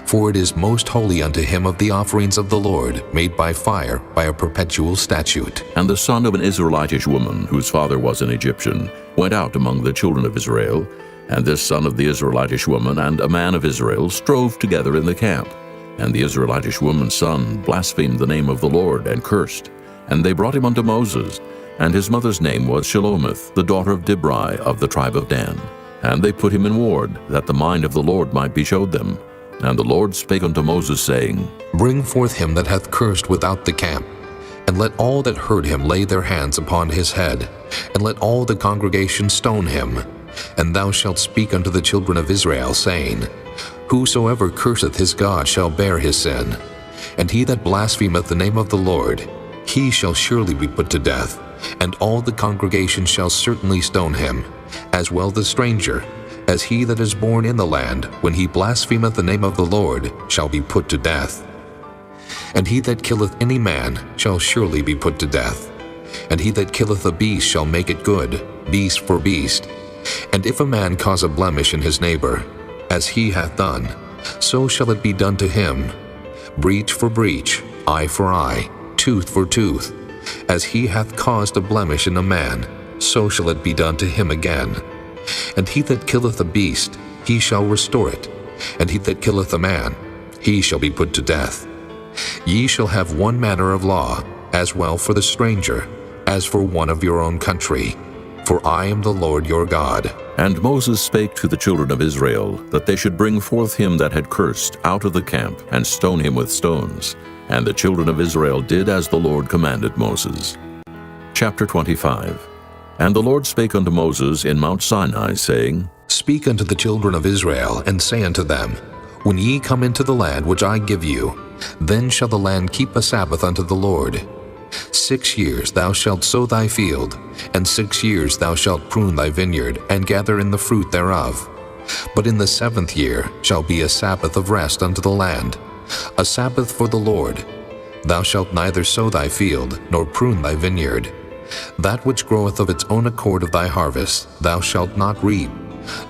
For it is most holy unto him of the offerings of the Lord, made by fire, by a perpetual statute. And the son of an Israelitish woman, whose father was an Egyptian, went out among the children of Israel, and this son of the Israelitish woman and a man of Israel strove together in the camp. And the Israelitish woman's son blasphemed the name of the Lord, and cursed. And they brought him unto Moses, and his mother's name was Shelomith, the daughter of Dibri of the tribe of Dan. And they put him in ward, that the mind of the Lord might be showed them. And the Lord spake unto Moses, saying, Bring forth him that hath cursed without the camp, and let all that heard him lay their hands upon his head, and let all the congregation stone him. And thou shalt speak unto the children of Israel, saying, Whosoever curseth his God shall bear his sin. And he that blasphemeth the name of the Lord, he shall surely be put to death, and all the congregation shall certainly stone him, as well the stranger, as he that is born in the land, when he blasphemeth the name of the Lord, shall be put to death. And he that killeth any man shall surely be put to death. And he that killeth a beast shall make it good, beast for beast. And if a man cause a blemish in his neighbor, as he hath done, so shall it be done to him. Breach for breach, eye for eye, tooth for tooth. As he hath caused a blemish in a man, so shall it be done to him again. And he that killeth a beast, he shall restore it. And he that killeth a man, he shall be put to death. Ye shall have one manner of law, as well for the stranger, as for one of your own country. For I am the Lord your God. And Moses spake to the children of Israel, that they should bring forth him that had cursed out of the camp, and stone him with stones. And the children of Israel did as the Lord commanded Moses. Chapter 25. And the Lord spake unto Moses in Mount Sinai, saying, Speak unto the children of Israel, and say unto them, When ye come into the land which I give you, then shall the land keep a Sabbath unto the Lord. 6 years thou shalt sow thy field, and 6 years thou shalt prune thy vineyard, and gather in the fruit thereof. But in the 7th year shall be a Sabbath of rest unto the land, a Sabbath for the Lord. Thou shalt neither sow thy field, nor prune thy vineyard. That which groweth of its own accord of thy harvest thou shalt not reap,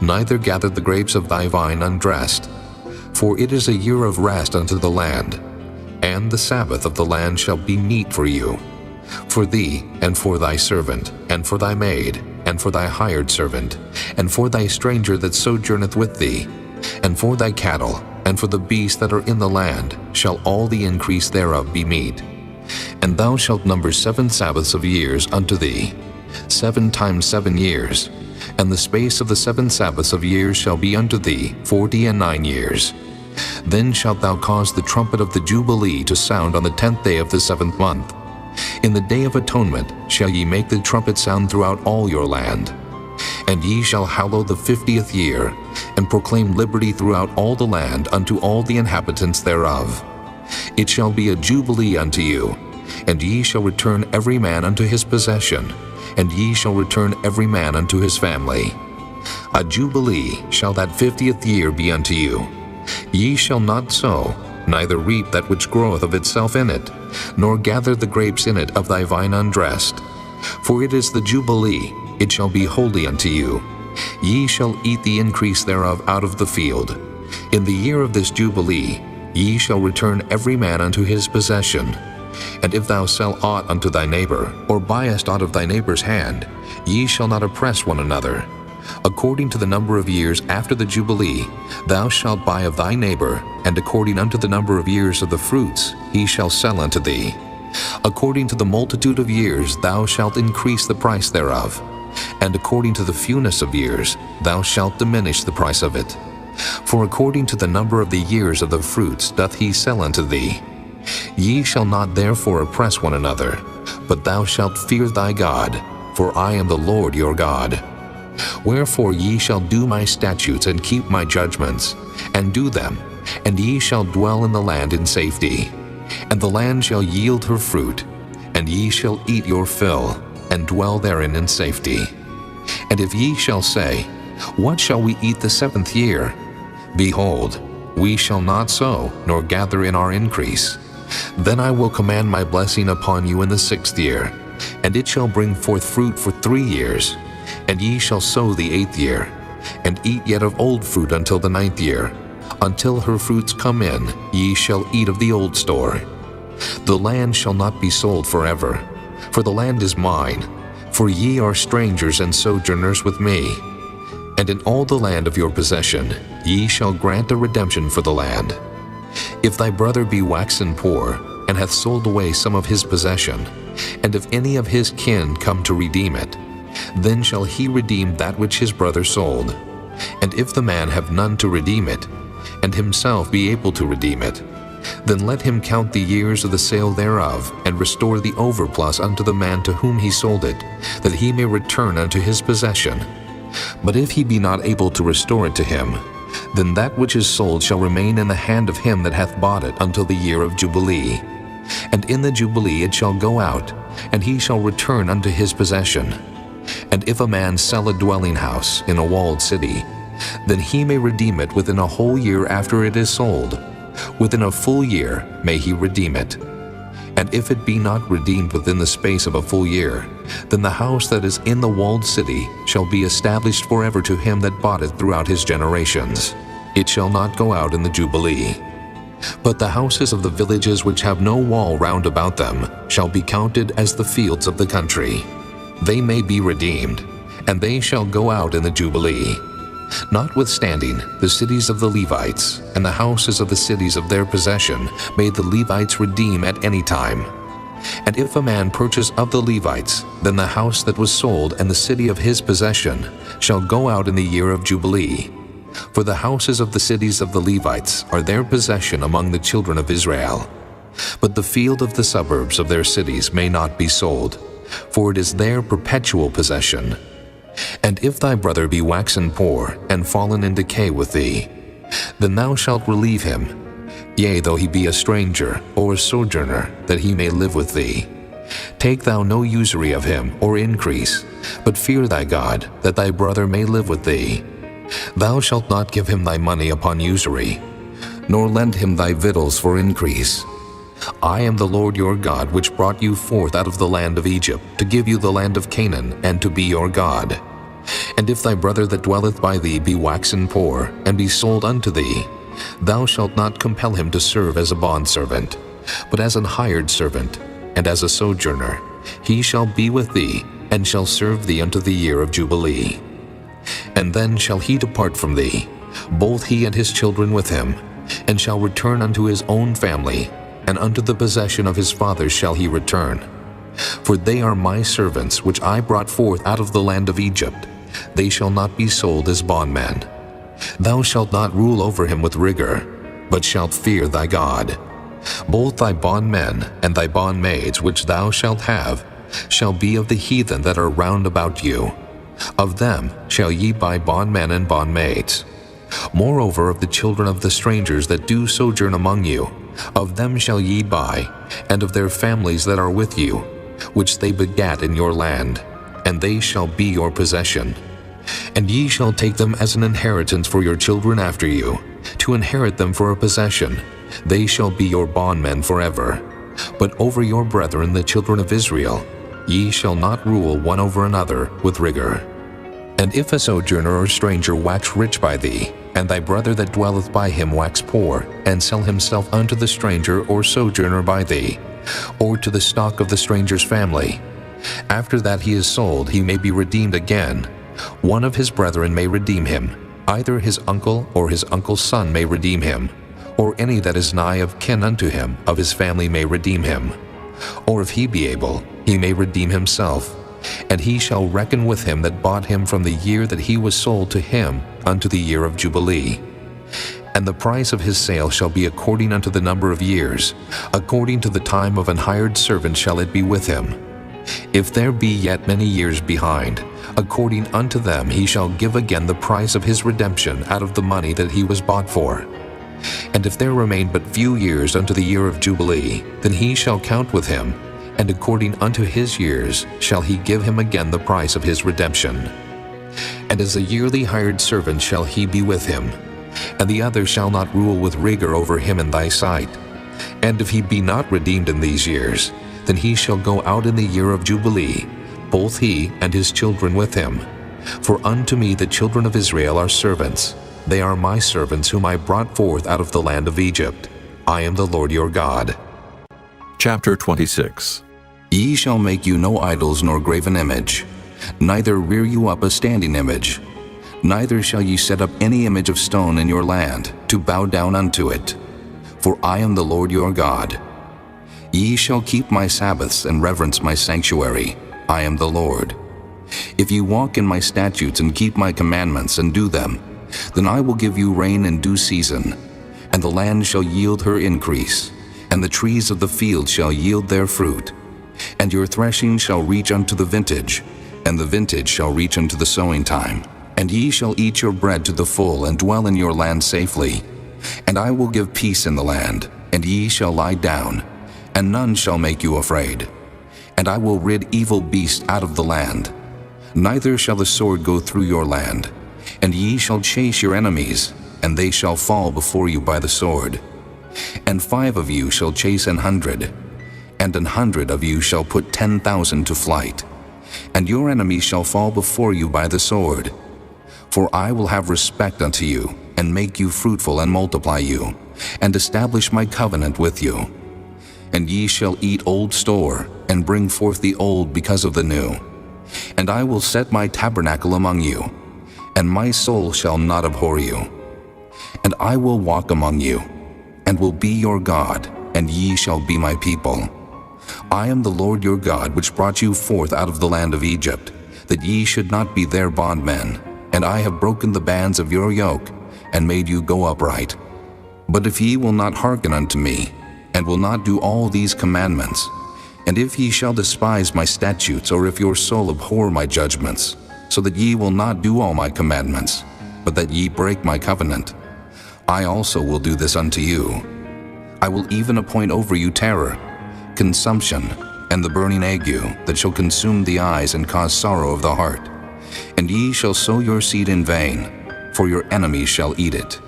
neither gather the grapes of thy vine undressed. For it is a year of rest unto the land, and the Sabbath of the land shall be meat for you, for thee, and for thy servant, and for thy maid, and for thy hired servant, and for thy stranger that sojourneth with thee, and for thy cattle, and for the beasts that are in the land, shall all the increase thereof be meat. And thou shalt number 7 Sabbaths of years unto thee, 7 times 7 years, and the space of the 7 Sabbaths of years shall be unto thee 49 years. Then shalt thou cause the trumpet of the Jubilee to sound on the 10th day of the 7th month. In the day of atonement shall ye make the trumpet sound throughout all your land. And ye shall hallow the 50th year, and proclaim liberty throughout all the land unto all the inhabitants thereof. It shall be a jubilee unto you, and ye shall return every man unto his possession, and ye shall return every man unto his family. A jubilee shall that 50th year be unto you. Ye shall not sow, neither reap that which groweth of itself in it, nor gather the grapes in it of thy vine undressed. For it is the jubilee, it shall be holy unto you. Ye shall eat the increase thereof out of the field. In the year of this jubilee ye shall return every man unto his possession. And if thou sell aught unto thy neighbor, or buyest aught of thy neighbor's hand, ye shall not oppress one another. According to the number of years after the Jubilee, thou shalt buy of thy neighbor, and according unto the number of years of the fruits, he shall sell unto thee. According to the multitude of years thou shalt increase the price thereof, and according to the fewness of years thou shalt diminish the price of it. For according to the number of the years of the fruits doth he sell unto thee. According to the multitude of years thou shalt increase the price thereof, and according to the fewness of years thou shalt diminish the price of it. For according to the number of the years of the fruits doth he sell unto thee. According to the multitude of years thou shalt increase the price of it. For according to the number of the years of the fruits doth he sell unto thee. Ye shall not therefore oppress one another, but thou shalt fear thy God, for I am the Lord your God. Wherefore ye shall do my statutes and keep my judgments, and do them, and ye shall dwell in the land in safety. And the land shall yield her fruit, and ye shall eat your fill, and dwell therein in safety. And if ye shall say, What shall we eat the 7th year? Behold, we shall not sow, nor gather in our increase. Then I will command my blessing upon you in the 6th year, and it shall bring forth fruit for 3 years. And ye shall sow the 8th year, and eat yet of old fruit until the 9th year. Until her fruits come in, ye shall eat of the old store. The land shall not be sold forever, for the land is mine, for ye are strangers and sojourners with me. And in all the land of your possession ye shall grant a redemption for the land. If thy brother be waxen poor, and hath sold away some of his possession, and if any of his kin come to redeem it, then shall he redeem that which his brother sold. And if the man have none to redeem it, and himself be able to redeem it, then let him count the years of the sale thereof, and restore the overplus unto the man to whom he sold it, that he may return unto his possession. But if he be not able to restore it to him, then that which is sold shall remain in the hand of him that hath bought it until the year of Jubilee. And in the Jubilee it shall go out, and he shall return unto his possession. And if a man sell a dwelling house in a walled city, then he may redeem it within a whole year after it is sold. Within a full year may he redeem it. And if it be not redeemed within the space of a full year, then the house that is in the walled city shall be established forever to him that bought it throughout his generations. It shall not go out in the Jubilee. But the houses of the villages which have no wall round about them shall be counted as the fields of the country. They may be redeemed, and they shall go out in the Jubilee. Notwithstanding, the cities of the Levites and the houses of the cities of their possession may the Levites redeem at any time. And if a man purchase of the Levites, then the house that was sold and the city of his possession shall go out in the year of Jubilee. For the houses of the cities of the Levites are their possession among the children of Israel. But the field of the suburbs of their cities may not be sold, for it is their perpetual possession. And if thy brother be waxen poor, and fallen in decay with thee, then thou shalt relieve him, yea, though he be a stranger or a sojourner, that he may live with thee. Take thou no usury of him, or increase, but fear thy God, that thy brother may live with thee. Thou shalt not give him thy money upon usury, nor lend him thy victuals for increase. I am the Lord your God, which brought you forth out of the land of Egypt, to give you the land of Canaan, and to be your God. And if thy brother that dwelleth by thee be waxen poor, and be sold unto thee, thou shalt not compel him to serve as a bondservant, but as an hired servant, and as a sojourner. He shall be with thee, and shall serve thee unto the year of Jubilee. And then shall he depart from thee, both he and his children with him, and shall return unto his own family, and unto the possession of his fathers shall he return. For they are my servants, which I brought forth out of the land of Egypt. They shall not be sold as bondmen. Thou shalt not rule over him with rigor, but shalt fear thy God. Both thy bondmen and thy bondmaids which thou shalt have shall be of the heathen that are round about you. Of them shall ye buy bondmen and bondmaids. Moreover, of the children of the strangers that do sojourn among you, of them shall ye buy, and of their families that are with you, which they begat in your land, and they shall be your possession. And ye shall take them as an inheritance for your children after you, to inherit them for a possession. They shall be your bondmen forever. But over your brethren the children of Israel, ye shall not rule one over another with rigor. And if a sojourner or stranger wax rich by thee, and thy brother that dwelleth by him wax poor, and sell himself unto the stranger or sojourner by thee, or to the stock of the stranger's family, after that he is sold, he may be redeemed again. One of his brethren may redeem him, either his uncle or his uncle's son may redeem him, or any that is nigh of kin unto him of his family may redeem him. Or if he be able, he may redeem himself, and he shall reckon with him that bought him from the year that he was sold to him unto the year of Jubilee. And the price of his sale shall be according unto the number of years, according to the time of an hired servant shall it be with him. If there be yet many years behind, according unto them he shall give again the price of his redemption out of the money that he was bought for. And if there remain but few years unto the year of Jubilee, then he shall count with him, and according unto his years shall he give him again the price of his redemption. And as a yearly hired servant shall he be with him, and the other shall not rule with rigor over him in thy sight. And if he be not redeemed in these years, then he shall go out in the year of Jubilee, both he and his children with him. For unto me the children of Israel are servants. They are my servants whom I brought forth out of the land of Egypt. I am the Lord your God. Chapter 26. Ye shall make you no idols nor graven image, neither rear you up a standing image. Neither shall ye set up any image of stone in your land, to bow down unto it. For I am the Lord your God. Ye shall keep my Sabbaths and reverence my sanctuary. I am the Lord. If ye walk in my statutes and keep my commandments and do them, then I will give you rain in due season, and the land shall yield her increase, and the trees of the field shall yield their fruit. And your threshing shall reach unto the vintage, and the vintage shall reach unto the sowing time. And ye shall eat your bread to the full, and dwell in your land safely. And I will give peace in the land, and ye shall lie down, and none shall make you afraid. And I will rid evil beasts out of the land. Neither shall the sword go through your land. And ye shall chase your enemies, and they shall fall before you by the sword. And 5 of you shall chase 100, and 100 of you shall put 10,000 to flight. And your enemies shall fall before you by the sword. For I will have respect unto you, and make you fruitful and multiply you, and establish my covenant with you. And ye shall eat old store, and bring forth the old because of the new. And I will set my tabernacle among you, and my soul shall not abhor you. And I will walk among you, and will be your God, and ye shall be my people. I am the Lord your God, which brought you forth out of the land of Egypt, that ye should not be their bondmen. And I have broken the bands of your yoke, and made you go upright. But if ye will not hearken unto me, and will not do all these commandments, and if ye shall despise my statutes, or if your soul abhor my judgments, so that ye will not do all my commandments, but that ye break my covenant, I also will do this unto you. I will even appoint over you terror, consumption, and the burning ague, that shall consume the eyes and cause sorrow of the heart. And ye shall sow your seed in vain, for your enemies shall eat it.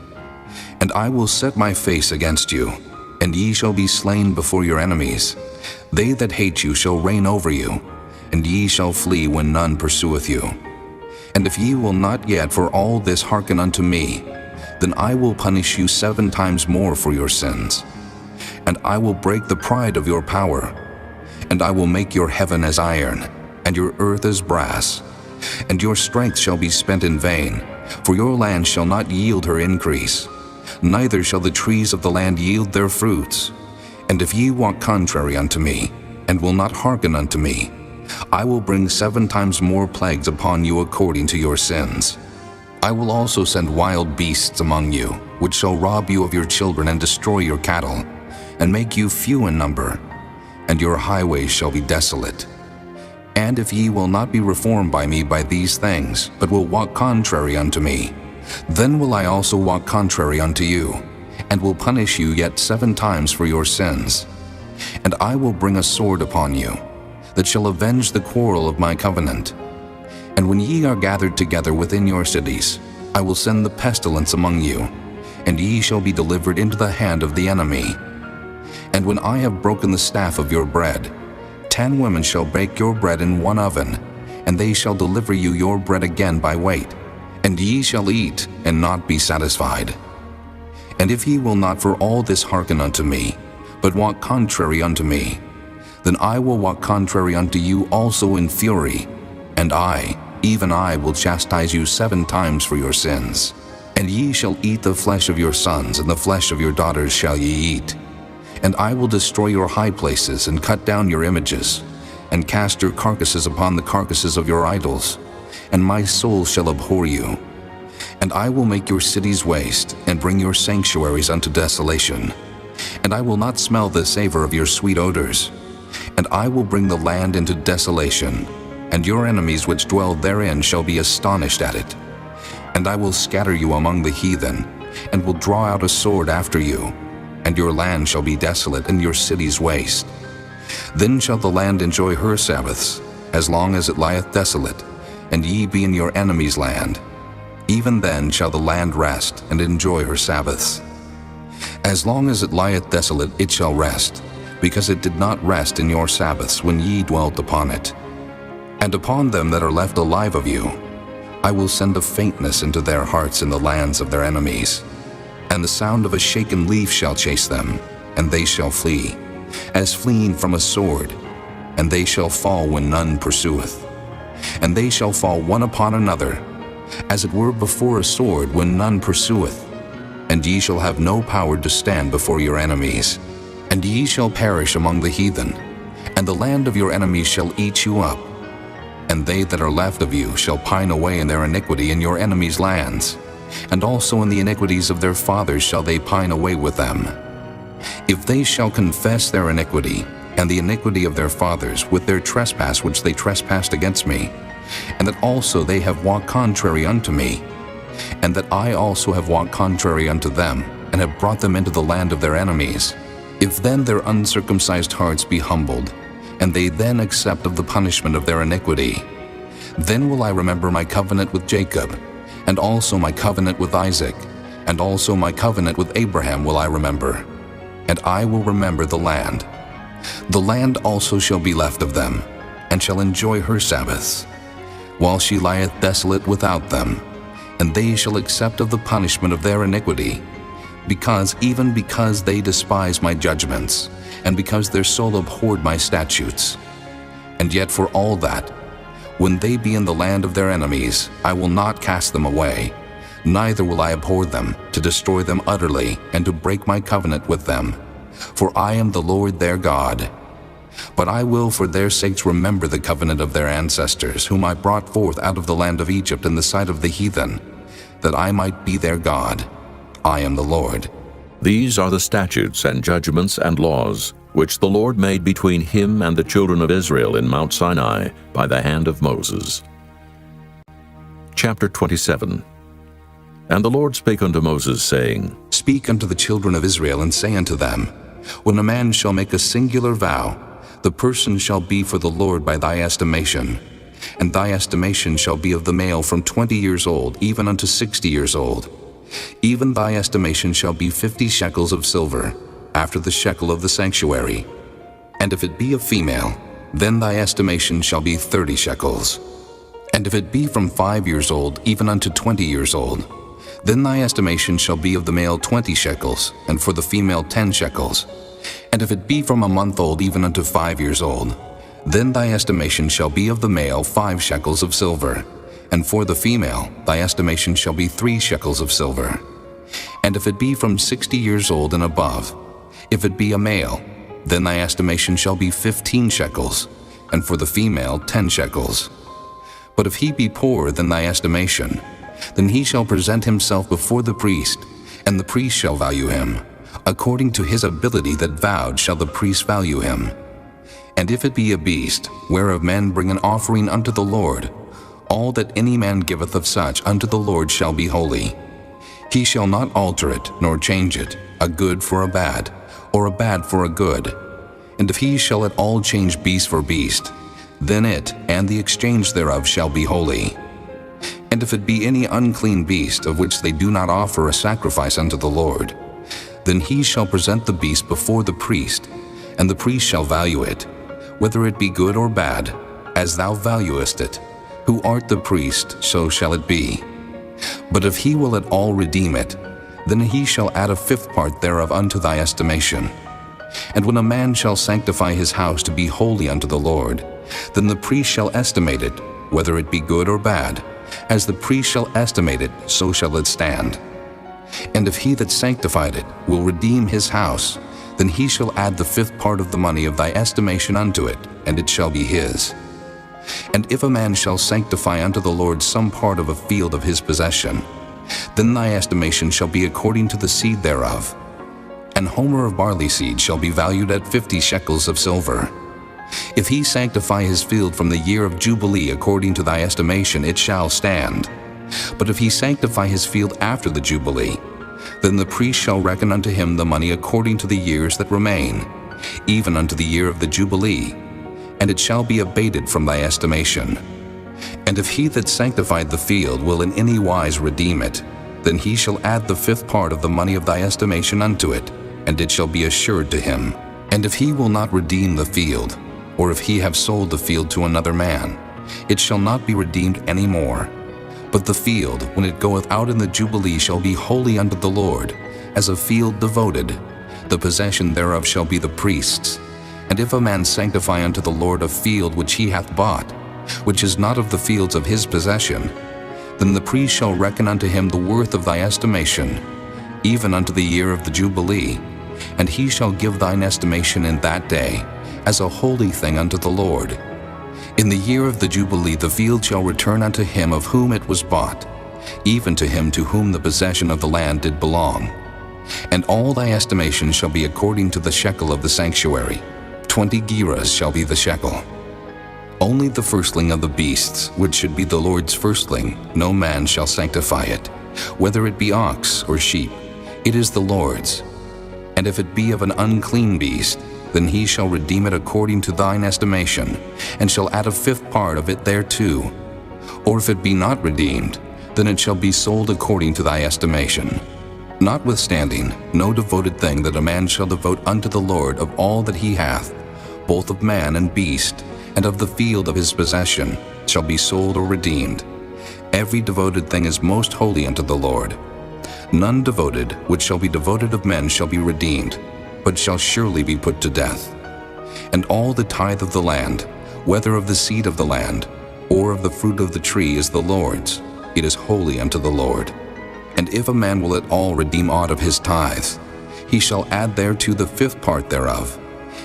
And I will set my face against you, and ye shall be slain before your enemies. They that hate you shall reign over you, and ye shall flee when none pursueth you. And if ye will not yet for all this hearken unto me, then I will punish you 7 times more for your sins. And I will break the pride of your power, and I will make your heaven as iron, and your earth as brass. And your strength shall be spent in vain, for your land shall not yield her increase, neither shall the trees of the land yield their fruits. And if ye walk contrary unto me, and will not hearken unto me, I will bring 7 times more plagues upon you according to your sins. I will also send wild beasts among you, which shall rob you of your children and destroy your cattle, and make you few in number, and your highways shall be desolate. And if ye will not be reformed by me by these things, but will walk contrary unto me, then will I also walk contrary unto you, and will punish you yet 7 times for your sins. And I will bring a sword upon you, that shall avenge the quarrel of my covenant. And when ye are gathered together within your cities, I will send the pestilence among you, and ye shall be delivered into the hand of the enemy. And when I have broken the staff of your bread, 10 women shall bake your bread in one oven, and they shall deliver you your bread again by weight, and ye shall eat and not be satisfied. And if ye will not for all this hearken unto me, but walk contrary unto me, then I will walk contrary unto you also in fury, and I, even I, will chastise you 7 times for your sins. And ye shall eat the flesh of your sons, and the flesh of your daughters shall ye eat. And I will destroy your high places, and cut down your images, and cast your carcasses upon the carcasses of your idols, and my soul shall abhor you. And I will make your cities waste, and bring your sanctuaries unto desolation. And I will not smell the savor of your sweet odors. And I will bring the land into desolation, and your enemies which dwell therein shall be astonished at it. And I will scatter you among the heathen, and will draw out a sword after you, and your land shall be desolate, and your cities waste. Then shall the land enjoy her Sabbaths, as long as it lieth desolate, and ye be in your enemy's land. Even then shall the land rest, and enjoy her Sabbaths. As long as it lieth desolate, it shall rest, because it did not rest in your Sabbaths when ye dwelt upon it. And upon them that are left alive of you, I will send a faintness into their hearts in the lands of their enemies. And the sound of a shaken leaf shall chase them, and they shall flee, as fleeing from a sword, and they shall fall when none pursueth. And they shall fall one upon another, as it were before a sword when none pursueth. And ye shall have no power to stand before your enemies. And ye shall perish among the heathen, and the land of your enemies shall eat you up. And they that are left of you shall pine away in their iniquity in your enemies' lands, and also in the iniquities of their fathers shall they pine away with them. If they shall confess their iniquity, and the iniquity of their fathers, with their trespass which they trespassed against me, and that also they have walked contrary unto me, and that I also have walked contrary unto them, and have brought them into the land of their enemies, if then their uncircumcised hearts be humbled, and they then accept of the punishment of their iniquity, then will I remember my covenant with Jacob, and also my covenant with Isaac, and also my covenant with Abraham will I remember, and I will remember the land. The land also shall be left of them, and shall enjoy her Sabbaths, while she lieth desolate without them, and they shall accept of the punishment of their iniquity, because they despise my judgments, and because their soul abhorred my statutes. And yet for all that, when they be in the land of their enemies, I will not cast them away, neither will I abhor them, to destroy them utterly, and to break my covenant with them. For I am the Lord their God. But I will for their sakes remember the covenant of their ancestors, whom I brought forth out of the land of Egypt in the sight of the heathen, that I might be their God. I am the Lord. These are the statutes and judgments and laws which the Lord made between him and the children of Israel in Mount Sinai by the hand of Moses. Chapter 27. And the Lord spake unto Moses, saying, Speak unto the children of Israel, and say unto them, When a man shall make a singular vow, the person shall be for the Lord by thy estimation. And thy estimation shall be of the male from 20 years old, even unto 60 years old. Even thy estimation shall be 50 shekels of silver, after the shekel of the sanctuary. And if it be a female, then thy estimation shall be 30 shekels. And if it be from 5 years old, even unto 20 years old, then thy estimation shall be of the male 20 shekels, and for the female 10 shekels. And if it be from a month old, even unto 5 years old, then thy estimation shall be of the male 5 shekels of silver, and for the female thy estimation shall be 3 shekels of silver. And if it be from 60 years old and above, if it be a male, then thy estimation shall be 15 shekels, and for the female 10 shekels. But if he be poorer than thy estimation, then he shall present himself before the priest, and the priest shall value him. According to his ability that vowed shall the priest value him. And if it be a beast, whereof men bring an offering unto the Lord, all that any man giveth of such unto the Lord shall be holy. He shall not alter it, nor change it, a good for a bad, or a bad for a good. And if he shall at all change beast for beast, then it and the exchange thereof shall be holy. And if it be any unclean beast, of which they do not offer a sacrifice unto the Lord, then he shall present the beast before the priest, and the priest shall value it, whether it be good or bad, as thou valuest it. Who art the priest, so shall it be. But if he will at all redeem it, then he shall add a 5th part thereof unto thy estimation. And when a man shall sanctify his house to be holy unto the Lord, then the priest shall estimate it, whether it be good or bad. As the priest shall estimate it, so shall it stand. And if he that sanctified it will redeem his house, then he shall add the 5th part of the money of thy estimation unto it, and it shall be his. And if a man shall sanctify unto the Lord some part of a field of his possession, Then thy estimation shall be according to the seed thereof. An homer of barley seed shall be valued at 50 shekels of silver. If he sanctify his field from the year of Jubilee according to thy estimation, it shall stand. But if he sanctify his field after the Jubilee, then the priest shall reckon unto him the money according to the years that remain, even unto the year of the Jubilee, and it shall be abated from thy estimation. And if he that sanctified the field will in any wise redeem it, then he shall add the 5th part of the money of thy estimation unto it, and it shall be assured to him. And if he will not redeem the field, or if he have sold the field to another man, it shall not be redeemed any more. But the field, when it goeth out in the Jubilee, shall be holy unto the Lord, as a field devoted. The possession thereof shall be the priest's. And if a man sanctify unto the Lord a field which he hath bought, which is not of the fields of his possession, then the priest shall reckon unto him the worth of thy estimation, even unto the year of the Jubilee, and he shall give thine estimation in that day, as a holy thing unto the Lord. In the year of the Jubilee the field shall return unto him of whom it was bought, even to him to whom the possession of the land did belong. And all thy estimation shall be according to the shekel of the sanctuary. 20 gerahs shall be the shekel. Only the firstling of the beasts, which should be the Lord's firstling, no man shall sanctify it, whether it be ox or sheep, it is the Lord's. And if it be of an unclean beast, then he shall redeem it according to thine estimation, and shall add a 5th part of it thereto. Or if it be not redeemed, then it shall be sold according to thy estimation. Notwithstanding, no devoted thing that a man shall devote unto the Lord of all that he hath, both of man and beast, and of the field of his possession, shall be sold or redeemed. Every devoted thing is most holy unto the Lord. None devoted, which shall be devoted of men, shall be redeemed, but shall surely be put to death. And all the tithe of the land, whether of the seed of the land, or of the fruit of the tree, is the Lord's. It is holy unto the Lord. And if a man will at all redeem aught of his tithes, he shall add thereto the 5th part thereof.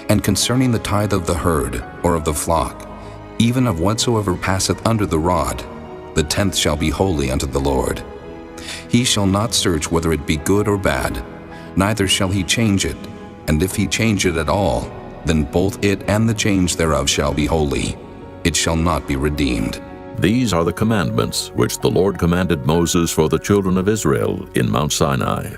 And concerning the tithe of the herd, or of the flock, even of whatsoever passeth under the rod, the 10th shall be holy unto the Lord. He shall not search whether it be good or bad, neither shall he change it. And if he change it at all, then both it and the change thereof shall be holy. It shall not be redeemed. These are the commandments which the Lord commanded Moses for the children of Israel in Mount Sinai.